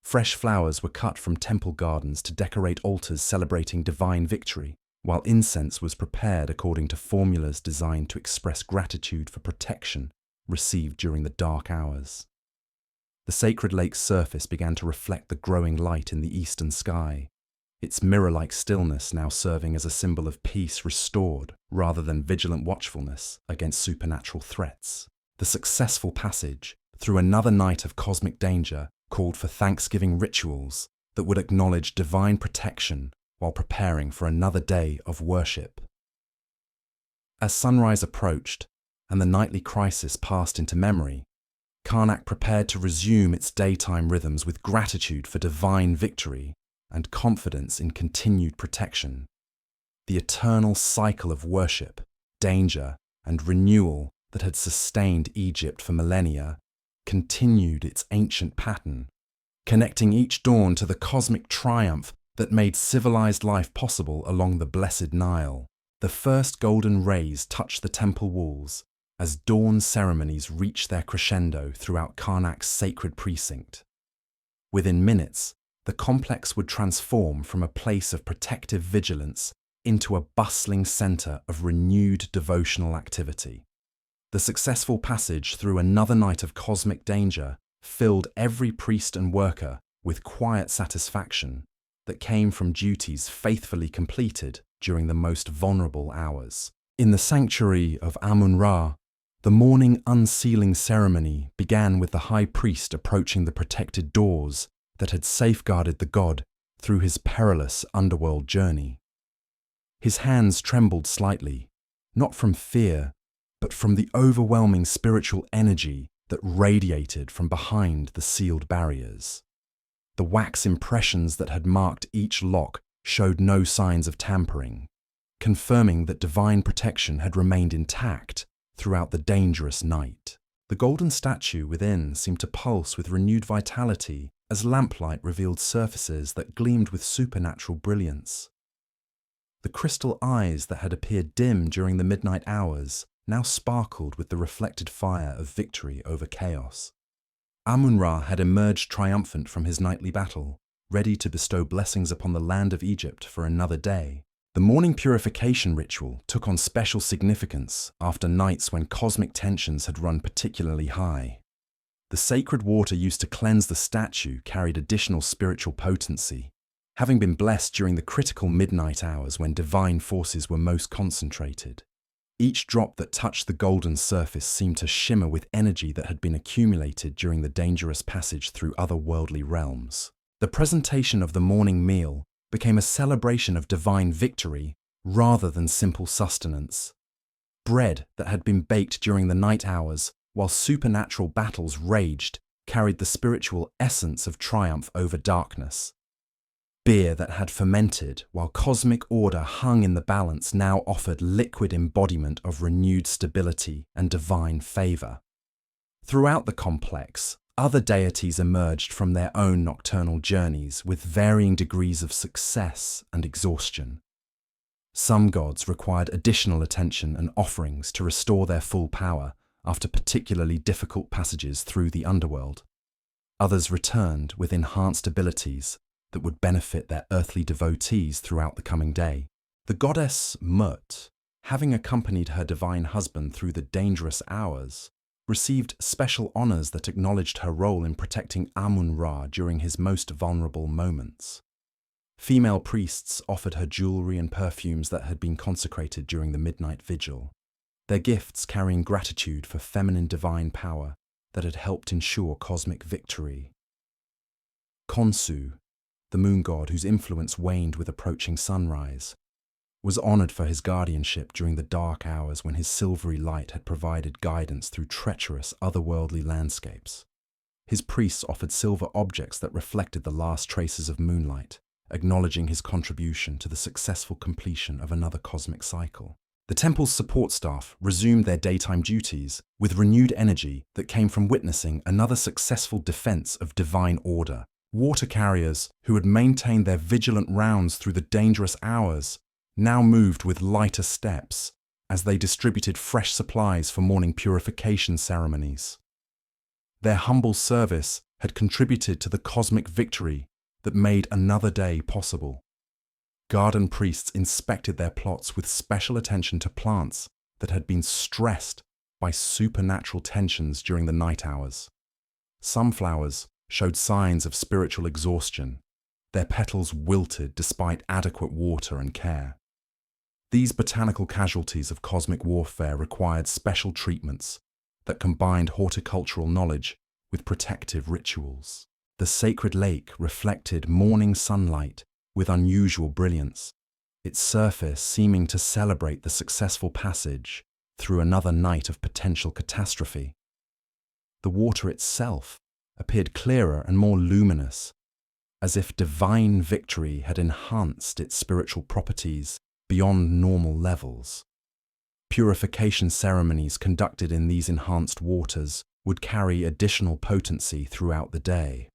Fresh flowers were cut from temple gardens to decorate altars celebrating divine victory, while incense was prepared according to formulas designed to express gratitude for protection received during the dark hours. The sacred lake's surface began to reflect the growing light in the eastern sky, its mirror-like stillness now serving as a symbol of peace restored rather than vigilant watchfulness against supernatural threats. The successful passage through another night of cosmic danger called for Thanksgiving rituals that would acknowledge divine protection while preparing for another day of worship. As sunrise approached and the nightly crisis passed into memory, Karnak prepared to resume its daytime rhythms with gratitude for divine victory and confidence in continued protection. The eternal cycle of worship, danger, and renewal that had sustained Egypt for millennia continued its ancient pattern, connecting each dawn to the cosmic triumph that made civilized life possible along the blessed Nile. The first golden rays touched the temple walls as dawn ceremonies reached their crescendo throughout Karnak's sacred precinct. Within minutes, the complex would transform from a place of protective vigilance into a bustling center of renewed devotional activity. The successful passage through another night of cosmic danger filled every priest and worker with quiet satisfaction that came from duties faithfully completed during the most vulnerable hours. In the sanctuary of Amun-Ra, the morning unsealing ceremony began with the high priest approaching the protected doors that had safeguarded the god through his perilous underworld journey. His hands trembled slightly, not from fear, but from the overwhelming spiritual energy that radiated from behind the sealed barriers. The wax impressions that had marked each lock showed no signs of tampering, confirming that divine protection had remained intact throughout the dangerous night. The golden statue within seemed to pulse with renewed vitality as lamplight revealed surfaces that gleamed with supernatural brilliance. The crystal eyes that had appeared dim during the midnight hours now sparkled with the reflected fire of victory over chaos. Amun-Ra had emerged triumphant from his nightly battle, ready to bestow blessings upon the land of Egypt for another day. The morning purification ritual took on special significance after nights when cosmic tensions had run particularly high. The sacred water used to cleanse the statue carried additional spiritual potency, having been blessed during the critical midnight hours when divine forces were most concentrated. Each drop that touched the golden surface seemed to shimmer with energy that had been accumulated during the dangerous passage through otherworldly realms. The presentation of the morning meal became a celebration of divine victory rather than simple sustenance. Bread that had been baked during the night hours while supernatural battles raged carried the spiritual essence of triumph over darkness. Beer that had fermented while cosmic order hung in the balance now offered liquid embodiment of renewed stability and divine favor. Throughout the complex, other deities emerged from their own nocturnal journeys with varying degrees of success and exhaustion. Some gods required additional attention and offerings to restore their full power after particularly difficult passages through the underworld. Others returned with enhanced abilities that would benefit their earthly devotees throughout the coming day. The goddess Mut, having accompanied her divine husband through the dangerous hours, received special honors that acknowledged her role in protecting Amun-Ra during his most vulnerable moments. Female priests offered her jewelry and perfumes that had been consecrated during the midnight vigil, their gifts carrying gratitude for feminine divine power that had helped ensure cosmic victory. Khonsu, the moon god whose influence waned with approaching sunrise, was honored for his guardianship during the dark hours when his silvery light had provided guidance through treacherous otherworldly landscapes. His priests offered silver objects that reflected the last traces of moonlight, acknowledging his contribution to the successful completion of another cosmic cycle. The temple's support staff resumed their daytime duties with renewed energy that came from witnessing another successful defense of divine order. Water carriers, who had maintained their vigilant rounds through the dangerous hours, now moved with lighter steps as they distributed fresh supplies for morning purification ceremonies. Their humble service had contributed to the cosmic victory that made another day possible. Garden priests inspected their plots with special attention to plants that had been stressed by supernatural tensions during the night hours. Some flowers showed signs of spiritual exhaustion, their petals wilted despite adequate water and care. These botanical casualties of cosmic warfare required special treatments that combined horticultural knowledge with protective rituals. The sacred lake reflected morning sunlight with unusual brilliance, its surface seeming to celebrate the successful passage through another night of potential catastrophe. The water itself appeared clearer and more luminous, as if divine victory had enhanced its spiritual properties beyond normal levels. Purification ceremonies conducted in these enhanced waters would carry additional potency throughout the day.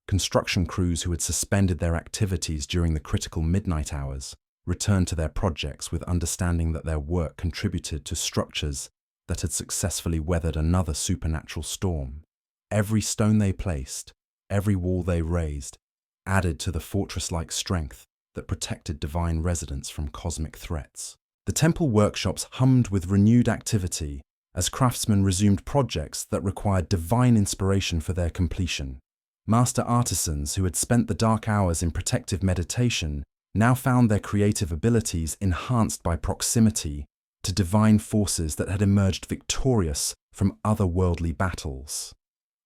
Construction crews who had suspended their activities during the critical midnight hours returned to their projects with understanding that their work contributed to structures that had successfully weathered another supernatural storm. Every stone they placed, every wall they raised, added to the fortress-like strength that protected divine residents from cosmic threats. The temple workshops hummed with renewed activity as craftsmen resumed projects that required divine inspiration for their completion. Master artisans who had spent the dark hours in protective meditation now found their creative abilities enhanced by proximity to divine forces that had emerged victorious from otherworldly battles.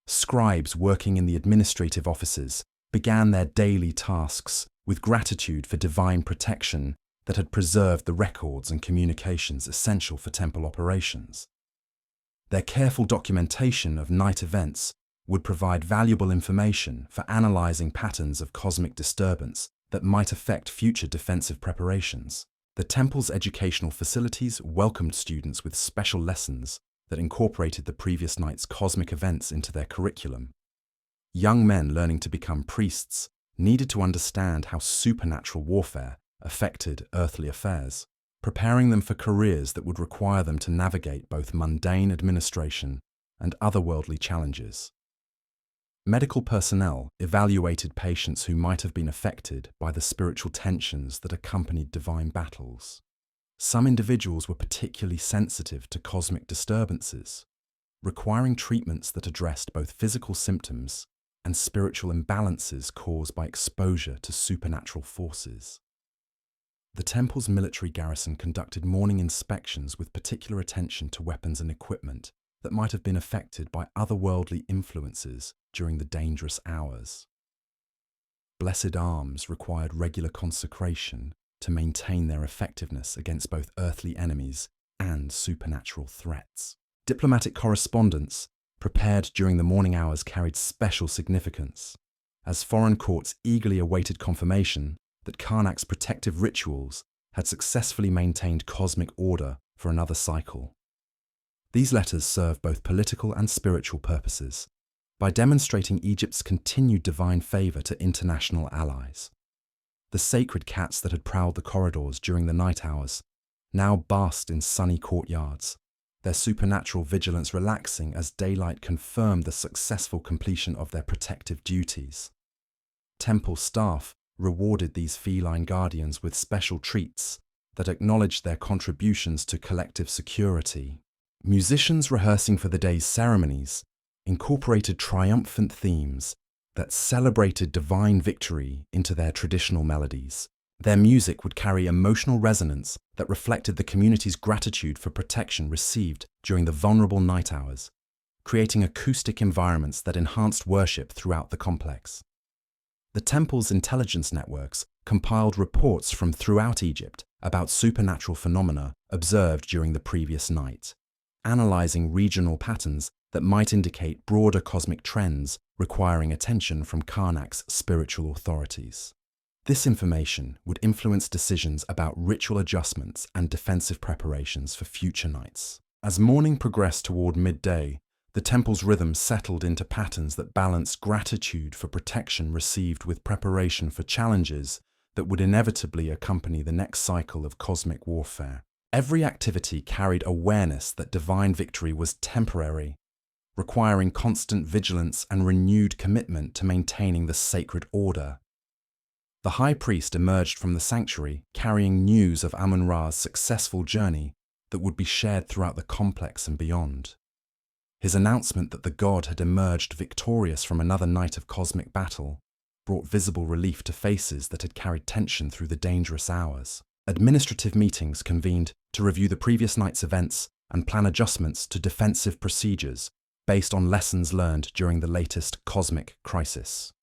Scribes working in the administrative offices began their daily tasks with gratitude for divine protection that had preserved the records and communications essential for temple operations. Their careful documentation of night events would provide valuable information for analyzing patterns of cosmic disturbance that might affect future defensive preparations. The temple's educational facilities welcomed students with special lessons that incorporated the previous night's cosmic events into their curriculum. Young men learning to become priests needed to understand how supernatural warfare affected earthly affairs, preparing them for careers that would require them to navigate both mundane administration and otherworldly challenges. Medical personnel evaluated patients who might have been affected by the spiritual tensions that accompanied divine battles. Some individuals were particularly sensitive to cosmic disturbances, requiring treatments that addressed both physical symptoms and spiritual imbalances caused by exposure to supernatural forces. The temple's military garrison conducted morning inspections with particular attention to weapons and equipment that might have been affected by otherworldly influences during the dangerous hours. Blessed arms required regular consecration to maintain their effectiveness against both earthly enemies and supernatural threats. Diplomatic correspondence prepared during the morning hours carried special significance, as foreign courts eagerly awaited confirmation that Karnak's protective rituals had successfully maintained cosmic order for another cycle. These letters serve both political and spiritual purposes by demonstrating Egypt's continued divine favor to international allies. The sacred cats that had prowled the corridors during the night hours now basked in sunny courtyards, their supernatural vigilance relaxing as daylight confirmed the successful completion of their protective duties. Temple staff rewarded these feline guardians with special treats that acknowledged their contributions to collective security. Musicians rehearsing for the day's ceremonies incorporated triumphant themes that celebrated divine victory into their traditional melodies. Their music would carry emotional resonance that reflected the community's gratitude for protection received during the vulnerable night hours, creating acoustic environments that enhanced worship throughout the complex. The temple's intelligence networks compiled reports from throughout Egypt about supernatural phenomena observed during the previous night, analyzing regional patterns that might indicate broader cosmic trends requiring attention from Karnak's spiritual authorities. This information would influence decisions about ritual adjustments and defensive preparations for future nights. As morning progressed toward midday, the temple's rhythm settled into patterns that balanced gratitude for protection received with preparation for challenges that would inevitably accompany the next cycle of cosmic warfare. Every activity carried awareness that divine victory was temporary, requiring constant vigilance and renewed commitment to maintaining the sacred order. The high priest emerged from the sanctuary carrying news of Amun-Ra's successful journey that would be shared throughout the complex and beyond. His announcement that the god had emerged victorious from another night of cosmic battle brought visible relief to faces that had carried tension through the dangerous hours. Administrative meetings convened to review the previous night's events and plan adjustments to defensive procedures based on lessons learned during the latest cosmic crisis.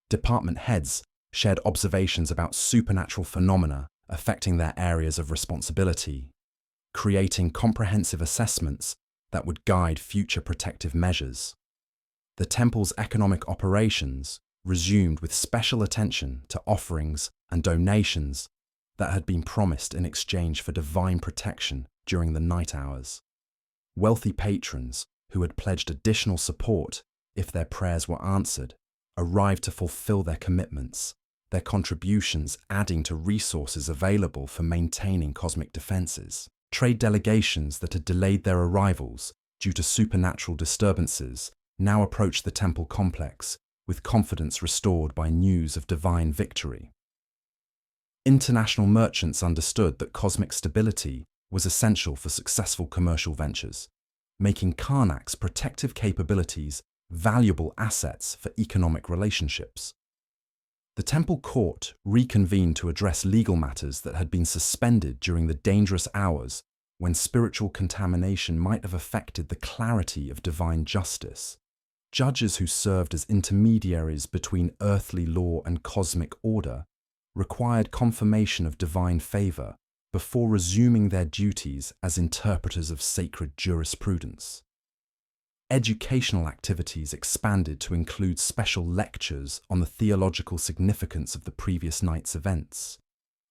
Department heads shared observations about supernatural phenomena affecting their areas of responsibility, creating comprehensive assessments that would guide future protective measures. The temple's economic operations resumed with special attention to offerings and donations that had been promised in exchange for divine protection during the night hours. Wealthy patrons who had pledged additional support if their prayers were answered arrived to fulfill their commitments, their contributions adding to resources available for maintaining cosmic defenses. Trade delegations that had delayed their arrivals due to supernatural disturbances now approached the temple complex with confidence restored by news of divine victory. International merchants understood that cosmic stability was essential for successful commercial ventures, making Karnak's protective capabilities valuable assets for economic relationships. The temple court reconvened to address legal matters that had been suspended during the dangerous hours when spiritual contamination might have affected the clarity of divine justice. Judges who served as intermediaries between earthly law and cosmic order required confirmation of divine favor before resuming their duties as interpreters of sacred jurisprudence. Educational activities expanded to include special lectures on the theological significance of the previous night's events,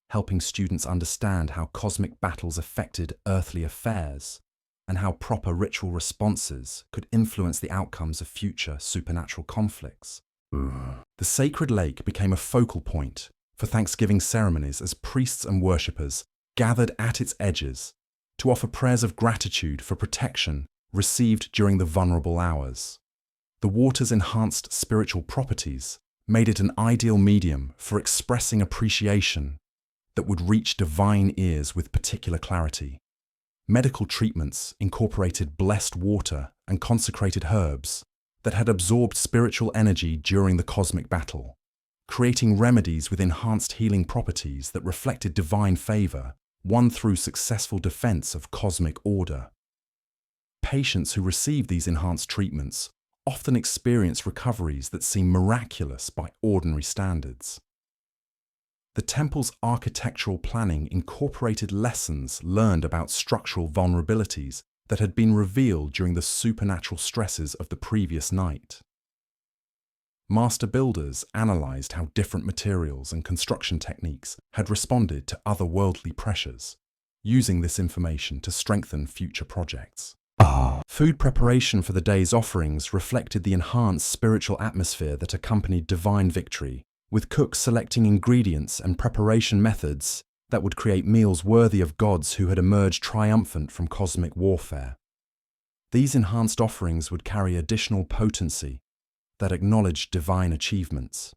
helping students understand how cosmic battles affected earthly affairs and how proper ritual responses could influence the outcomes of future supernatural conflicts. The sacred lake became a focal point for Thanksgiving ceremonies as priests and worshippers gathered at its edges to offer prayers of gratitude for protection received during the vulnerable hours. The water's enhanced spiritual properties made it an ideal medium for expressing appreciation that would reach divine ears with particular clarity. Medical treatments incorporated blessed water and consecrated herbs that had absorbed spiritual energy during the cosmic battle, creating remedies with enhanced healing properties that reflected divine favor, won through successful defense of cosmic order. Patients who receive these enhanced treatments often experience recoveries that seem miraculous by ordinary standards. The temple's architectural planning incorporated lessons learned about structural vulnerabilities that had been revealed during the supernatural stresses of the previous night. Master builders analyzed how different materials and construction techniques had responded to otherworldly pressures, using this information to strengthen future projects. Food preparation for the day's offerings reflected the enhanced spiritual atmosphere that accompanied divine victory, with cooks selecting ingredients and preparation methods that would create meals worthy of gods who had emerged triumphant from cosmic warfare. These enhanced offerings would carry additional potency that acknowledged divine achievements.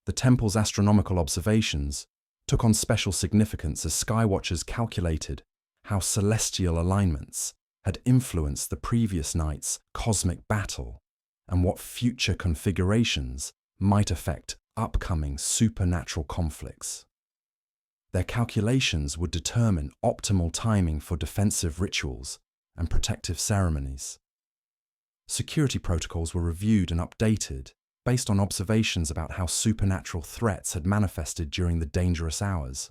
The temple's astronomical observations took on special significance as skywatchers calculated how celestial alignments had influenced the previous night's cosmic battle and what future configurations might affect upcoming supernatural conflicts. Their calculations would determine optimal timing for defensive rituals and protective ceremonies. Security protocols were reviewed and updated based on observations about how supernatural threats had manifested during the dangerous hours,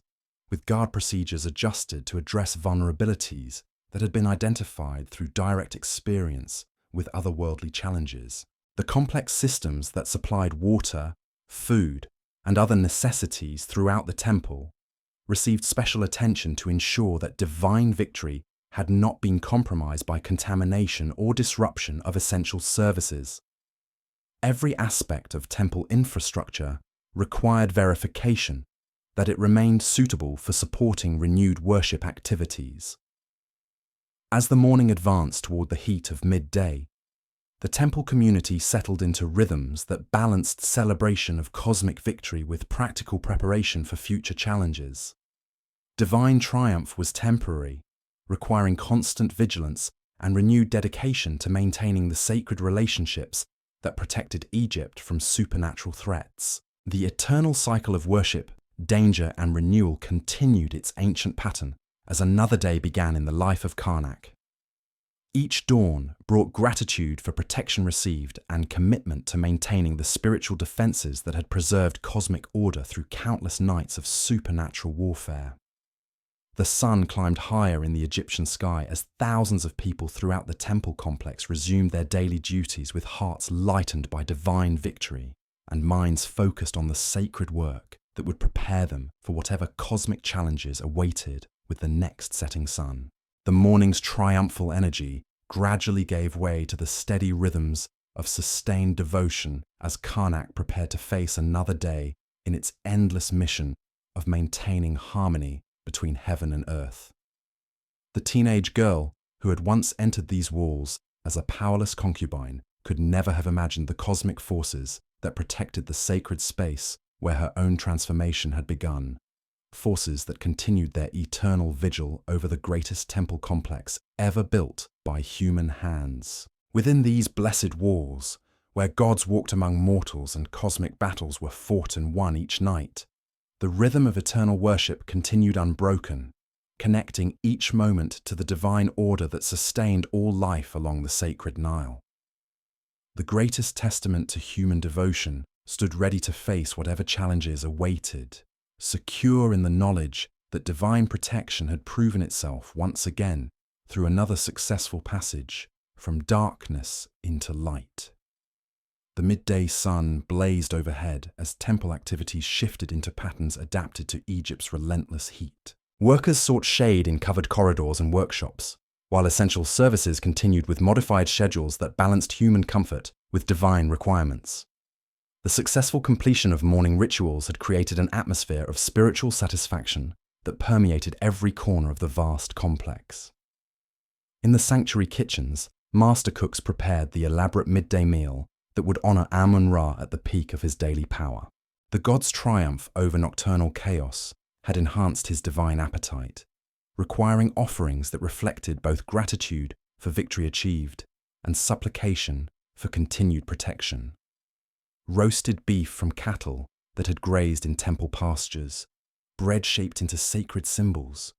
with guard procedures adjusted to address vulnerabilities that had been identified through direct experience with otherworldly challenges. The complex systems that supplied water, food, and other necessities throughout the temple received special attention to ensure that divine victory had not been compromised by contamination or disruption of essential services. Every aspect of temple infrastructure required verification that it remained suitable for supporting renewed worship activities. As the morning advanced toward the heat of midday, the temple community settled into rhythms that balanced celebration of cosmic victory with practical preparation for future challenges. Divine triumph was temporary, requiring constant vigilance and renewed dedication to maintaining the sacred relationships that protected Egypt from supernatural threats. The eternal cycle of worship, danger, and renewal continued its ancient pattern as another day began in the life of Karnak. Each dawn brought gratitude for protection received and commitment to maintaining the spiritual defenses that had preserved cosmic order through countless nights of supernatural warfare. The sun climbed higher in the Egyptian sky as thousands of people throughout the temple complex resumed their daily duties with hearts lightened by divine victory and minds focused on the sacred work that would prepare them for whatever cosmic challenges awaited with the next setting sun. The morning's triumphal energy gradually gave way to the steady rhythms of sustained devotion as Karnak prepared to face another day in its endless mission of maintaining harmony between heaven and earth. The teenage girl who had once entered these walls as a powerless concubine could never have imagined the cosmic forces that protected the sacred space where her own transformation had begun, forces that continued their eternal vigil over the greatest temple complex ever built by human hands. Within these blessed walls, where gods walked among mortals and cosmic battles were fought and won each night, the rhythm of eternal worship continued unbroken, connecting each moment to the divine order that sustained all life along the sacred Nile. The greatest testament to human devotion stood ready to face whatever challenges awaited, secure in the knowledge that divine protection had proven itself once again through another successful passage from darkness into light. The midday sun blazed overhead as temple activities shifted into patterns adapted to Egypt's relentless heat. Workers sought shade in covered corridors and workshops, while essential services continued with modified schedules that balanced human comfort with divine requirements. The successful completion of morning rituals had created an atmosphere of spiritual satisfaction that permeated every corner of the vast complex. In the sanctuary kitchens, master cooks prepared the elaborate midday meal that would honor Amun-Ra at the peak of his daily power. The god's triumph over nocturnal chaos had enhanced his divine appetite, requiring offerings that reflected both gratitude for victory achieved and supplication for continued protection. Roasted beef from cattle that had grazed in temple pastures, bread shaped into sacred symbols,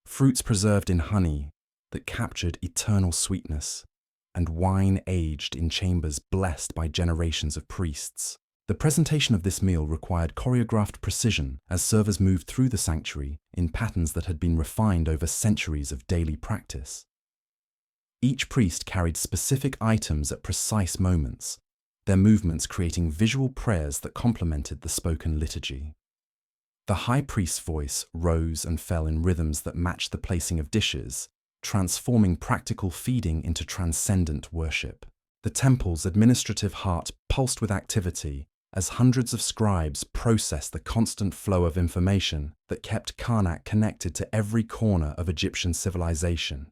fruits preserved in honey that captured eternal sweetness, and wine aged in chambers blessed by generations of priests. The presentation of this meal required choreographed precision as servers moved through the sanctuary in patterns that had been refined over centuries of daily practice. Each priest carried specific items at precise moments, their movements creating visual prayers that complemented the spoken liturgy. The high priest's voice rose and fell in rhythms that matched the placing of dishes, transforming practical feeding into transcendent worship. The temple's administrative heart pulsed with activity as hundreds of scribes processed the constant flow of information that kept Karnak connected to every corner of Egyptian civilization.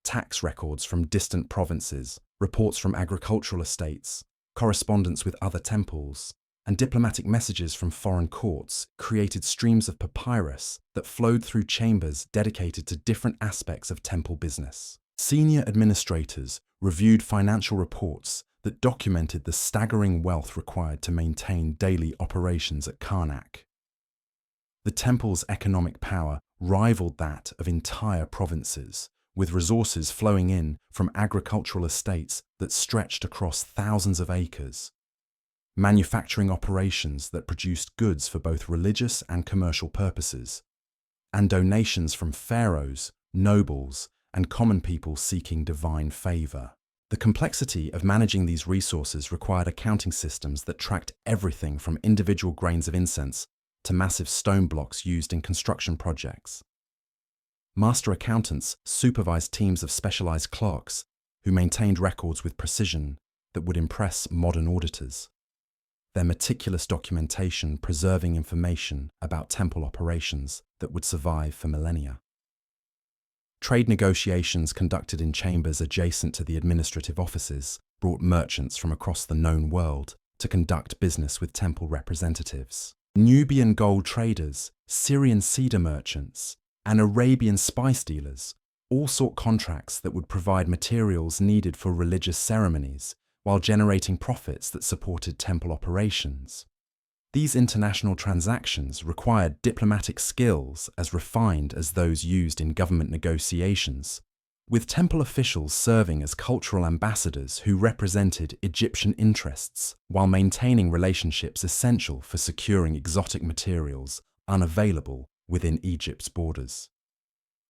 Tax records from distant provinces, reports from agricultural estates, correspondence with other temples, and diplomatic messages from foreign courts created streams of papyrus that flowed through chambers dedicated to different aspects of temple business. Senior administrators reviewed financial reports that documented the staggering wealth required to maintain daily operations at Karnak. The temple's economic power rivaled that of entire provinces, with resources flowing in from agricultural estates that stretched across thousands of acres, manufacturing operations that produced goods for both religious and commercial purposes, and donations from pharaohs, nobles, and common people seeking divine favor. The complexity of managing these resources required accounting systems that tracked everything from individual grains of incense to massive stone blocks used in construction projects. Master accountants supervised teams of specialized clerks who maintained records with precision that would impress modern auditors, their meticulous documentation preserving information about temple operations that would survive for millennia. Trade negotiations conducted in chambers adjacent to the administrative offices brought merchants from across the known world to conduct business with temple representatives. Nubian gold traders, Syrian cedar merchants, and Arabian spice dealers all sought contracts that would provide materials needed for religious ceremonies while generating profits that supported temple operations. These international transactions required diplomatic skills as refined as those used in government negotiations, with temple officials serving as cultural ambassadors who represented Egyptian interests while maintaining relationships essential for securing exotic materials unavailable within Egypt's borders.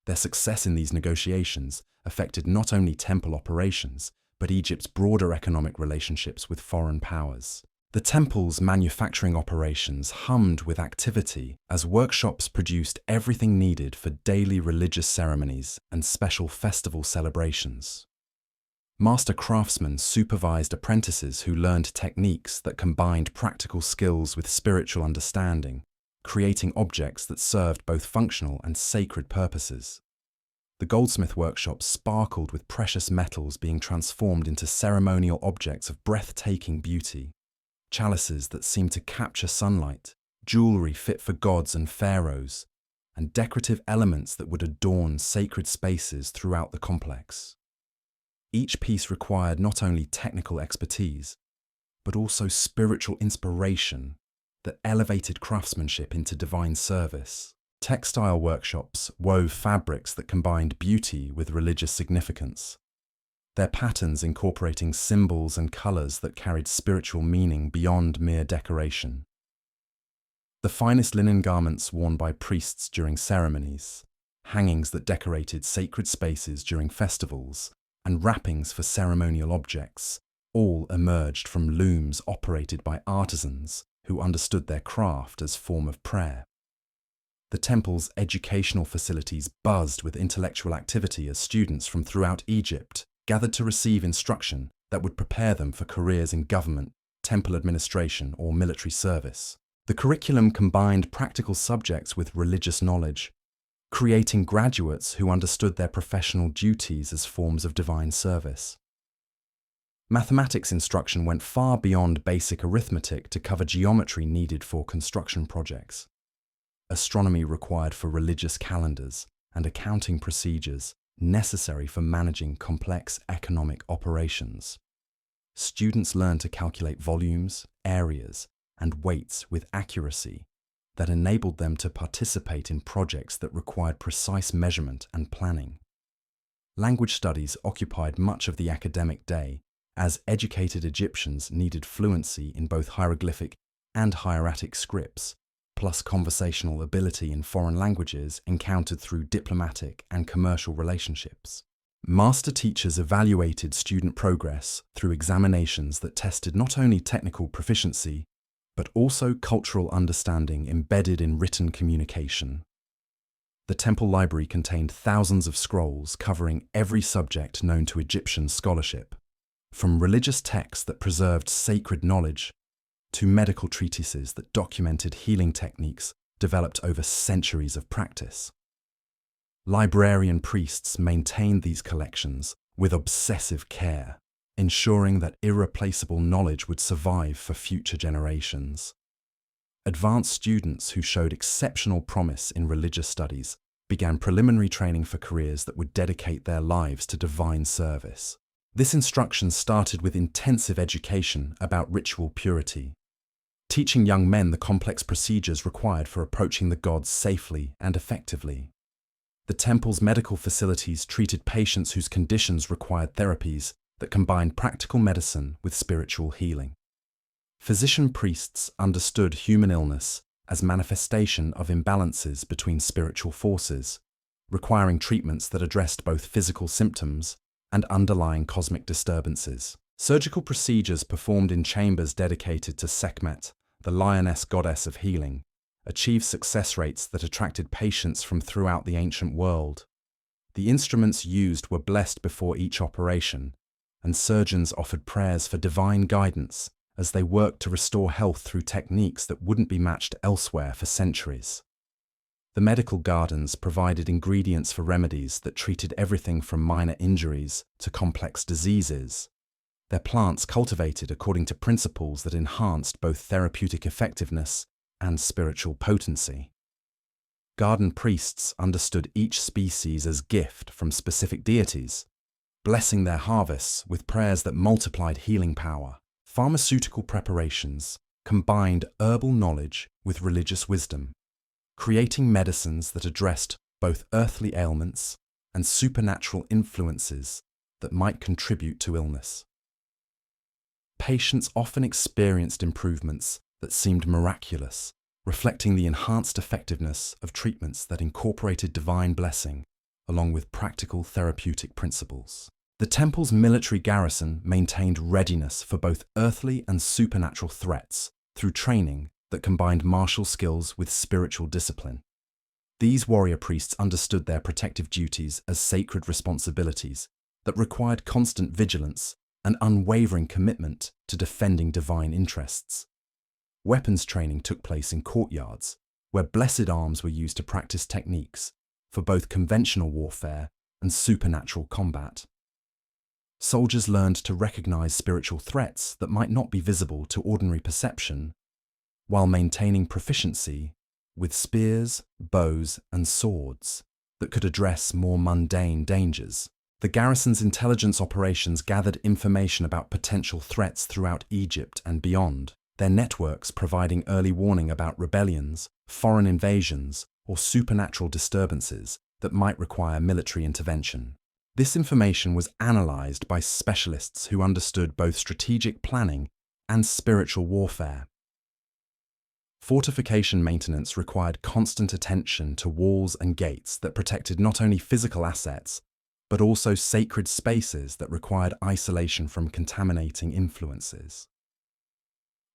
Their success in these negotiations affected not only temple operations, but Egypt's broader economic relationships with foreign powers. The temple's manufacturing operations hummed with activity as workshops produced everything needed for daily religious ceremonies and special festival celebrations. Master craftsmen supervised apprentices who learned techniques that combined practical skills with spiritual understanding, creating objects that served both functional and sacred purposes. The goldsmith workshops sparkled with precious metals being transformed into ceremonial objects of breathtaking beauty. Chalices that seemed to capture sunlight, jewelry fit for gods and pharaohs, and decorative elements that would adorn sacred spaces throughout the complex. Each piece required not only technical expertise, but also spiritual inspiration that elevated craftsmanship into divine service. Textile workshops wove fabrics that combined beauty with religious significance, their patterns incorporating symbols and colors that carried spiritual meaning beyond mere decoration. The finest linen garments worn by priests during ceremonies, hangings that decorated sacred spaces during festivals, and wrappings for ceremonial objects, all emerged from looms operated by artisans who understood their craft as form of prayer. The temple's educational facilities buzzed with intellectual activity as students from throughout Egypt gathered to receive instruction that would prepare them for careers in government, temple administration, or military service. The curriculum combined practical subjects with religious knowledge, creating graduates who understood their professional duties as forms of divine service. Mathematics instruction went far beyond basic arithmetic to cover geometry needed for construction projects. Astronomy required for religious calendars and accounting procedures necessary for managing complex economic operations. Students learned to calculate volumes, areas, and weights with accuracy that enabled them to participate in projects that required precise measurement and planning. Language studies occupied much of the academic day, as educated Egyptians needed fluency in both hieroglyphic and hieratic scripts, plus conversational ability in foreign languages encountered through diplomatic and commercial relationships. Master teachers evaluated student progress through examinations that tested not only technical proficiency, but also cultural understanding embedded in written communication. The temple library contained thousands of scrolls covering every subject known to Egyptian scholarship, from religious texts that preserved sacred knowledge to medical treatises that documented healing techniques developed over centuries of practice. Librarian priests maintained these collections with obsessive care, ensuring that irreplaceable knowledge would survive for future generations. Advanced students who showed exceptional promise in religious studies began preliminary training for careers that would dedicate their lives to divine service. This instruction started with intensive education about ritual purity, teaching young men the complex procedures required for approaching the gods safely and effectively. The temple's medical facilities treated patients whose conditions required therapies that combined practical medicine with spiritual healing. Physician priests understood human illness as manifestation of imbalances between spiritual forces, requiring treatments that addressed both physical symptoms and underlying cosmic disturbances. Surgical procedures performed in chambers dedicated to Sekhmet, the lioness goddess of healing, achieved success rates that attracted patients from throughout the ancient world. The instruments used were blessed before each operation, and surgeons offered prayers for divine guidance as they worked to restore health through techniques that wouldn't be matched elsewhere for centuries. The medical gardens provided ingredients for remedies that treated everything from minor injuries to complex diseases, their plants cultivated according to principles that enhanced both therapeutic effectiveness and spiritual potency. Garden priests understood each species as gift from specific deities, blessing their harvests with prayers that multiplied healing power. Pharmaceutical preparations combined herbal knowledge with religious wisdom, creating medicines that addressed both earthly ailments and supernatural influences that might contribute to illness. Patients often experienced improvements that seemed miraculous, reflecting the enhanced effectiveness of treatments that incorporated divine blessing along with practical therapeutic principles. The temple's military garrison maintained readiness for both earthly and supernatural threats through training that combined martial skills with spiritual discipline. These warrior priests understood their protective duties as sacred responsibilities that required constant vigilance and unwavering commitment to defending divine interests. Weapons training took place in courtyards, where blessed arms were used to practice techniques for both conventional warfare and supernatural combat. Soldiers learned to recognize spiritual threats that might not be visible to ordinary perception, while maintaining proficiency with spears, bows, and swords that could address more mundane dangers. The garrison's intelligence operations gathered information about potential threats throughout Egypt and beyond, their networks providing early warning about rebellions, foreign invasions, or supernatural disturbances that might require military intervention. This information was analyzed by specialists who understood both strategic planning and spiritual warfare. Fortification maintenance required constant attention to walls and gates that protected not only physical assets, but also sacred spaces that required isolation from contaminating influences.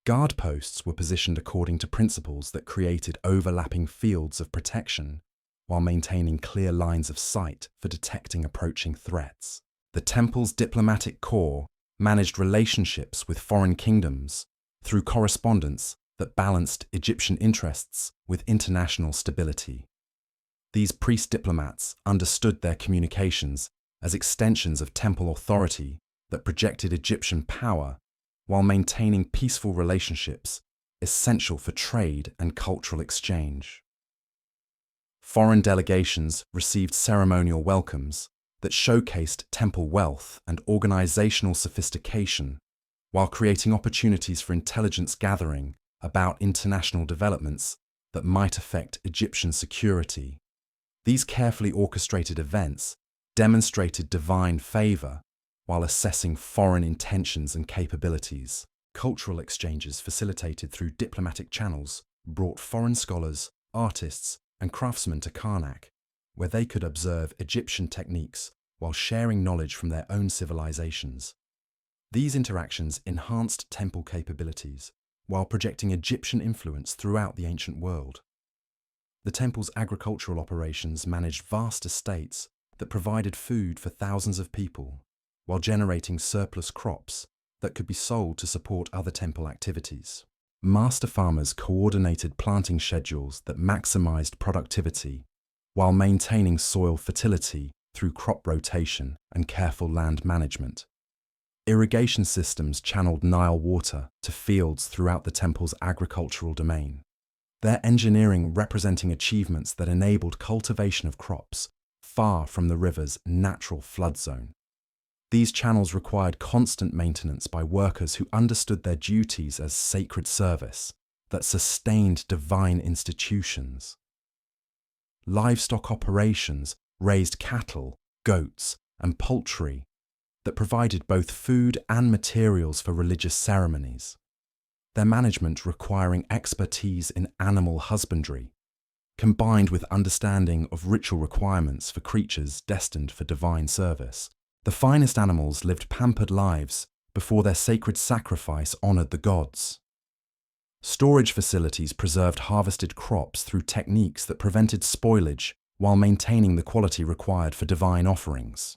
Guard posts were positioned according to principles that created overlapping fields of protection, while maintaining clear lines of sight for detecting approaching threats. The temple's diplomatic corps managed relationships with foreign kingdoms through correspondence that balanced Egyptian interests with international stability. These priest diplomats understood their communications as extensions of temple authority that projected Egyptian power while maintaining peaceful relationships essential for trade and cultural exchange. Foreign delegations received ceremonial welcomes that showcased temple wealth and organizational sophistication, while creating opportunities for intelligence gathering about international developments that might affect Egyptian security. These carefully orchestrated events demonstrated divine favor while assessing foreign intentions and capabilities. Cultural exchanges facilitated through diplomatic channels brought foreign scholars, artists, and craftsmen to Karnak, where they could observe Egyptian techniques while sharing knowledge from their own civilizations. These interactions enhanced temple capabilities while projecting Egyptian influence throughout the ancient world. The temple's agricultural operations managed vast estates that provided food for thousands of people, while generating surplus crops that could be sold to support other temple activities. Master farmers coordinated planting schedules that maximized productivity while maintaining soil fertility through crop rotation and careful land management. Irrigation systems channeled Nile water to fields throughout the temple's agricultural domain, their engineering representing achievements that enabled cultivation of crops far from the river's natural flood zone. These channels required constant maintenance by workers who understood their duties as sacred service that sustained divine institutions. Livestock operations raised cattle, goats, and poultry that provided both food and materials for religious ceremonies, their management requiring expertise in animal husbandry, combined with understanding of ritual requirements for creatures destined for divine service. The finest animals lived pampered lives before their sacred sacrifice honored the gods. Storage facilities preserved harvested crops through techniques that prevented spoilage while maintaining the quality required for divine offerings.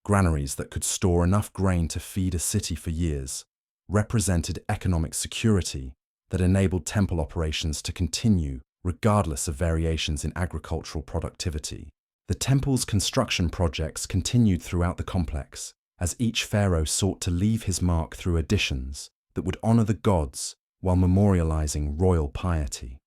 Granaries that could store enough grain to feed a city for years represented economic security that enabled temple operations to continue regardless of variations in agricultural productivity. The temple's construction projects continued throughout the complex, as each pharaoh sought to leave his mark through additions that would honor the gods while memorializing royal piety.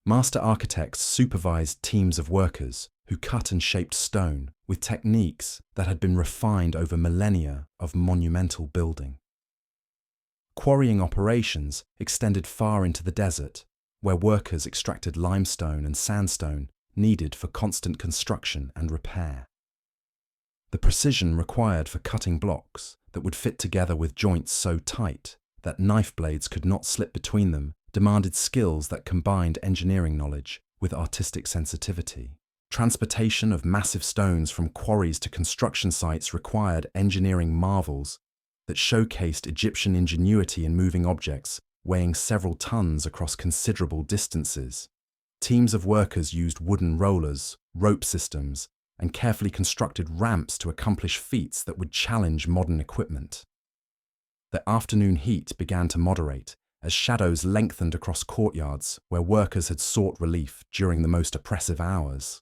Master architects supervised teams of workers who cut and shaped stone with techniques that had been refined over millennia of monumental building. Quarrying operations extended far into the desert, where workers extracted limestone and sandstone needed for constant construction and repair. The precision required for cutting blocks that would fit together with joints so tight that knife blades could not slip between them demanded skills that combined engineering knowledge with artistic sensitivity. Transportation of massive stones from quarries to construction sites required engineering marvels that showcased Egyptian ingenuity in moving objects weighing several tons across considerable distances. Teams of workers used wooden rollers, rope systems, and carefully constructed ramps to accomplish feats that would challenge modern equipment. The afternoon heat began to moderate as shadows lengthened across courtyards where workers had sought relief during the most oppressive hours.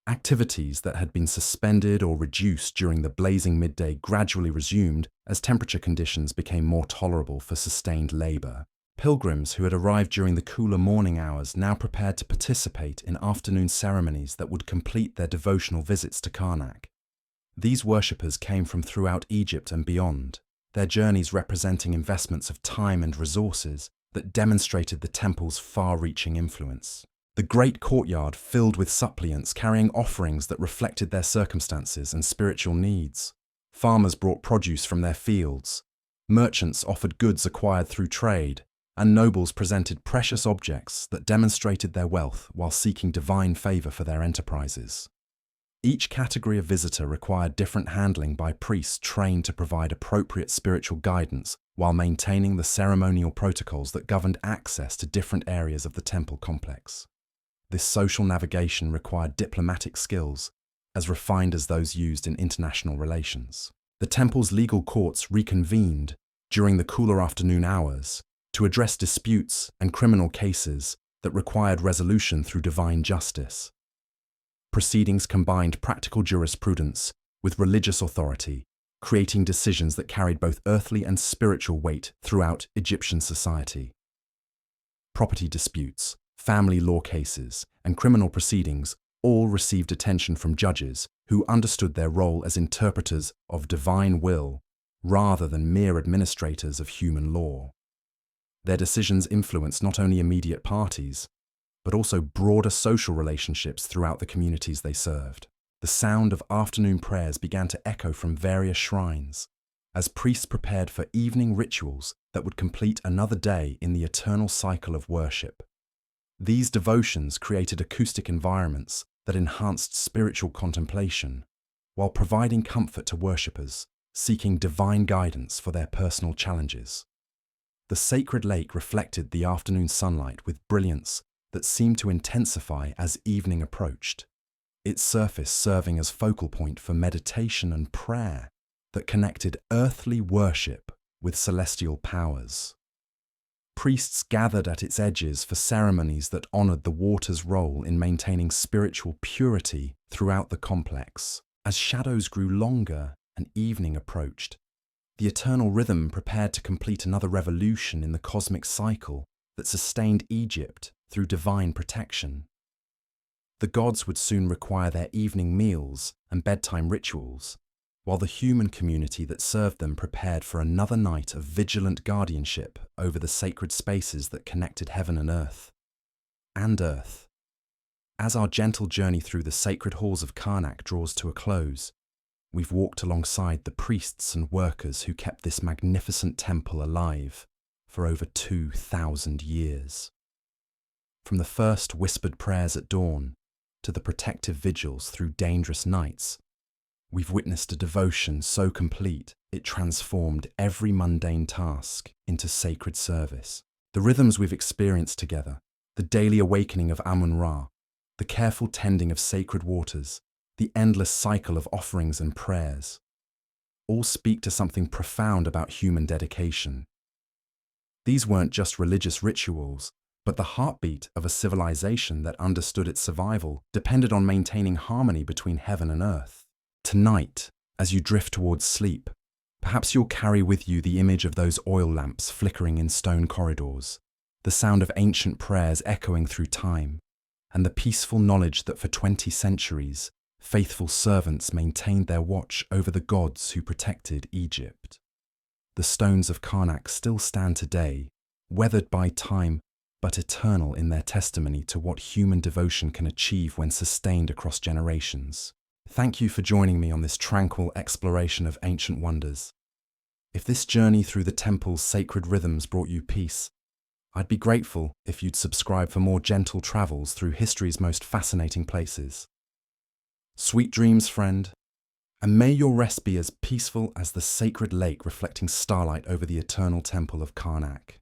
Activities that had been suspended or reduced during the blazing midday gradually resumed as temperature conditions became more tolerable for sustained labor. Pilgrims who had arrived during the cooler morning hours now prepared to participate in afternoon ceremonies that would complete their devotional visits to Karnak. These worshippers came from throughout Egypt and beyond, their journeys representing investments of time and resources that demonstrated the temple's far-reaching influence. The great courtyard filled with suppliants carrying offerings that reflected their circumstances and spiritual needs. Farmers brought produce from their fields, merchants offered goods acquired through trade, and nobles presented precious objects that demonstrated their wealth while seeking divine favor for their enterprises. Each category of visitor required different handling by priests trained to provide appropriate spiritual guidance while maintaining the ceremonial protocols that governed access to different areas of the temple complex. This social navigation required diplomatic skills as refined as those used in international relations. The temple's legal courts reconvened during the cooler afternoon hours to address disputes and criminal cases that required resolution through divine justice. Proceedings combined practical jurisprudence with religious authority, creating decisions that carried both earthly and spiritual weight throughout Egyptian society. Property disputes, family law cases, and criminal proceedings all received attention from judges who understood their role as interpreters of divine will rather than mere administrators of human law. Their decisions influenced not only immediate parties, but also broader social relationships throughout the communities they served. The sound of afternoon prayers began to echo from various shrines, as priests prepared for evening rituals that would complete another day in the eternal cycle of worship. These devotions created acoustic environments that enhanced spiritual contemplation, while providing comfort to worshippers seeking divine guidance for their personal challenges. The sacred lake reflected the afternoon sunlight with brilliance that seemed to intensify as evening approached, its surface serving as focal point for meditation and prayer that connected earthly worship with celestial powers. Priests gathered at its edges for ceremonies that honored the water's role in maintaining spiritual purity throughout the complex. As shadows grew longer and evening approached, the eternal rhythm prepared to complete another revolution in the cosmic cycle that sustained Egypt through divine protection. The gods would soon require their evening meals and bedtime rituals, while the human community that served them prepared for another night of vigilant guardianship over the sacred spaces that connected heaven and earth. As our gentle journey through the sacred halls of Karnak draws to a close, we've walked alongside the priests and workers who kept this magnificent temple alive for over 2,000 years. From the first whispered prayers at dawn to the protective vigils through dangerous nights, we've witnessed a devotion so complete it transformed every mundane task into sacred service. The rhythms we've experienced together, the daily awakening of Amun-Ra, the careful tending of sacred waters, the endless cycle of offerings and prayers, all speak to something profound about human dedication. These weren't just religious rituals, but the heartbeat of a civilization that understood its survival depended on maintaining harmony between heaven and earth. Tonight, as you drift towards sleep, perhaps you'll carry with you the image of those oil lamps flickering in stone corridors, the sound of ancient prayers echoing through time, and the peaceful knowledge that for 20 centuries, faithful servants maintained their watch over the gods who protected Egypt. The stones of Karnak still stand today, weathered by time, but eternal in their testimony to what human devotion can achieve when sustained across generations. Thank you for joining me on this tranquil exploration of ancient wonders. If this journey through the temple's sacred rhythms brought you peace, I'd be grateful if you'd subscribe for more gentle travels through history's most fascinating places. Sweet dreams, friend, and may your rest be as peaceful as the sacred lake reflecting starlight over the eternal temple of Karnak.